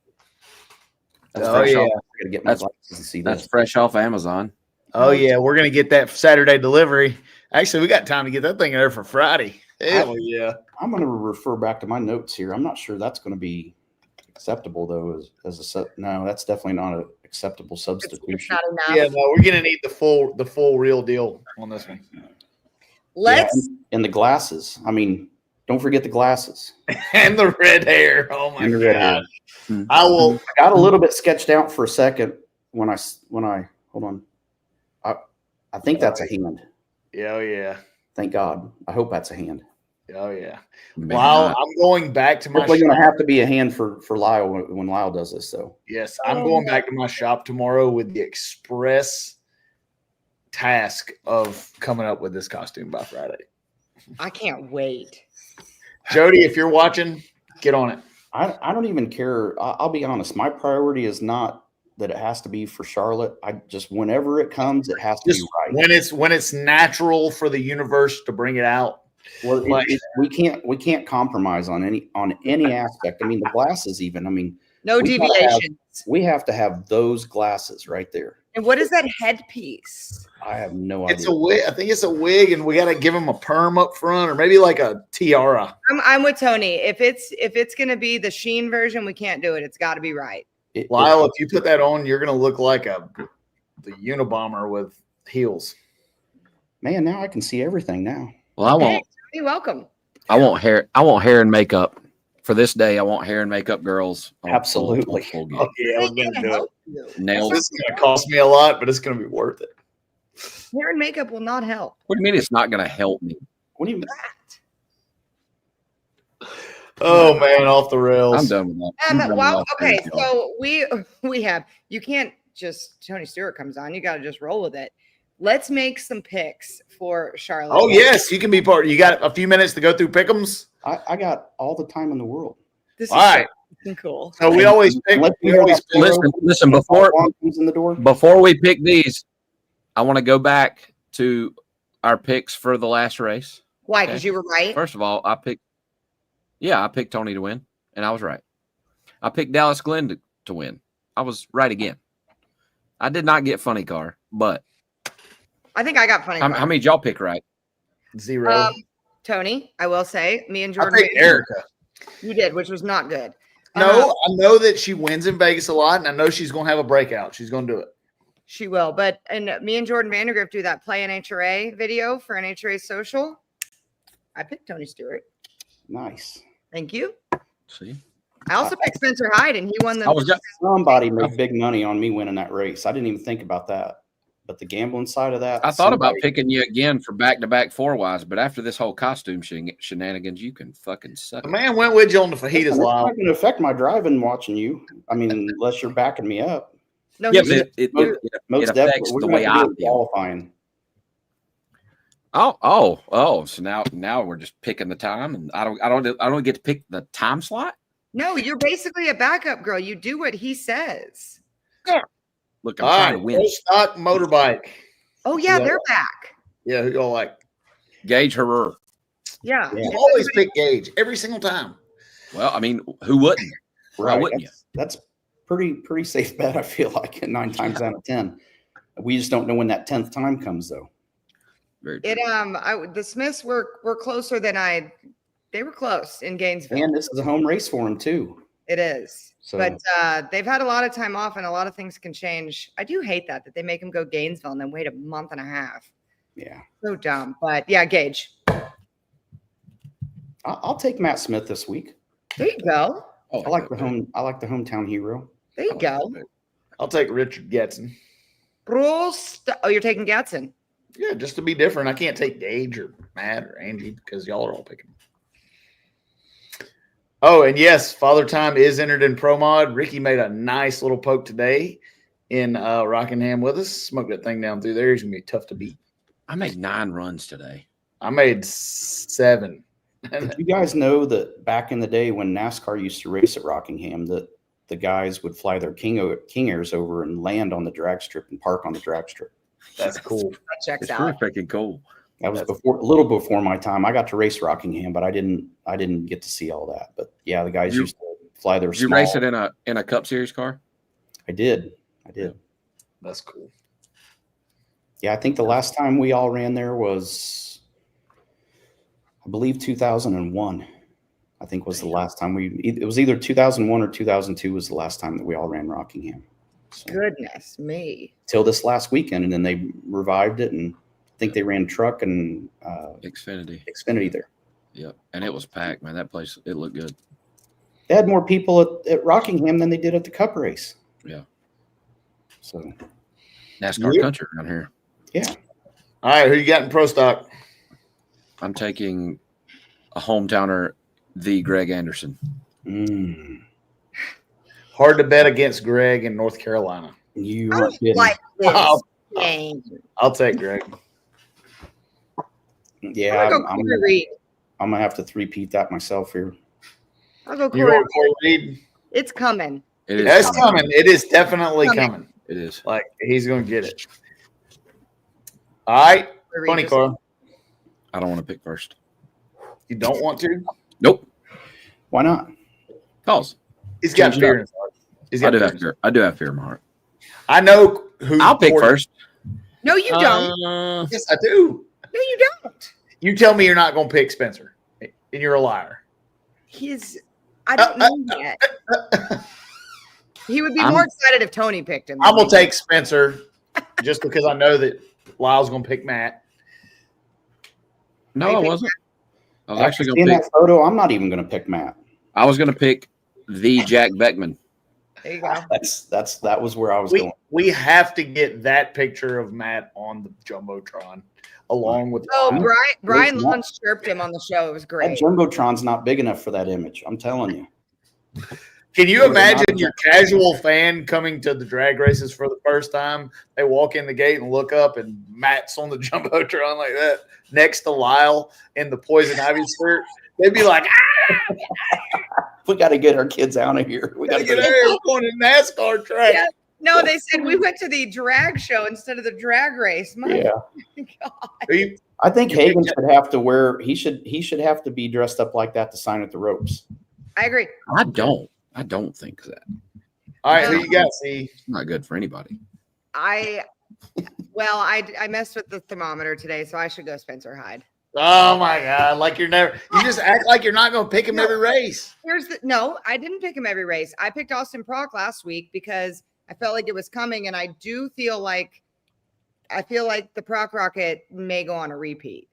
That's Oh, fresh yeah. off. I gotta get my glasses to see That's this. fresh off Amazon. Oh yeah, we're gonna get that Saturday delivery. Actually, we got time to get that thing in there for Friday. Hell yeah. I'm gonna refer back to my notes here. I'm not sure that's gonna be acceptable though. No, that's definitely not an acceptable It's substitution. not enough. Yeah, no, we're gonna need the full real deal on this one. Let's. And the glasses. I mean, don't forget the glasses. And the red hair. Oh my And the red hair. god. I will. I got a little bit sketched out for a second when I hold on. I think that's a hand. Yeah, oh yeah. Thank God. I hope that's a hand. Oh yeah. Maybe Lyle, not. I'm going back to my Definitely shop. going to have to be a hand for Lyle when Lyle does this, though. Yes, I'm going back to my shop tomorrow with the express task of coming up with this costume by Friday. I can't wait. Jody, if you're watching, get on it. I don't even care. I'll be honest. My priority is not that it has to be for Charlotte. I just whenever it comes, it has to Just be right. when it's natural for the universe to bring it out. Well, Like- we can't compromise on any aspect. I mean, the glasses even. I mean, No we gotta have- deviations. we have to have those glasses right there. And what is that headpiece? I have no It's idea. a wig. I think it's a wig, and we got to give him a perm up front, or maybe like a tiara. I'm with Tony. If it's gonna be the Sheen version, we can't do it. It's got to be right. Lyle, if you put that on, you're gonna look like the Unabomber with heels. Man, now I can see everything now. Well, I won't. You're welcome. I want hair and makeup for this day. I want hair and makeup girls. on Absolutely. full gear. Oh yeah, we're It's gonna gonna do it. help you. Nails. This is gonna cost me a lot, but it's gonna be worth it. Hair and makeup will not help. What do you mean it's not going to help me? What do you mean? Oh man, off the rails. I'm done with that. I'm done with Well, all okay, three of y'all. so we have. You can't just Tony Stewart comes on. You got to just roll with it. Let's make some picks for Charlotte. Oh yes, you can be part. You got a few minutes to go through pick'ems. I got all the time in the world. This is All right. so cool. So we always pick. Unless We you always got- pick. Listen. Before comes in the door. we pick these, I want to go back to our picks for the last race. Why? Okay. Because you were right. First of all, I picked Tony to win, and I was right. I picked Dallas Glenn to win. I was right again. I did not get funny car, but I think I got funny. how many did y'all pick right? 0. Tony, I will say, me and I Jordan. picked Erica. You did, which was not good. No, I know that she wins in Vegas a lot, and I know she's going to have a breakout. She's going to do it. She will. But and me and Jordan Vandergrift do that play NHRA video for NHRA social. I picked Tony Stewart. Nice. Thank you. See, I also picked Spencer Hyde, and he won the. I was just Somebody made big money on me winning that race. I didn't even think about that. But the gambling side of that, I thought about somebody- picking you again for back-to-back four-wise, but after this whole costume shenanigans, you can fucking suck The it. man went with you on the fajitas, It's Lyle. not going to affect my driving watching you. I mean, unless you're backing me up. No, Yeah, he but did. Most it affects definitely. We're the going way to I have to do feel. qualifying. Oh! So now we're just picking the time, and I don't get to pick the time slot. No, you're basically a backup girl. You do what he says. Look, I'm All trying right, to win. stock motorbike. Oh yeah, Yeah. they're back. Yeah, who y'all like? Gauge Herrera. Yeah. Yeah. You always pick Gage every single time. Well, I mean, who wouldn't? Why wouldn't you? That's pretty safe bet. I feel like 9 times out of 10. We just don't know when that 10th time comes, though. Very true. The Smiths were closer than they were close in Gainesville. And this is a home race for them too. It is. So But they've had a lot of time off, and a lot of things can change. I do hate that they make them go Gainesville and then wait a month and a half. yeah, So dumb. But yeah, Gage. I'll take Matt Smith this week. There you go. Oh, I like the hometown hero. There you go. I'll take Richard Getson. Oh, you're taking Gatson. Yeah, just to be different. I can't take Gage or Matt or Angie because y'all are all picking. Oh, and yes, Father Time is entered in Pro Mod. Ricky made a nice little poke today in Rockingham with us. Smoked that thing down through there. He's going to be tough to beat. I made 9 runs today. I made 7. Did you guys know that back in the day when NASCAR used to race at Rockingham, that the guys would fly their King Airs over and land on the drag strip and park on the drag strip. That's cool. That checks It's out. pretty freaking cool. That was a little before my time. I got to race Rockingham, but I didn't get to see all that. But yeah, the guys used to fly their. Did you race it in a Cup Series car? I did. That's cool. Yeah, I think the last time we all ran there was, I believe, 2001. I think was the last time it was either 2001 or 2002 was the last time that we all ran Rockingham. So, Goodness me. till this last weekend, and then they revived it, and I think they ran truck and Xfinity there. Yep, and it was packed, man. That place, it looked good. They had more people at Rockingham than they did at the Cup race. Yeah. So NASCAR country around here. yeah. All right, who you got in pro stock? I'm taking a hometowner, the Greg Anderson. Hard to bet against Greg in North Carolina. You I are don't kidding. like this I'll- game. I'll take Greg. Yeah, I'm I'm gonna go Reed. gonna have to three-peat that myself here. I'll go You Corey. want Corey Reed? It's coming. It is. That's coming. It is definitely Coming. coming. It is. Like he's gonna get it. All right, Corey funny Reed. car. I don't want to pick first. You don't want to? Nope. Why not? Calls. He's got Change it fear up. in his heart. He's I got do fear. have fear. I do have fear in my heart. I know who. I'll pick Corey- first. No, you don't. Yes, I do. No, you don't. You tell me you're not gonna pick Spencer, and you're a liar. I don't know yet. He would be more excited if Tony picked him. I'm gonna take Spencer just because I know that Lyle's gonna pick Matt. No, I I picked wasn't. I was After actually seeing going to pick. that photo, I'm not even gonna pick Matt. I was going to pick the Jack Beckman. There you go. That was where I was going. We have to get that picture of Matt on the jumbotron along with. Oh, Lyle. Brian Where's Lunch chirped him on the show. It was That great. jumbotron's not big enough for that image. I'm telling you. Can you imagine your casual fan coming to the drag races for the first time? They walk in the gate and look up, and Matt's on the jumbotron like that, next to Lyle in the Poison Ivy skirt. They'd be like, We got to get our kids out of here. We got to "Get get. out here, we're going to NASCAR track." Yeah. No, they said we went to the drag show instead of the drag race. My Yeah, God. I think Hagen should have to wear. He should have to be dressed up like that to sign at the ropes. I agree. I don't think that. All right, who you got? See, It's not good for anybody. I messed with the thermometer today, so I should go Spencer Hyde. oh my God, like you're never. You just act like you're not going to pick him every race. No, I didn't pick him every race. I picked Austin Prock last week because I felt like it was coming, and I feel like the Prock Rocket may go on a repeat.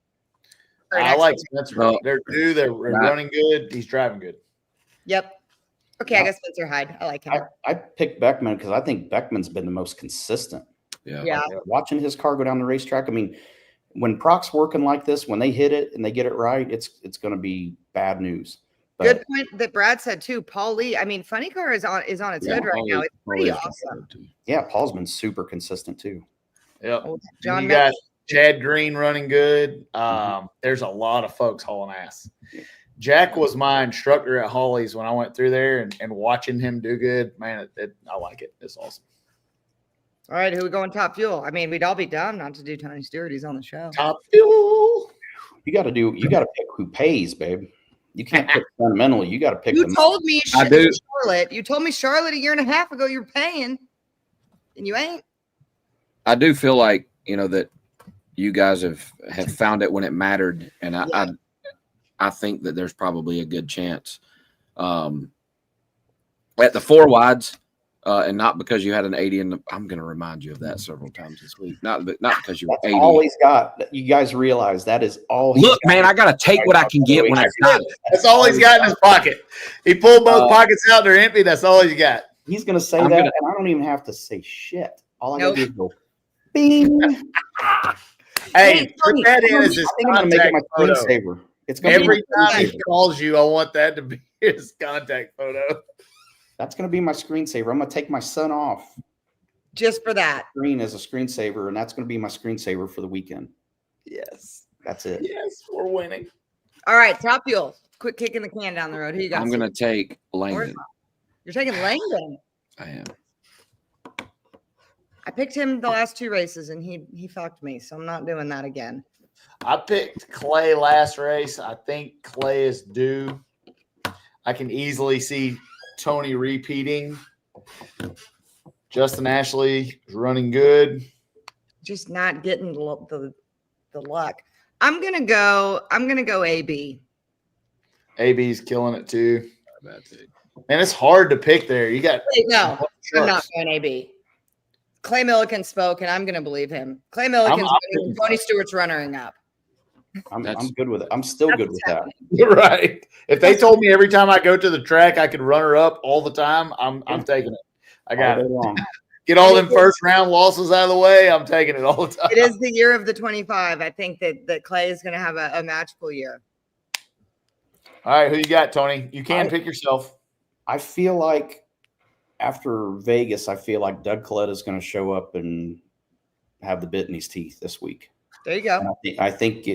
I like Spencer. Well, They're running good. He's driving good. Yep. Okay, I guess Spencer Hyde. I like him. I picked Beckman because I think Beckman's been the most consistent. Yeah. Yeah. Watching his car go down the racetrack, I mean, when Proc's working like this, when they hit it and they get it right, it's going to be bad news. But Good point that Brad said too. Paul Lee. I mean, Funny Car is on its hood right now. It's pretty awesome. yeah, Paul's been super consistent too. Yep. Oh, John, John you got Metz. Chad Green running good. There's a lot of folks hauling ass. Jack was my instructor at Hawley's when I went through there, and watching him do good, man, I like it. It's awesome. All right, who we going top fuel? I mean, we'd all be dumb not to do Tony Stewart. He's on the show. Top fuel. You got to pick who pays, babe. You can't pick fundamental. You got to pick You the told me I do. Charlotte. You told me Charlotte a year and a half ago you're paying, and you ain't. I do feel like, that you guys have found it when it mattered. And I think that there's probably a good chance at the four wides, and not because you had an 80. And I'm going to remind you of that several times this week. Not because you were That's 80. all he's got. You guys realize that is all. he's Look, got. man, I got to take what I can get when it's got it. That's all he's got in his pocket. He pulled both pockets out; they're empty. That's all he's got. He's going to say I'm that, gonna- and I don't even have to say shit. All I got Nope. to do is go, bing. Hey, put that in as I his think I'm going to make it contact my photo. screensaver. It's going to Every be my time he screensaver. calls you, I want that to be his contact photo. That's going to be my screensaver. I'm going to take my son off Just for that. screen as a screensaver, and that's going to be my screensaver for the weekend. Yes. That's it. Yes, we're winning. All right, top fuel. Quit kicking the can down the road. Who you got? I'm going to take Langdon. You're taking Langdon. I am. I picked him the last 2 races, and he fucked me, so I'm not doing that again. I picked Clay last race. I think Clay is due. I can easily see Tony repeating. Justin Ashley is running good. Just not getting the luck. I'm gonna go AB. AB's killing it too. Bad pick. Man, it's hard to pick there. You got Wait, no, I'm not going AB. Clay Milliken spoke, and I'm going to believe him. Clay Milliken's winning, Tony Stewart's running up. I'm good with it. I'm still good with that. You're right. If they told me every time I go to the track I could run her up all the time, I'm taking it. I got it. Get all them first round losses out of the way. I'm taking it all the time. It is the year of the 25. I think that Clay is going to have a magical year. All right, who you got, Tony? You can pick yourself. I feel like after Vegas, I feel like Doug Coletta is going to show up and have the bit in his teeth this week. There you go. And I think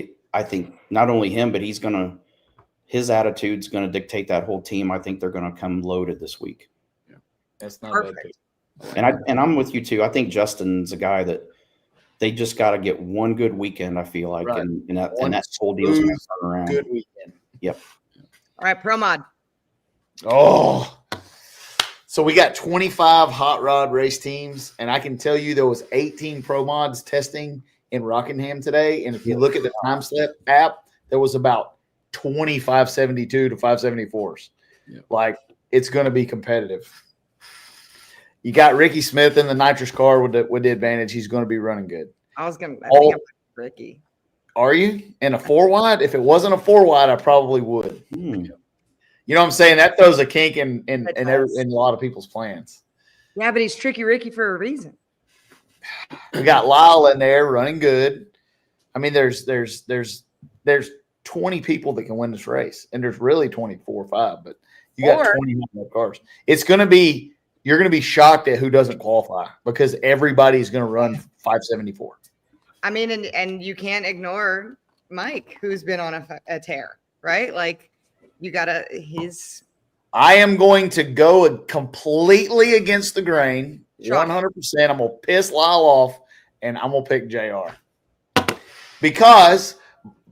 not only him, but his attitude's going to dictate that whole team. I think they're going to come loaded this week. Yeah, that's not Perfect. bad. And I'm with you too. I think Justin's a guy that they just got to get one good weekend. I feel like, Right. and that whole deal's going to turn around. Good weekend. Yep. All right, Pro Mod. Oh, so we got 25 hot rod race teams, and I can tell you there was 18 Pro Mods testing in Rockingham today. And if you look at the time slip app, there was about 20 572 to 574s. Yeah. Like, it's going to be competitive. You got Ricky Smith in the nitrous car with the advantage. He's going to be running good. I think I'm Ricky. Are you in a 4-wide? If it wasn't a 4-wide, I probably would. You know what I'm saying? That throws a kink in a lot of people's plans. Yeah, but he's Tricky Ricky for a reason. We got Lyle in there running good. I mean, there's 20 people that can win this race, and there's really 24 or 5, but you got 20 more cars. You're going to be shocked at who doesn't qualify because everybody's going to run 574. I mean, and you can't ignore Mike, who's been on a tear, right? Like, I am going to go completely against the grain, 100%. I'm going to piss Lyle off, and I'm going to pick JR. Because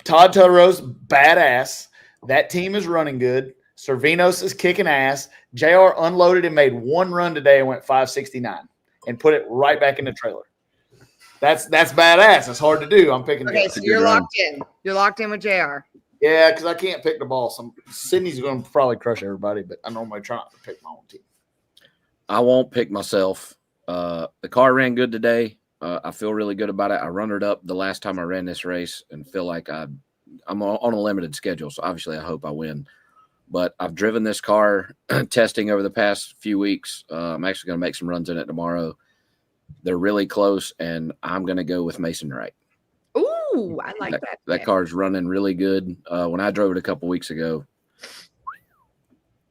Todd Tuttero's badass. That team is running good. Cervinos is kicking ass. JR unloaded and made one run today and went 569 and put it right back in the trailer. That's badass. It's hard to do. I'm picking. Okay, so you're locked in. You're locked in with JR. Yeah, because I can't pick the ball. Sydney's going to probably crush everybody, but I normally try not to pick my own team. I won't pick myself. The car ran good today. I feel really good about it. I runnered up the last time I ran this race and feel like I'm on a limited schedule, so obviously I hope I win. But I've driven this car testing over the past few weeks. I'm actually going to make some runs in it tomorrow. They're really close, and I'm going to go with Mason Wright. Ooh, I like that. That car's running really good. When I drove it a couple weeks ago,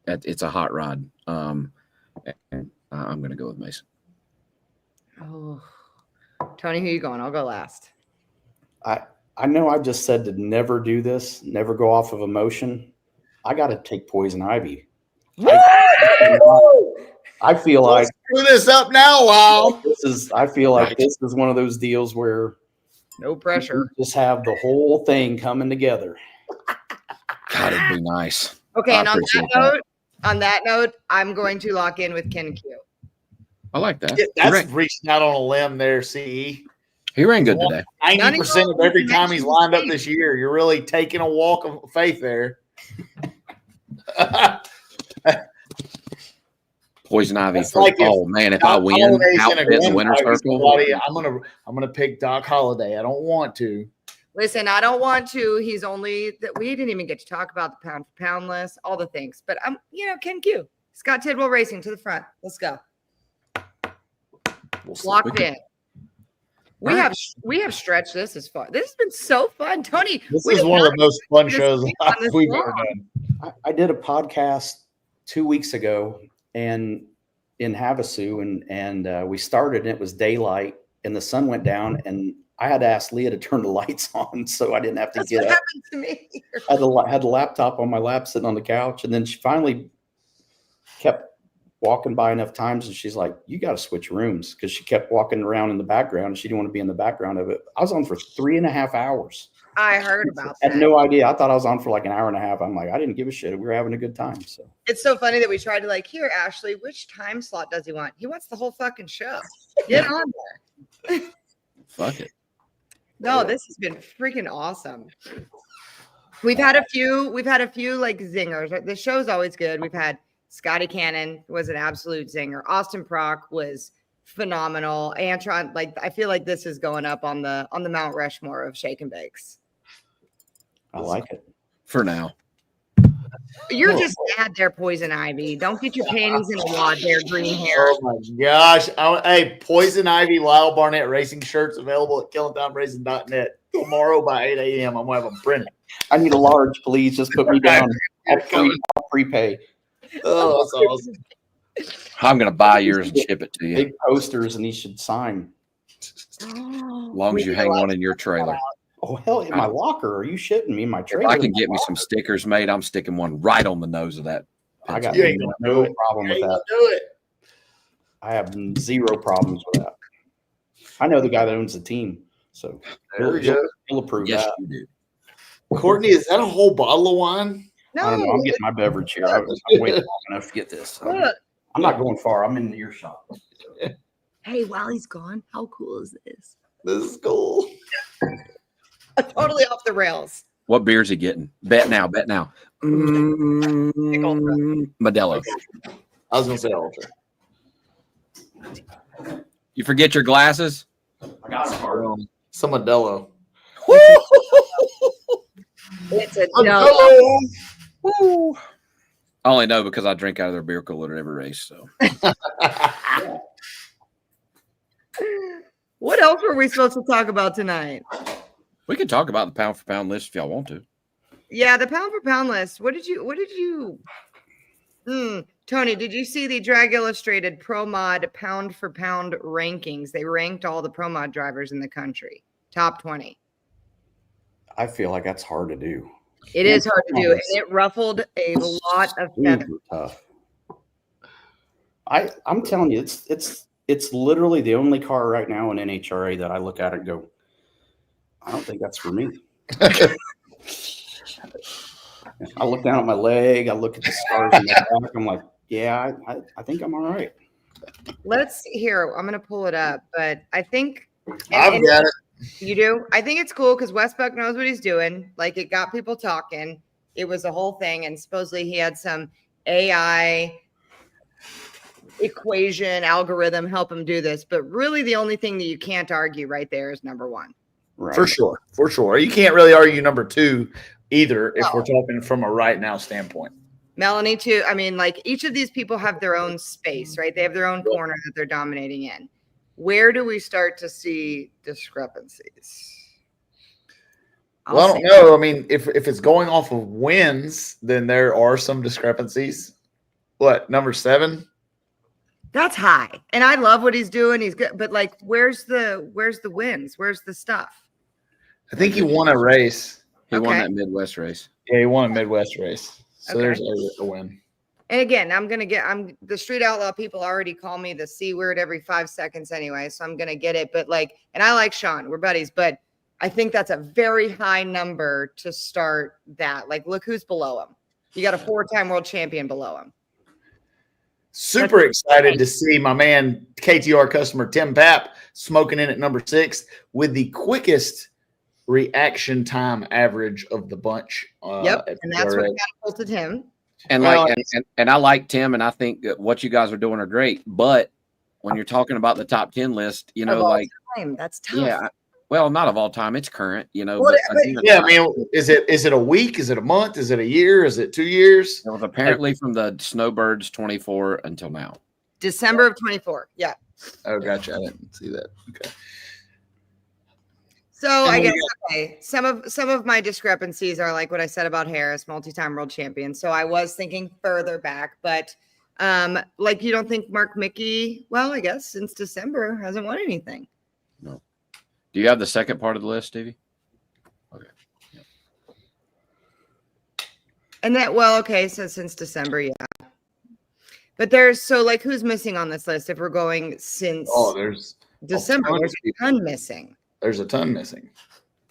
it's a hot rod. And I'm going to go with Mason. Oh, Tony, who you going? I'll go last. I know I just said to never do this, never go off of emotion. I got to take Poison Ivy. I feel like screw this up now. Wow, I feel like this is one of those deals where no pressure. Just have the whole thing coming together. God, it'd be nice. Okay, and on that note, I'm going to lock in with Ken Q. I like that. Yeah, that's reaching out on a limb there, CE. He ran good today. 90% of every time he's lined up this year. You're really taking a walk of faith there. Poison Ivy. Like man, if I win, outfit the winner's circle. I'm gonna pick Doc Holliday. I don't want to. Listen, I don't want to. He's only that we didn't even get to talk about the pound for pound list, all the things. But I'm, Ken Q. Scott Tidwell Racing to the front. Let's go. Locked in. We have stretched this as far. This has been so fun, Tony. This is one of the most fun shows we've ever done. I did a podcast 2 weeks ago and in Havasu, and we started and it was daylight and the sun went down and I had to ask Leah to turn the lights on so I didn't have to get up. Happened to me. I had the laptop on my lap sitting on the couch, and then she finally kept walking by enough times, and she's like, "You got to switch rooms," because she kept walking around in the background, and she didn't want to be in the background of it. I was on for 3.5 hours. I heard about I had that. no idea. I thought I was on for like an hour and a half. I'm like, I didn't give a shit. We were having a good time. So It's so funny that we tried to like, here, Ashley, which time slot does he want? He wants the whole fucking show. Get on there. Fuck it. No, this has been freaking awesome. We've had a few like zingers. The show's always good. We've had Scotty Cannon was an absolute zinger. Austin Prock was phenomenal. Antron, like I feel like this is going up on the Mount Rushmore of shake and bakes. I like it. For now. You're just mad there, Poison Ivy. Don't get your panties in a wad there, green hair. Oh my gosh. Hey, Poison Ivy Lyle Barnett racing shirts available at killintownracing.net tomorrow by 8 a.m. I'm going to have them printed. I need a large, please. Just put me down. I'll prepay. Oh, that's awesome. I'm going to buy yours and ship it to you. Big posters, and he should sign. As long as you hang one in your trailer. Oh, hell, in my locker. Are you shitting me? My If trailer. I can get me some stickers made, I'm sticking one right on the nose of that. I got You ain't no problem with that. Do it. I have zero problems with that. I know the guy that owns the team, so There we go. he'll approve Yes, that. you do. Courtney, is that a whole bottle of wine? No, I don't know. I'm getting my beverage here. I'm waiting long enough to get this. look. I'm not going far. I'm in the earshot. Hey, while he's gone, how cool is this? This is cool. Totally off the rails. What beer's he getting? Bet now. Modelo. I was going to say Ultra. You forget your glasses? I got it hard. Some Modelo. It's a Modelo. Woo. I only know because I drink out of their beer cooler at every race. So What else were we supposed to talk about tonight? we can talk about the pound for pound list if y'all want to. Yeah, the pound for pound list. What did you Tony, did you see the Drag Illustrated Pro Mod pound for pound rankings? They ranked all the Pro Mod drivers in the country. Top 20. I feel like that's hard to do. It is hard to do, and it ruffled a lot of feathers. Super tough. I'm telling you, it's literally the only car right now in NHRA that I look at and go, I don't think that's for me. I look down at my leg, I look at the scars in my back, I'm like, yeah, I think I'm all right. Let's hear. I'm going to pull it up, but I think I've got it. You do? I think it's cool because Westbuck knows what he's doing. Like, it got people talking. It was a whole thing, and supposedly he had some AI equation algorithm help him do this. But really, the only thing that you can't argue right there is number one. Right. For sure. You can't really argue number two either if we're talking from a right now standpoint. Melanie, too. I mean, like, each of these people have their own space, right? They have their own corner that they're dominating in. Where do we start to see discrepancies? Well, I don't know. I mean, if it's going off of wins, then there are some discrepancies. What, number 7? That's high. And I love what he's doing. He's good. But like, where's the wins? Where's the stuff? I think he won a race. He won Okay. that Midwest race. Yeah, he won a Midwest race. So Okay. there's a win. And again, I'm the street outlaw people already call me the C word every 5 seconds anyway. So I'm going to get it. But like, and I like Sean, we're buddies, but I think that's a very high number to start that. Like, look who's below him. You got a 4-time world champion below him. Super excited to see my man KTR customer Tim Papp smoking in at number 6 with the quickest reaction time average of the bunch. Yep. And that's what catapulted him. And Well, like, and I like Tim, and I think that what you guys are doing are great. But when you're talking about the top 10 list, you know, Of all like, time, that's tough. yeah, well, not of all time, it's current, you know. Well, But but- Yeah, I mean, is it a week? Is it a month? Is it a year? Is it 2 years? it was apparently from the Snowbirds 24 until now. December of 24. Yeah. Oh, gotcha. I didn't see that. Okay. So And I we guess okay. Some of my discrepancies are like what I said about Harris, multi-time world champion. So I was thinking further back, but like, you don't think Mark Mickey, well, I guess since December hasn't won anything. No. Do you have the second part of the list, Stevie? Okay. And that, well, okay, so since December, yeah. But there's so like who's missing on this list if we're going since There's December? ton of There's a people. ton missing. There's a ton missing.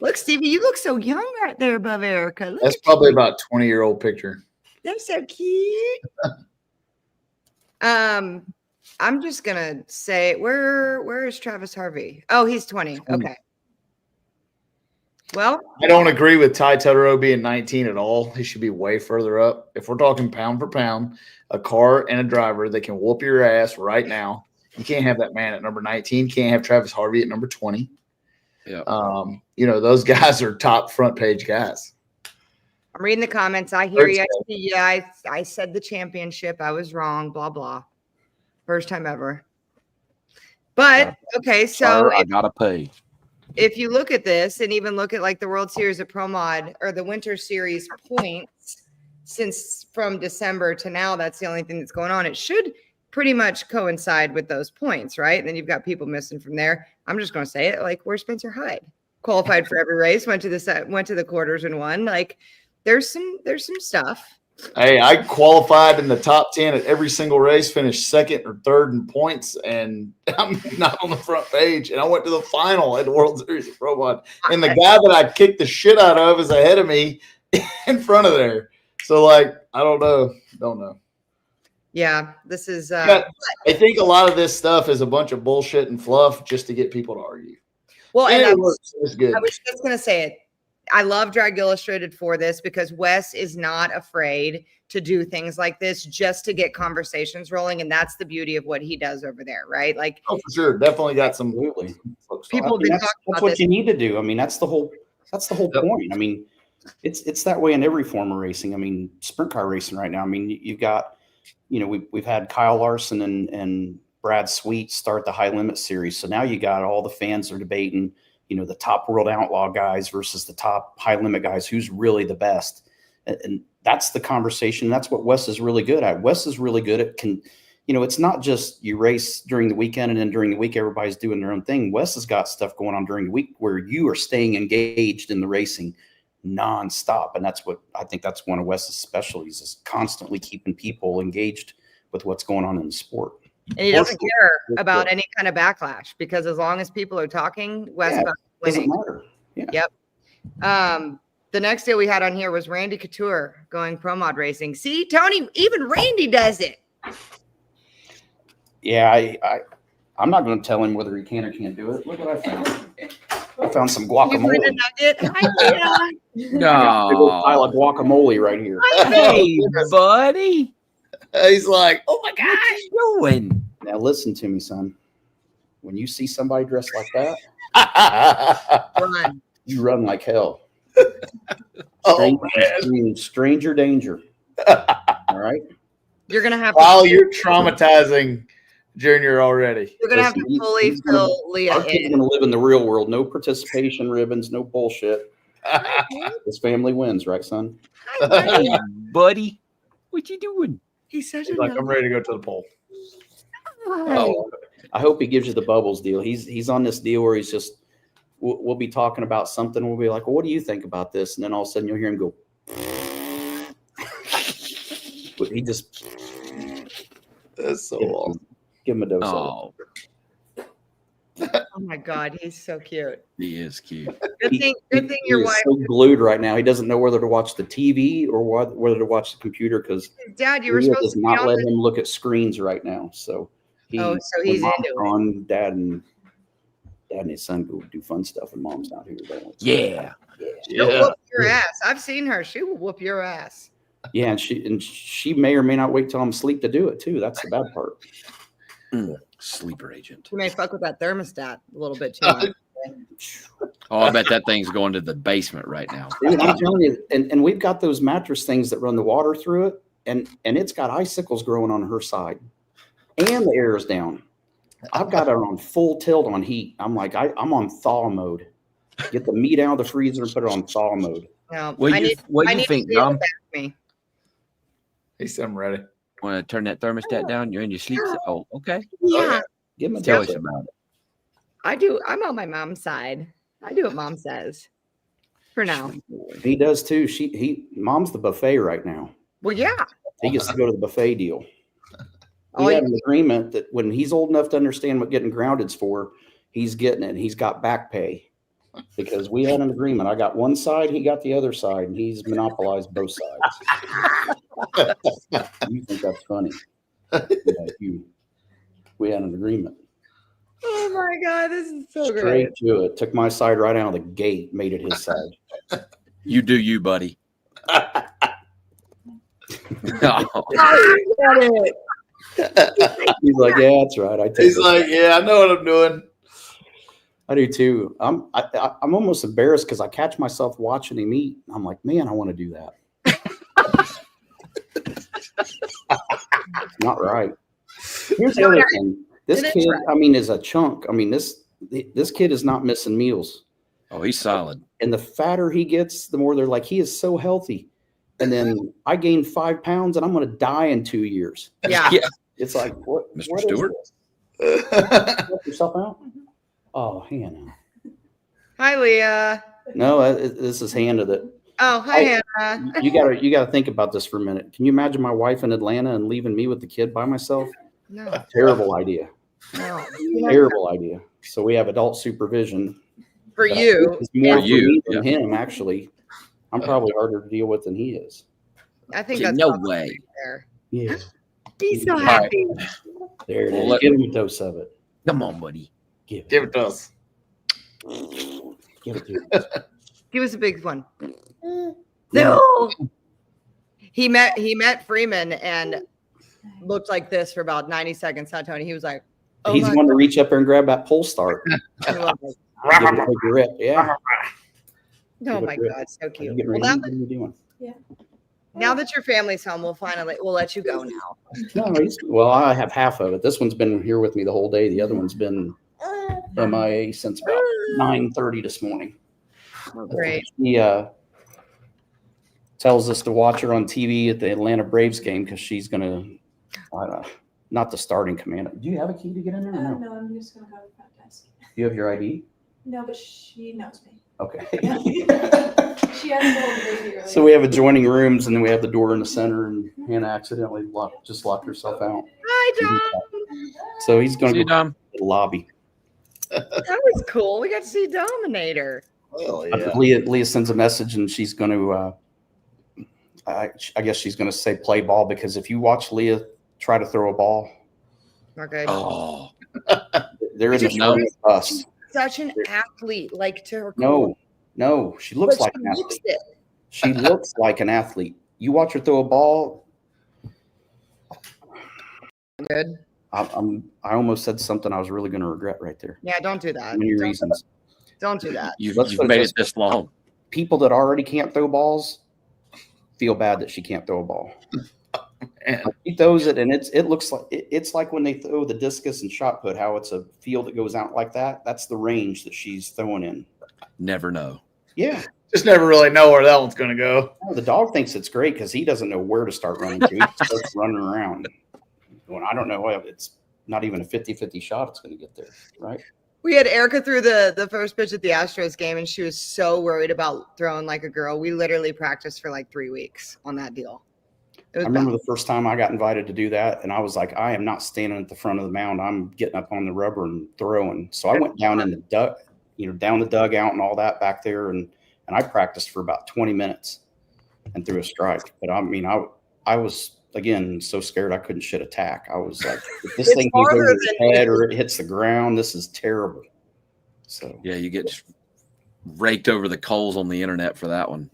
Look, Stevie, you look so young right there above Erica. Look That's at probably you. about 20-year-old picture. They're so cute. I'm just gonna say where is Travis Harvey? Oh, he's 20. Okay. Well, I don't agree with Ty Tutterow being 19 at all. He should be way further up. If we're talking pound for pound, a car and a driver that can whoop your ass right now, you can't have that man at number 19. You can't have Travis Harvey at number 20. Yeah. Those guys are top front page guys. I'm reading the comments. I hear you. I see you. I said the championship. I was wrong. Blah blah. First time ever. But okay, so I gotta pay. if you look at this and even look at like the World Series of Pro Mod or the Winter Series points since from December to now, that's the only thing that's going on. It should pretty much coincide with those points, right? And then you've got people missing from there. I'm just going to say it like where's Spencer Hyde? Qualified for every race, went to the quarters and won. Like there's some stuff. Hey, I qualified in the top 10 at every single race, finished second or third in points, and I'm not on the front page. And I went to the final at the World Series of Pro Mod. And the guy that I kicked the shit out of is ahead of me in front of there. So, like, I don't know. Yeah, this is. I think a lot of this stuff is a bunch of bullshit and fluff just to get people to argue. Well, and it works. It's good. I was just going to say it. I love Drag Illustrated for this because Wes is not afraid to do things like this just to get conversations rolling. And that's the beauty of what he does over there, right? Like, oh, for sure. Definitely got some Absolutely. people have been talking That's about what this. you need to do. I mean, that's the whole point. I mean, it's that way in every form of racing. I mean, sprint car racing right now. I mean, you've got, we've had Kyle Larson and Brad Sweet start the High Limit Series. So now you got all the fans are debating, the top World Outlaw guys versus the top High Limit guys, who's really the best. And that's the conversation. That's what Wes is really good at. Wes is really good at it's not just you race during the weekend and then during the week, everybody's doing their own thing. Wes has got stuff going on during the week where you are staying engaged in the racing nonstop. And that's what I think that's one of Wes's specialties is constantly keeping people engaged with what's going on in the sport. And he doesn't care about any kind of backlash because as long as people are talking, Wes is doesn't winning. matter. Yeah. Yep. The next deal we had on here was Randy Couture going pro mod racing. See, Tony, even Randy does it. Yeah, I'm not going to tell him whether he can or can't do it. Look what I found. I found some guacamole. You nugget? Hi, Big old pile of guacamole right here. Hey, buddy. He's like, oh my God. What you doing? Now listen to me, son. When you see somebody dressed like that, Run. you run like hell. Stranger danger. All right. You're gonna have. While you're traumatizing Junior already. You're gonna have to fully fill Leah Our kid's in. gonna live in the real world. No participation ribbons. No bullshit. This family wins, right, son? Hey, buddy. What you doing? He's such He's a. like, I'm ready to go to the poll. Oh, I hope he gives you the bubbles deal. He's on this deal where he's just. We'll be talking about something. We'll be like, well, what do you think about this? And then all of a sudden you'll hear him go. He just. That's so awesome. Give him a dose of it. Oh my God, he's so cute. He is cute. Good thing He your is wife. so glued right now. He doesn't know whether to watch the TV or whether to watch the computer because Dad, you were Leah supposed does to be not on let the- him look at screens right now. So so when he's Mom's into it. gone, Dad and his son go do fun stuff when Mom's not here. Yeah. She'll whoop your ass. I've seen her. She will whoop your ass. Yeah, and she may or may not wait till I'm asleep to do it too. That's the bad part. Sleeper agent. You may fuck with that thermostat a little bit too much. Oh, I bet that thing's going to the basement right now. Dude, I'm telling you, and we've got those mattress things that run the water through it, and it's got icicles growing on her side, and the air is down. I've got her on full tilt on heat. I'm like, I'm on thaw mode. Get the meat out of the freezer and put it on thaw mode. No, What do you think, Dom? Me. He said, I'm ready. Want to turn that thermostat down? You're in your sleep. Oh, okay. Yeah, Give him a Tell dose. us about it. I do. I'm on my mom's side. I do what Mom says. For now. He does too. Mom's the buffet right now. Well, yeah. He gets to go to the buffet deal. We had an agreement that when he's old enough to understand what getting grounded's for, he's getting it. He's got back pay because we had an agreement. I got one side, he got the other side, and he's monopolized both sides. You think that's funny? Yeah, we had an agreement. Oh my God, this is so Straight great. to it. Took my side right out of the gate, made it his side. You do you, buddy. He's like, yeah, that's right. I take He's it. like, yeah, I know what I'm doing. I do too. I'm almost embarrassed because I catch myself watching him eat. I'm like, man, I want to do that. It's not right. Here's the other thing. This kid, I mean, is a chunk. I mean, this kid is not missing meals. Oh, he's solid. And the fatter he gets, the more they're like, he is so healthy. And then I gained 5 pounds and I'm going to die in 2 years. Yeah. It's like, what? Mr. What Stewart? is this? Help yourself out? Oh, Hannah. Hi, Leah. No, this is Hannah that. Oh, hi, Hannah. You gotta think about this for a minute. Can you imagine my wife in Atlanta and leaving me with the kid by myself? No, Terrible idea. no. Terrible idea. So we have adult supervision. For you. It's more For for you, me than him, actually. I'm probably harder to deal with than he is. I think that's No probably way. There. Yeah. He's so right. happy. There it Well, is. let- Give him a dose of it. Come on, buddy. Give Give it to us. Give it to him. Give us a big one. No. He met Freeman and looked like this for about 90 seconds. Huh, Tony? He was like, oh He's my wanting to reach up there and grab that pole start. God. Give it a grip. Yeah. Oh my God, so Are you cute. getting Well, ready? What are you doing? now that your family's home, we'll let you go now. No, well, I have half of it. This one's been here with me the whole day. The other one's been MIA since about 9:30 this morning. Great. He tells us to watch her on TV at the Atlanta Braves game because she's going to, not the starting commander. Do you have a key to get in there? Or no? No, I'm just gonna go to the front desk. Do you have your ID? No, but she knows me. Okay. She has to hold the baby earlier. So we have adjoining rooms and then we have the door in the center and Hannah accidentally locked herself out. Hi, Dom. So he's going See to you, go to Dom. the lobby. That was cool. We got to see Dominator. Oh, Leah sends a message and she's going to, I guess she's going to say play ball because if you watch Leah try to throw a ball, We're good. Oh, there isn't No. us. Such an athlete, like to her. No, she looks But like she an looks athlete. it. She looks like an athlete. You watch her throw a ball. Good. I almost said something I was really going to regret right there. Yeah, don't do that. Many Don't- reasons. Don't do that. you've Let's put it made this it this long. People that already can't throw balls feel bad that she can't throw a ball. She throws it, and it looks like it's like when they throw the discus and shot put. How it's a field that goes out like that. That's the range that she's throwing in. Never know. Yeah. Just never really know where that one's going to go. No, the dog thinks it's great because he doesn't know where to start running to. He starts running around. Going, I don't know. It's not even a 50-50 shot. It's going to get there, right? We had Erica through the first pitch at the Astros game, and she was so worried about throwing like a girl. We literally practiced for like 3 weeks on that deal. It was I remember bad. the first time I got invited to do that, and I was like, I am not standing at the front of the mound. I'm getting up on the rubber and throwing. So I went down in the down the dugout and all that back there, and I practiced for about 20 minutes and threw a strike. But I mean, I was again so scared I couldn't shit a tack. I was like, if this It's thing goes harder over his than- head or it hits the ground, this is terrible. So Yeah, you get just raked over the coals on the internet for that one.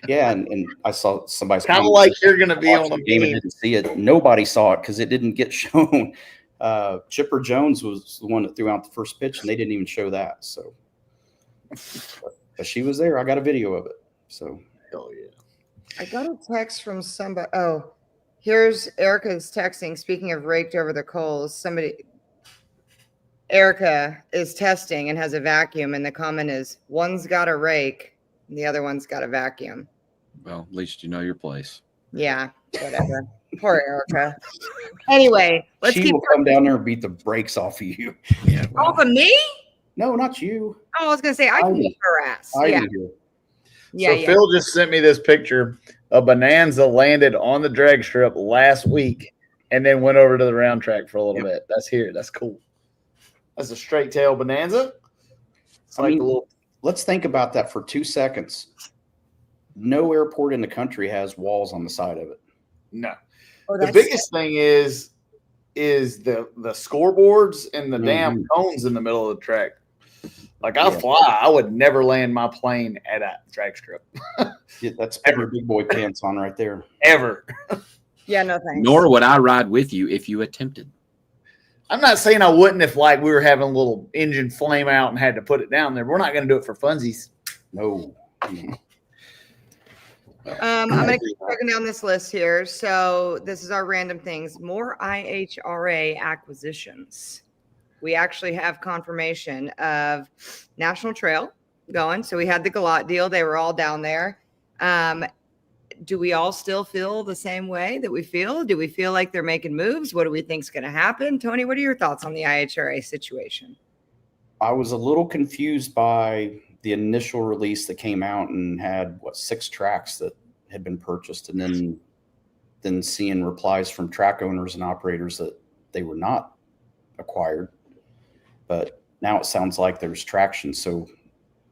yeah, and I saw somebody's Kind of like you're going to be on watched a the game and game. didn't see it. Nobody saw it because it didn't get shown. Chipper Jones was the one that threw out the first pitch, and they didn't even show that. So, but she was there. I got a video of it. So, Hell yeah. I got a text from somebody. Oh, here's Erica's texting. Speaking of raked over the coals, Erica is testing and has a vacuum, and the comment is, one's got a rake and the other one's got a vacuum. Well, at least you know your place. Yeah, whatever. Poor Erica. Anyway, let's she keep will come down there and beat the brakes off of you. Yeah. off of me. No, not you. Oh, I was gonna say I can beat her ass. Yeah, yeah, So yeah. Phil just sent me this picture. A Bonanza landed on the drag strip last week, and then went over to the round track for a little bit. That's here. That's cool. That's a straight tail Bonanza. It's like a little. Let's think about that for 2 seconds. No airport in the country has walls on the side of it. No. Oh, The biggest thing is the scoreboards and the damn cones in the middle of the track. Like I fly, I would never land my plane at a drag strip. That's putting big boy pants on right there. Ever. Yeah, no thanks. Nor would I ride with you if you attempted. I'm not saying I wouldn't if like we were having a little engine flame out and had to put it down there. We're not going to do it for funsies. No. I'm going to keep checking down this list here. So this is our random things. More IHRA acquisitions. We actually have confirmation of National Trail going. So we had the Galat deal. They were all down there. Do we all still feel the same way that we feel? Do we feel like they're making moves? What do we think is going to happen? Tony, what are your thoughts on the IHRA situation? I was a little confused by the initial release that came out and had 6 tracks that had been purchased, and then seeing replies from track owners and operators that they were not acquired. But now it sounds like there's traction. So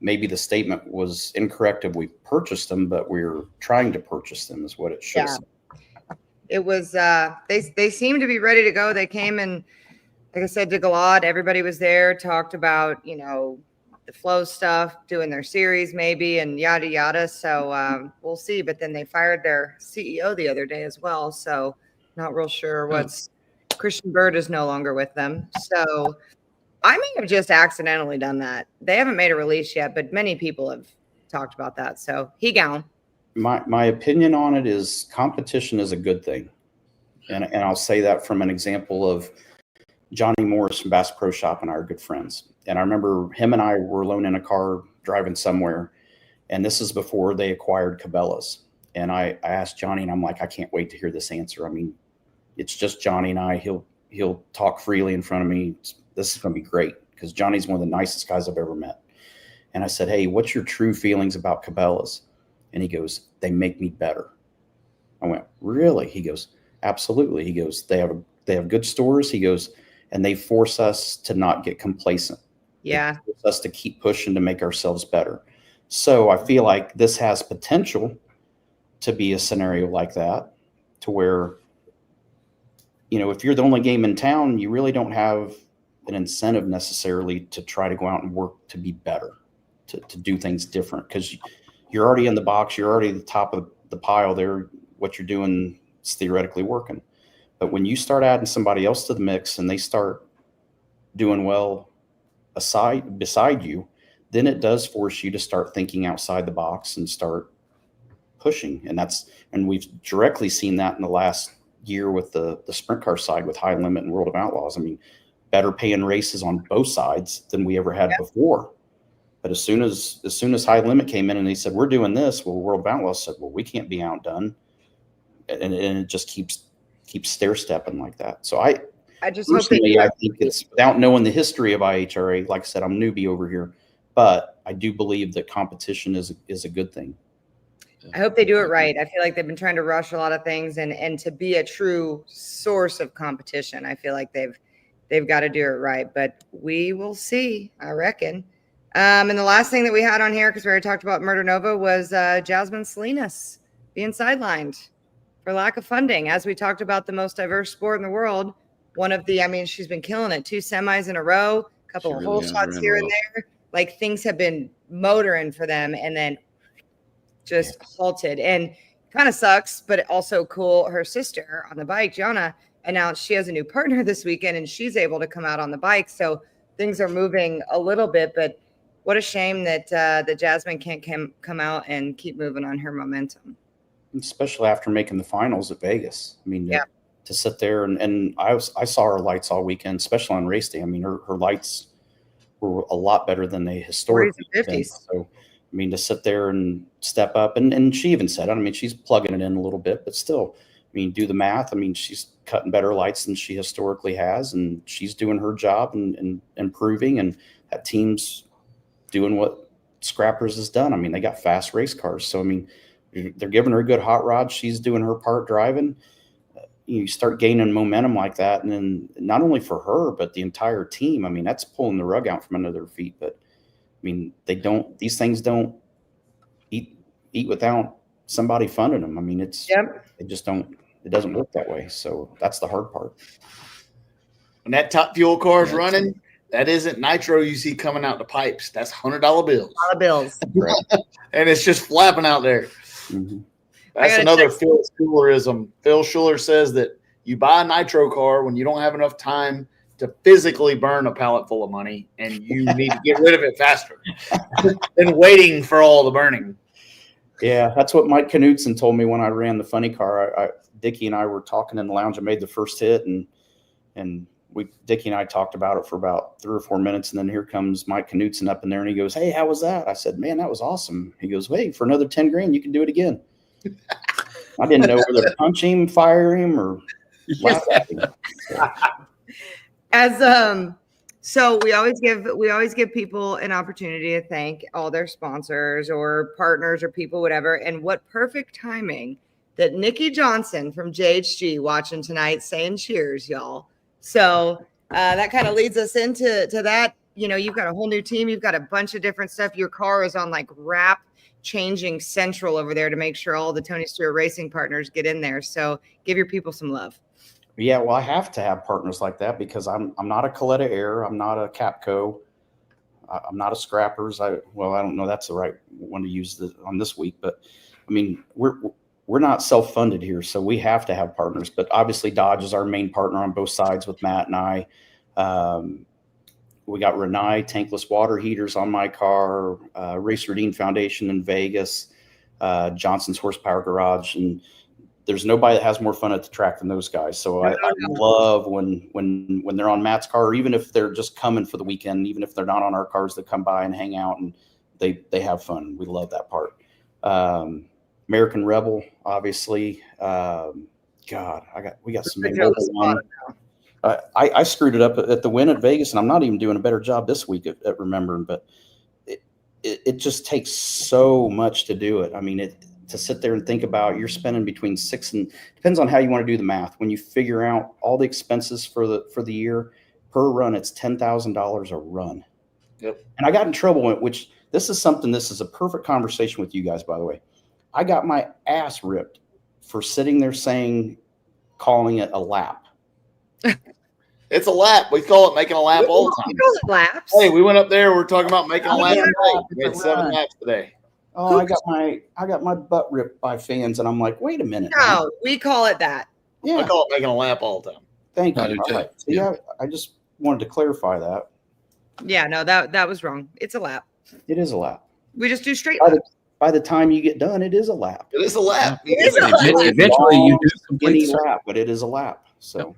maybe the statement was incorrect if we purchased them, but we're trying to purchase them is what it should say. It was they seemed to be ready to go. They came and, like I said, to Galad, everybody was there, talked about, the flow stuff, doing their series maybe, and yada yada. So we'll see. But then they fired their CEO the other day as well. So not real sure what's Christian Bird is no longer with them. So I may have just accidentally done that. They haven't made a release yet, but many people have talked about that. So he gone. My opinion on it is competition is a good thing. And I'll say that from an example of Johnny Morris from Bass Pro Shop and I are good friends. And I remember him and I were alone in a car driving somewhere. And this is before they acquired Cabela's. And I asked Johnny, and I'm like, I can't wait to hear this answer. I mean, it's just Johnny and I. He'll talk freely in front of me. This is going to be great because Johnny's one of the nicest guys I've ever met. And I said, hey, what's your true feelings about Cabela's? And he goes, they make me better. I went, really? He goes, absolutely. He goes, they have good stores. He goes, and they force us to not get complacent. Yeah. They force us to keep pushing to make ourselves better. So I feel like this has potential to be a scenario like that, to where, if you're the only game in town, you really don't have an incentive necessarily to try to go out and work to be better, to do things different, because you're already in the box, you're already at the top of the pile there. What you're doing is theoretically working. But when you start adding somebody else to the mix and they start doing well beside you, then it does force you to start thinking outside the box and start pushing. And we've directly seen that in the last year with the sprint car side with High Limit and World of Outlaws. I mean, better paying races on both sides than we ever had before. But as soon as High Limit came in and they said, we're doing this, well, World of Outlaws said, well, we can't be outdone. And it just keeps stair stepping like that. So I just personally, I think it's, without knowing the history of IHRA, like I said, I'm newbie over here, but I do believe that competition is a good thing. I hope they do it right. I feel like they've been trying to rush a lot of things, and to be a true source of competition, I feel like they've got to do it right. But we will see, I reckon. And the last thing that we had on here, because we already talked about Murder Nova, was Jasmine Salinas being sidelined for lack of funding. As we talked about, the most diverse sport in the world. She's been killing it. 2 semis in a row, a couple of hole shots here and there. Like, things have been motoring for them, and then just halted. And kind of sucks, but also cool. Her sister on the bike, Gianna, announced she has a new partner this weekend, and she's able to come out on the bike. So things are moving a little bit, but what a shame that Jasmine can't come out and keep moving on her momentum. Especially after making the finals at Vegas. I mean, to sit there and I saw her lights all weekend, especially on race day. I mean, her lights were a lot better than they historically have been. So, I mean, to sit there and step up, and she even said, I mean, she's plugging it in a little bit, but still, I mean, do the math. I mean, she's cutting better lights than she historically has, and she's doing her job and improving, and that team's doing what Scrappers has done. I mean, they got fast race cars. So, I mean, they're giving her a good hot rod. She's doing her part driving. you start gaining momentum like that, and then not only for her but the entire team. I mean, that's pulling the rug out from under their feet. But I mean, these things don't eat without somebody funding them. I mean, it doesn't work that way. So that's the hard part. When that Top Fuel car is running, that isn't nitro you see coming out the pipes. That's $100 bills. $100 bills. Right. And it's just flapping out there. Mm-hmm. That's another Phil Schullerism. Phil Schuller says that you buy a nitro car when you don't have enough time to physically burn a pallet full of money, and you need to get rid of it faster than waiting for all the burning. Yeah, that's what Mike Knudsen told me when I ran the funny car. Dickie and I were talking in the lounge. I made the first hit, and Dickie and I talked about it for about 3 or 4 minutes, and then here comes Mike Knudsen up in there, and he goes, "Hey, how was that?" I said, "Man, that was awesome." He goes, "Hey, for another 10 grand, you can do it again." I didn't know whether to punch him, fire him, or laugh at him. So we always give people an opportunity to thank all their sponsors or partners or people, whatever. And what perfect timing that Nikki Johnson from JHG watching tonight saying cheers, y'all. So that kind of leads us into that. You know, you've got a whole new team. You've got a bunch of different stuff. Your car is on like wrap changing central over there to make sure all the Tony Stewart racing partners get in there. So give your people some love. Yeah, well, I have to have partners like that because I'm not a Coletta Air, I'm not a Capco, I'm not a Scrappers. I don't know that's the right one to use on this week, but I mean we're not self-funded here, so we have to have partners. But obviously Dodge is our main partner on both sides with Matt and I. We got Renai tankless water heaters on my car, Racer Dean Foundation in Vegas, Johnson's Horsepower Garage, and there's nobody that has more fun at the track than those guys. So I love when they're on Matt's car, or even if they're just coming for the weekend, even if they're not on our cars, they come by and hang out and they have fun. We love that part. American Rebel, obviously. We got some more. I screwed it up at the win at Vegas, and I'm not even doing a better job this week at remembering, but it just takes so much to do it. I mean, to sit there and think about, you're spending between depends on how you want to do the math. When you figure out all the expenses for the year per run, it's $10,000 a run. Yep. And I got in trouble, this is a perfect conversation with you guys, by the way. I got my ass ripped for sitting there calling it a lap. It's a lap. We call it making a lap all the time. We call it laps. Hey, we went up there. We're talking about making a lap today. We had 7 laps today. Oh, I got my butt ripped by fans, and I'm like, wait a minute. No, man. we call it that. Yeah. I call it making a lap all the time. Thank you. I do too. Right. So, yeah, I just wanted to clarify that. Yeah, no, that was wrong. It's a lap. It is a lap. We just do straight laps. By the time you get done, it is a lap. It is a lap. Eventually, you do complete any lap, but it is a lap. So,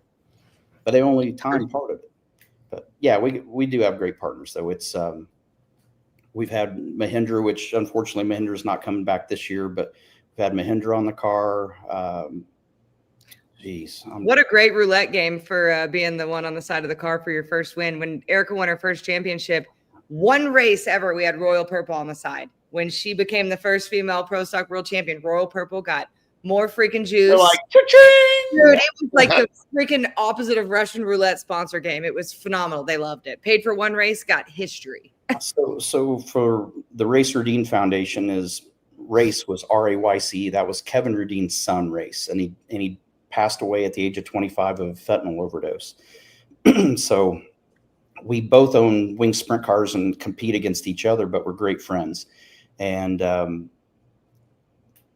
but they only time part of it. But yeah, we do have great partners though. It's we've had Mahindra, which unfortunately Mahindra is not coming back this year, but we've had Mahindra on the car. What a great roulette game for being the one on the side of the car for your first win. When Erica won her first championship, one race ever, we had Royal Purple on the side. When she became the first female Pro Stock World Champion, Royal Purple got more freaking juice. They're like, cha-ching! Dude, it was like the freaking opposite of Russian roulette sponsor game. It was phenomenal. They loved it. Paid for one race, got history. So for the Racer Dean Foundation, his race was RAYC. That was Kevin Rudin's son race, and he passed away at the age of 25 of a fentanyl overdose. So we both own wing sprint cars and compete against each other, but we're great friends. And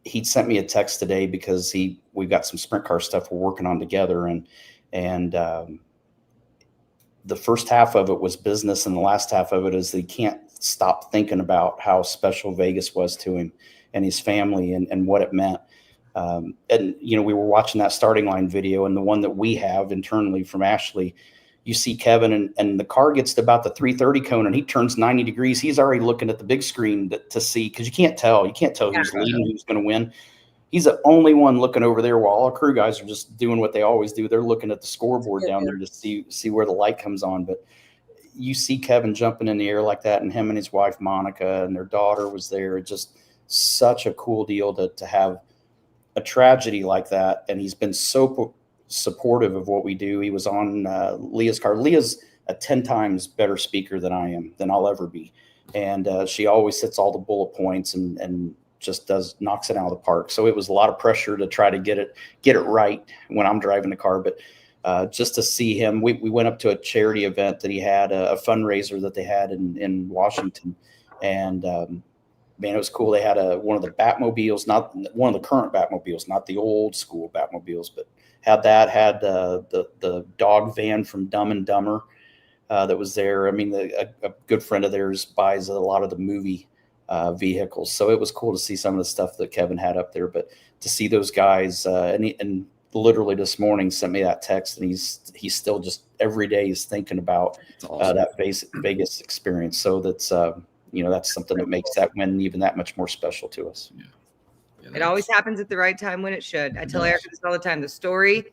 he sent me a text today because we've got some sprint car stuff we're working on together, and the first half of it was business, and the last half of it is he can't stop thinking about how special Vegas was to him and his family and what it meant. And we were watching that starting line video, and the one that we have internally from Ashley. You see Kevin and the car gets to about the 330 cone and he turns 90 degrees. He's already looking at the big screen to see, because you can't tell who's leading, who's going to win. He's the only one looking over there while all crew guys are just doing what they always do. They're looking at the scoreboard down there to see where the light comes on. But you see Kevin jumping in the air like that, and him and his wife, Monica, and their daughter was there. It's just such a cool deal to have a tragedy like that. And he's been so supportive of what we do. He was on Leah's car. Leah's a 10 times better speaker than I am, than I'll ever be. And she always hits all the bullet points and just knocks it out of the park. So it was a lot of pressure to try to get it right when I'm driving the car. But just to see him, we went up to a charity event that he had, a fundraiser that they had in Washington. And man, it was cool. They had one of the Batmobiles, not one of the current Batmobiles, not the old school Batmobiles, but had the dog van from Dumb and Dumber that was there. I mean, a good friend of theirs buys a lot of the movie vehicles. So it was cool to see some of the stuff that Kevin had up there, but to see those guys and literally this morning sent me that text, and he's still just every day he's thinking about awesome. That Vegas experience. So that's, that's something that makes that win even that much more special to us. Yeah. It always happens at the right time when it should. I tell Erica this all the time. The story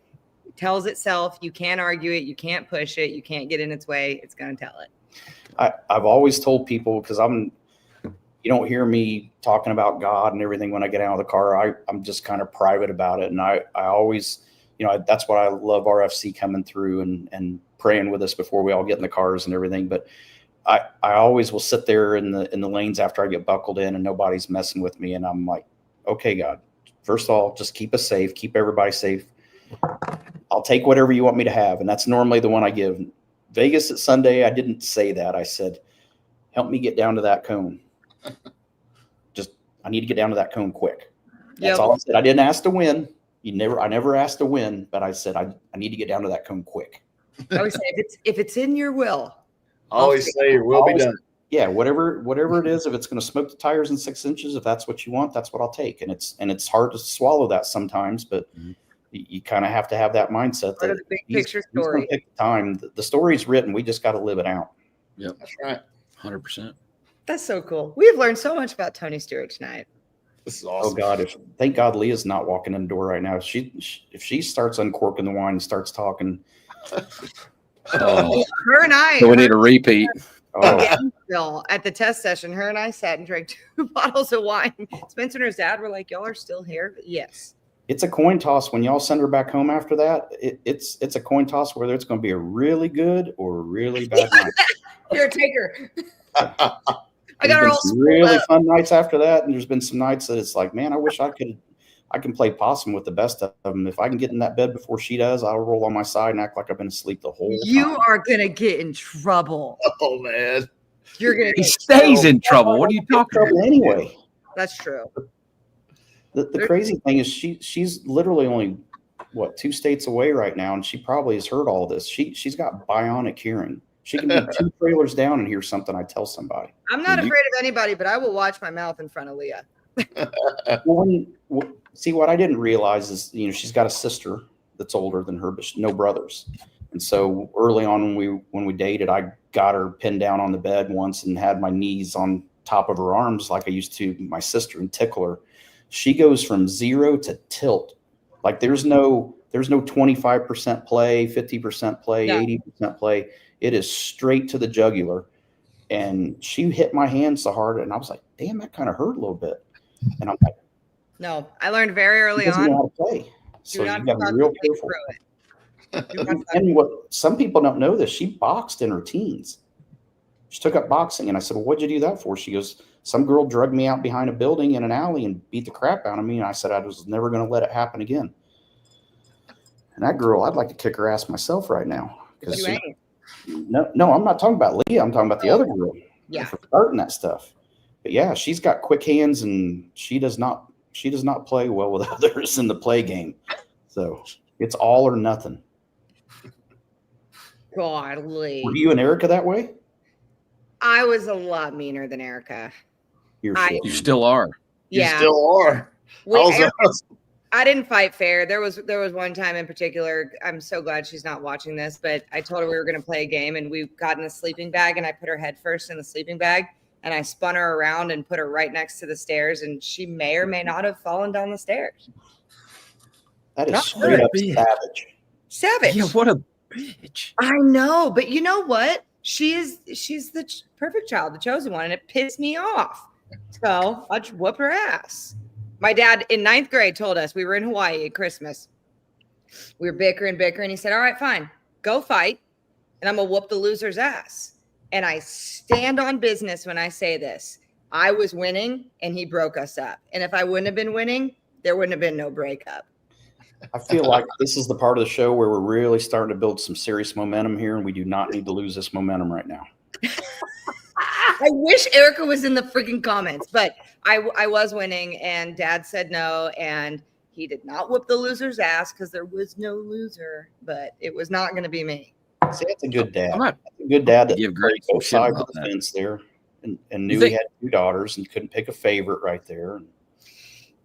tells itself. You can't argue it. You can't push it. You can't get in its way. It's going to tell it. I've always told people, because you don't hear me talking about God and everything when I get out of the car. I'm just kind of private about it. And I always, that's why I love RFC coming through and praying with us before we all get in the cars and everything. But I always will sit there in the lanes after I get buckled in and nobody's messing with me. And I'm like, okay, God, first of all, just keep us safe, keep everybody safe. I'll take whatever you want me to have. And that's normally the one I give. Vegas at Sunday, I didn't say that. I said, help me get down to that cone. I need to get down to that cone quick. That's all I said. I didn't ask to win. I never asked to win, but I said, I need to get down to that cone quick. I always say, if it's in your will. Always say it will be done. Yeah, whatever it is, if it's going to smoke the tires in 6 inches, if that's what you want, that's what I'll take. And it's hard to swallow that sometimes, but you kind of have to have that mindset that the big picture story. He's pick the time. The story's written. We just got to live it out. Yep, that's right. 100%. That's so cool. We have learned so much about Tony Stewart tonight. This is awesome. Oh God! Thank God Leah's not walking in the door right now. If she starts uncorking the wine and starts talking, her and I. So we need a repeat. At the test session, her and I sat and drank 2 bottles of wine. Spencer and his dad were like, "Y'all are still here?" Yes. It's a coin toss when y'all send her back home after that. It's a coin toss whether it's going to be a really good or a really bad night. Here, take her. I got her all really fun nights after that, and there's been some nights that it's like, man, I wish I can play possum with the best of them. If I can get in that bed before she does, I'll roll on my side and act like I've been asleep the whole time. You are gonna get in trouble. Oh man, you're gonna. He stays in trouble. What are you talking about? Anyway, that's true. The crazy thing is she's literally only 2 states away right now, and she probably has heard all this. She's got bionic hearing. She can be 2 trailers down and hear something I tell somebody. I'm not afraid of anybody, but I will watch my mouth in front of Leah. See, what I didn't realize is, she's got a sister that's older than her, but no brothers. And so early on when we dated, I got her pinned down on the bed once and had my knees on top of her arms like I used to my sister and tickle her. She goes from 0 to tilt. Like there's no 25% play, 50% play, 80% play. It is straight to the jugular. And she hit my hand so hard, and I was like, damn, that kind of hurt a little bit. And I'm like, no, I learned very early on. Know how to play. So you got to be real careful. And what some people don't know this, she boxed in her teens. She took up boxing, and I said, well, what'd you do that for? She goes, some girl drugged me out behind a building in an alley and beat the crap out of me. And I said, I was never going to let it happen again. And that girl, I'd like to kick her ass myself right now. You ain't. No, I'm not talking about Leah. I'm talking about the other girl. Yeah. For starting that stuff. But yeah, she's got quick hands, and she does not play well with others in the play game. So it's all or nothing. Godly. Were you and Erica that way? I was a lot meaner than Erica. You still are. Yeah. You still are. I didn't fight fair. There was one time in particular. I'm so glad she's not watching this, but I told her we were going to play a game, and we got in a sleeping bag, and I put her head first in the sleeping bag, and I spun her around and put her right next to the stairs, and she may or may not have fallen down the stairs. That is straight up savage. Savage. Yeah, what a bitch. I know, but you know what? She's the perfect child, the chosen one, and it pissed me off. So I'll whoop her ass. My dad in 9th grade told us, we were in Hawaii at Christmas. We were bickering. He said, all right, fine, go fight. And I'm going to whoop the loser's ass. And I stand on business when I say this. I was winning and he broke us up. And if I wouldn't have been winning, there wouldn't have been no breakup. I feel like this is the part of the show where we're really starting to build some serious momentum here, and we do not need to lose this momentum right now. I wish Erica was in the freaking comments, but I was winning, and Dad said no, and he did not whoop the loser's ass because there was no loser, but it was not going to be me. See, that's a good dad. That's a good dad that give played great some both shit sides of about the that. fence there, and knew he had 2 daughters and couldn't pick a favorite right there.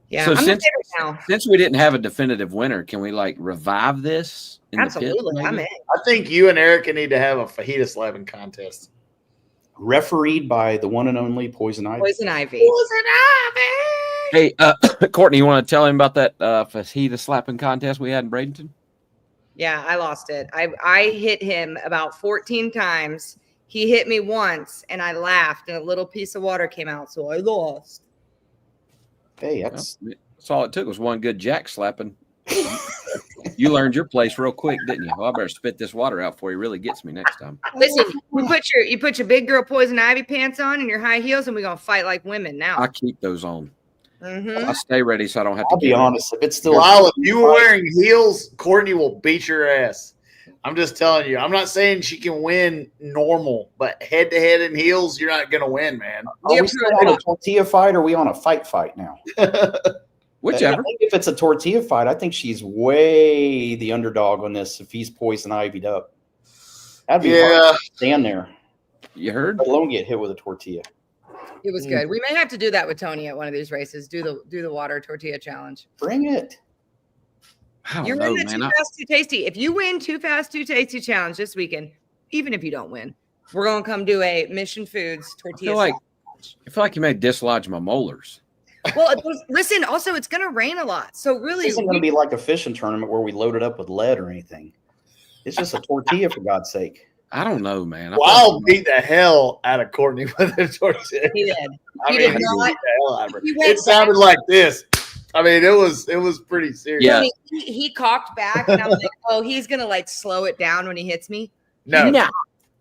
Yeah, So I'm since, the favorite now. since we didn't have a definitive winner, can we like revive this? In Absolutely, the pit, I'm maybe? in. I think you and Erica need to have a fajita slapping contest. Refereed by the one and only Poison Ivy. Poison Ivy. Hey, Courtney, you want to tell him about that fajita slapping contest we had in Bradenton? Yeah, I lost it. I hit him about 14 times. He hit me once, and I laughed, and a little piece of water came out, so I lost. Hey, that's all it took was one good jack slapping. You learned your place real quick, didn't you? Well, I better spit this water out before he really gets me next time. Listen, you put your big girl Poison Ivy pants on and your high heels, and we're gonna fight like women now. I keep those on. Mm-hmm. I stay ready so I don't have to. I'll be honest. If it's still Lyle, if you were wearing heels, Courtney will beat your ass. I'm just telling you. I'm not saying she can win normal, but head to head in heels, you're not gonna win, man. Are we still on a tortilla fight, or are we on a fight now? Whichever. I think if it's a tortilla fight, I think she's way the underdog on this. If he's Poison Ivied up, that'd be hard to stand there. You heard? Let alone get hit with a tortilla. It was good. We may have to do that with Tony at one of these races. Do the water tortilla challenge. Bring it. You're in the Too Fast, Too Tasty. If you win Too Fast, Too Tasty challenge this weekend, even if you don't win, we're gonna come do a Mission Foods tortilla. I feel like you may dislodge my molars. Well, listen. Also, it's gonna rain a lot, so really, This isn't going to be like a fishing tournament where we load it up with lead or anything. It's just a tortilla, for God's sake. I don't know, man. Lyle beat the hell out of Courtney with a tortilla. He did. I He mean, did he not. beat the hell out of her. He went It sounded like this. I mean, it was pretty serious. Yeah. He cocked back, and I was like, "Oh, he's gonna like slow it down when he hits me." No.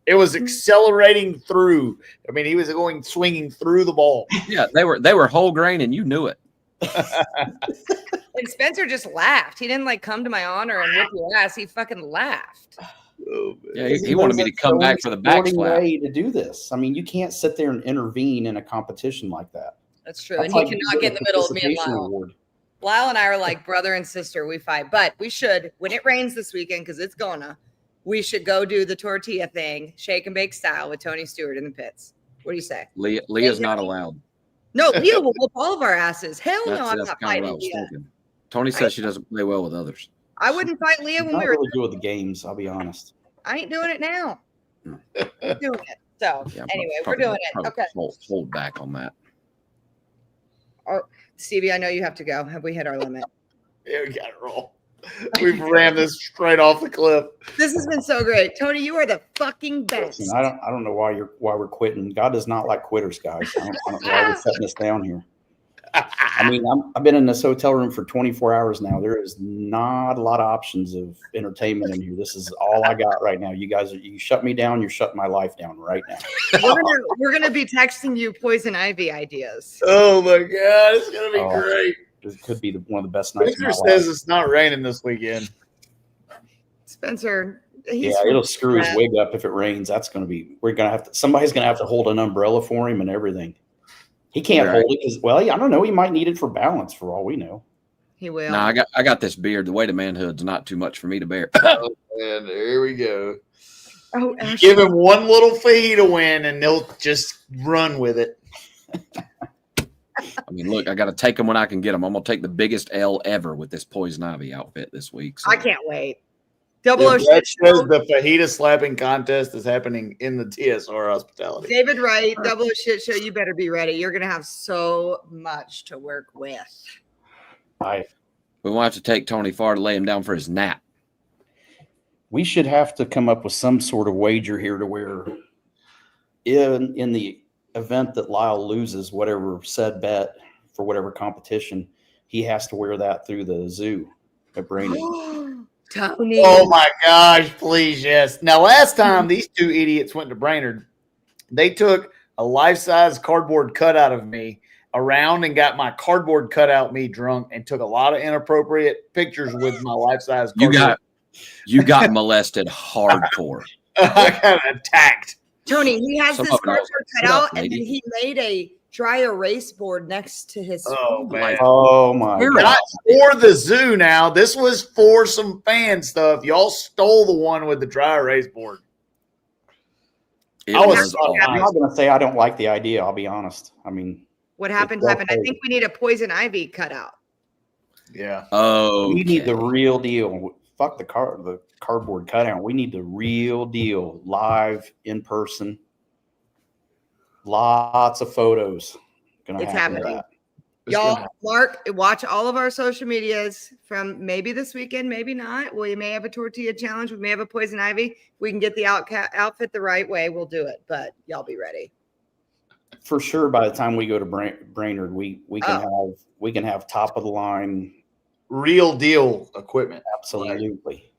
It was accelerating through. I mean, he was swinging through the ball. Yeah, they were whole grain, and you knew it. And Spencer just laughed. He didn't like come to my honor and whip your ass. He fucking laughed. Oh, yeah, he wanted me to come back for the back slap. Way to do this. I mean, you can't sit there and intervene in a competition like that. That's true. And he cannot get in the middle of me and Lyle. Award. Lyle and I are like brother and sister. We fight, but we should, when it rains this weekend, because it's we should go do the tortilla thing, shake and bake style with Tony Stewart in the pits. What do you say? Leah's not allowed. No, Leah will whoop all of our asses. Hell no, I'm That's not kind of what I fighting was Leah. thinking. Tony says she doesn't play well with others. I wouldn't fight Leah when Not we were. really good with the games, I'll be honest. I ain't doing it now. I'm doing it. So Yeah, anyway, we're probably- doing it. probably Okay. Hold back on that. Oh, Stevie, I know you have to go. Have we hit our limit? Yeah, we got to roll. We've rammed this straight off the cliff. This has been so great. Tony, you are the fucking best. Listen, I don't know why we're quitting. God does not like quitters, guys. I don't know why we're shutting this down here. I mean, I've been in this hotel room for 24 hours now. There is not a lot of options of entertainment in here. This is all I got right now. You guys, you shut me down. You're shutting my life down right now. We're gonna be texting you Poison Ivy ideas. Oh my God, it's gonna be great. This could be one of the best nights. Spencer says it's not raining this weekend. Spencer, it'll screw his wig up if it rains. That's gonna be. Somebody's gonna have to hold an umbrella for him and everything. He can't hold it because, I don't know. He might need it for balance, for all we know. He will. No, I got this beard. The weight of manhood's not too much for me to bear. Oh, man, here we go. Oh, give him one little fajita win, and they'll just run with it. I mean, look, I got to take them when I can get them. I'm gonna take the biggest L ever with this Poison Ivy outfit this week. So. I can't wait. Double O That shit shows show. the fajita slapping contest is happening in the TSR hospitality. David Wright, Double O shit show. You better be ready. You're gonna have so much to work with. We won't have to take Tony far to lay him down for his nap. We should have to come up with some sort of wager here to where in the event that Lyle loses whatever said bet for whatever competition, he has to wear that through the zoo at Brainerd. Tony. Oh my gosh, please, yes. Now, last time these two idiots went to Brainerd, they took a life-size cardboard cutout of me around and got my cardboard cutout me drunk and took a lot of inappropriate pictures with my life-size cardboard. You got molested hardcore. I got attacked. Tony, he has Some this of it cardboard was- cut out, Shut up, and then lady. he made a dry erase board next to his Oh, phone. man. Oh my Here god. Not for the zoo now. This was for some fan stuff. Y'all stole the one with the dry erase board. It I was was so awful. I'm not gonna say I don't like the idea, I'll be honest. I mean, What happened well happened. I paid. think we need a poison ivy cutout. Yeah. Oh, we need the real deal. Fuck the cardboard cutout. We need the real deal. Live, in person. Lots of photos. Gonna It's happen with happening. that. It's gonna Y'all, happen. Mark, watch all of our social medias from maybe this weekend, maybe not. We may have a tortilla challenge. We may have a poison ivy. We can get the outfit the right way. We'll do it, but y'all be ready. For sure, by the time we go to Brainerd, we can have top of the line. Real deal equipment. Absolutely.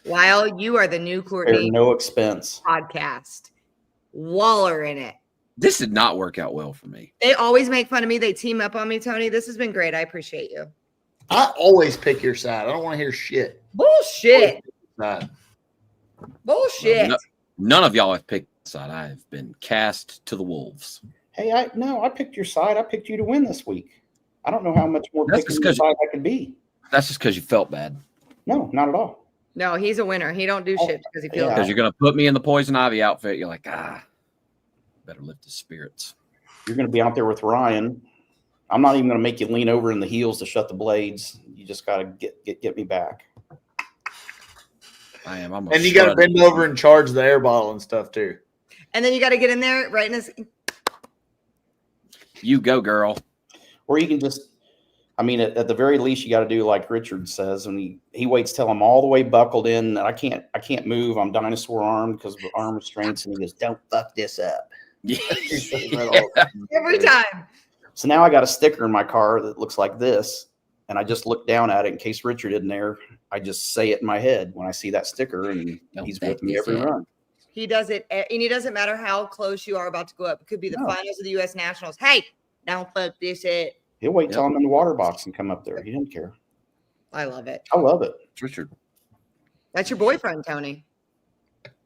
Lyle, you are the new There's Courtney no expense. podcast. Waller in it. This did not work out well for me. They always make fun of me. They team up on me, Tony. This has been great. I appreciate you. I always pick your side. I don't want to hear shit. Bullshit. Side. Bullshit. None of y'all have picked the side. I have been cast to the wolves. Hey, I picked your side. I picked you to win this week. I don't know how much more That's picking just your 'cause- side I could be. That's just because you felt bad. No, not at all. No, he's a winner. He don't do shit because he feels Yeah. Because you're going to put me in the poison ivy outfit. You're like, better lift his spirits. You're going to be out there with Ryan. I'm not even going to make you lean over in the heels to shut the blades. You just got to get me back. I am. And you got to bend over and charge the air bottle and stuff too. And then you got to get in there right in his. You go, girl. Or you can just, I mean, at the very least, you got to do like Richard says, and he waits till I'm all the way buckled in. And I can't move. I'm dinosaur armed because of arm restraints, and he goes, "Don't fuck this up." Every time. So now I got a sticker in my car that looks like this, and I just look down at it in case Richard isn't there. I just say it in my head when I see that sticker, and he's with me every run. He does it, and it doesn't matter how close you are about to go up. It could be the No. finals of the U.S. Nationals. Hey, don't fuck this shit. He'll wait till I'm in the water box and come up there. He didn't care. I love it. I love it. It's Richard. That's your boyfriend, Tony.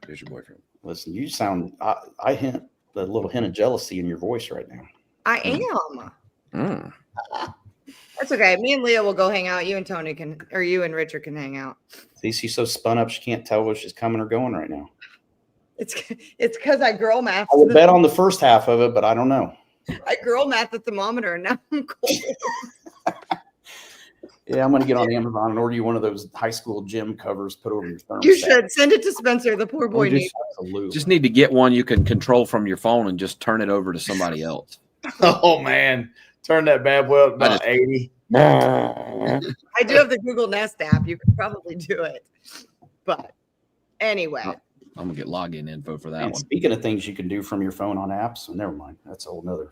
Here's your boyfriend. Listen, you sound. I hint a little hint of jealousy in your voice right now. I am. Mm. That's okay. Me and Leah will go hang out. You and Tony can, or you and Richard can hang out. See, she's so spun up she can't tell where she's coming or going right now. It's because I girl math. I would bet on the first half of it, but I don't know. I girl math the thermometer, and now I'm cold. Yeah, I'm gonna get on Amazon and order you one of those high school gym covers put over your thermostat. You should send it to Spencer. The poor boy needs. Absolutely. Just need to get one you can control from your phone and just turn it over to somebody else. Oh man, turn that bad boy up to about 80. I do have the Google Nest app. You could probably do it. But anyway, I'm gonna get login info for that And one. speaking of things you can do from your phone on apps, never mind. That's another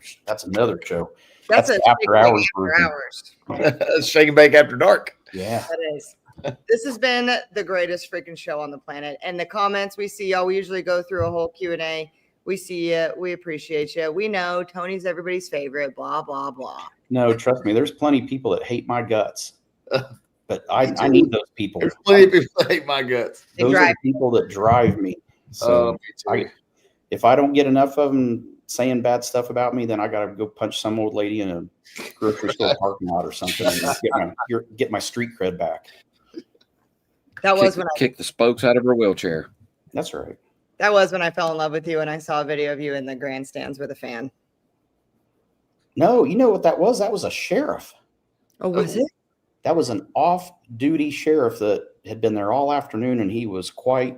show. that's the a after hours after version. hours. Shake and bake after dark. Yeah. That is. This has been the greatest freaking show on the planet. And the comments we see, y'all, we usually go through a whole Q&A. We see you. We appreciate you. We know Tony's everybody's favorite, blah, blah, blah. No, trust me, there's plenty of people that hate my guts. But I need those people. There's plenty of people that hate my guts. They Those are drive. the people that drive me. So Me too. if I don't get enough of them saying bad stuff about me, then I got to go punch some old lady in a grocery store parking lot or something and get my street cred back. That was when Kick the spokes out of her wheelchair. That's right. that was when I fell in love with you and I saw a video of you in the grandstands with a fan. No, you know what that was? That was a sheriff. Oh, was it? That was an off-duty sheriff that had been there all afternoon, and he was quite.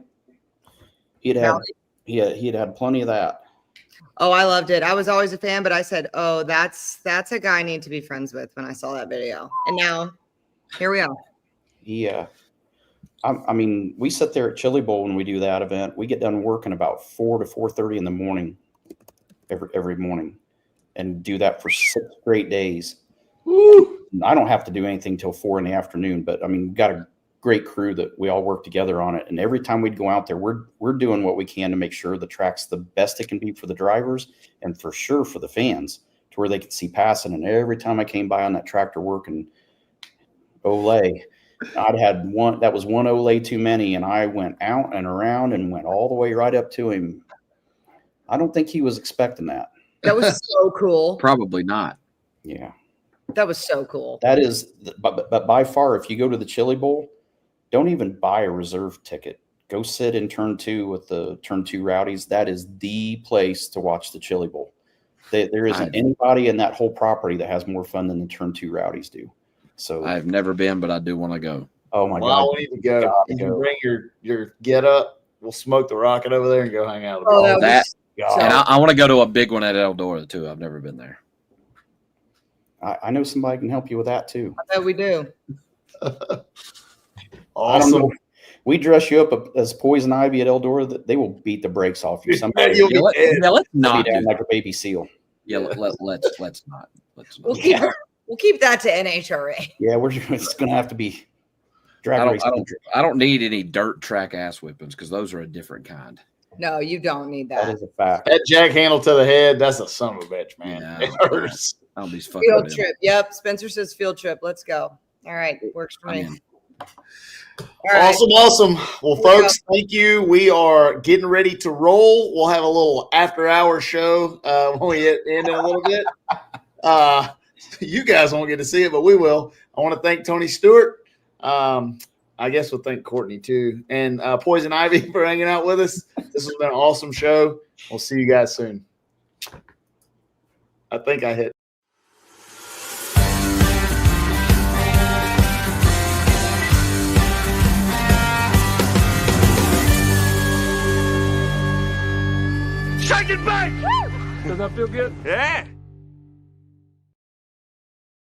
He had had plenty of that. Oh, I loved it. I was always a fan, but I said, "Oh, that's a guy I need to be friends with." When I saw that video, and now here we are. Yeah. I mean, we sit there at Chili Bowl when we do that event. We get done working about 4 to 4:30 in the morning, every morning, and do that for 6 straight days. Woo! I don't have to do anything till 4 in the afternoon, but I mean, we've got a great crew that we all work together on it. And every time we'd go out there, we're doing what we can to make sure the track's the best it can be for the drivers and for sure for the fans to where they could see passing. And every time I came by on that tractor working Olay, I'd had one Olay too many, and I went out and around and went all the way right up to him. I don't think he was expecting that. That was so cool. Probably not. Yeah. That was so cool. That is, but by far, if you go to the Chili Bowl, don't even buy a reserve ticket. Go sit in turn 2 with the turn 2 rowdies. That is the place to watch the Chili Bowl. There isn't anybody in that whole property that has more fun than the turn 2 rowdies do. So I've never been, but I do want to go. Oh my God! God! We need to go. You can bring your get up. We'll smoke the rocket over there and go hang out. Oh, And I want to go to a big one at Eldora too. I've never been there. I know somebody can help you with that too. I bet we do. Awesome. I don't know. We dress you up as Poison Ivy at Eldora, that they will beat the brakes off you. Somebody You'll be dead. Let's not down do like a baby seal. Yeah, let's not. Let's not. We'll keep that to NHRA. Yeah, it's going to have to be drag race. I don't need any dirt track ass whippings because those are a different kind. No, you don't need That that. is a fact. That jack handle to the head, that's a son of a bitch, man. Yeah, It hurts. I'll be fucking Field with him. trip. Yep. Spencer says field trip. Let's go. All right. Works for I'm me. in. All right. Awesome. Well, folks, thank you. We are getting ready to roll. We'll have a little after-hour show when we end in a little bit. You guys won't get to see it, but we will. I want to thank Tony Stewart. I guess we'll thank Courtney too, and Poison Ivy for hanging out with us. This has been an awesome show. We'll see you guys soon. I think I hit. Shake it back! Does that feel good? Yeah.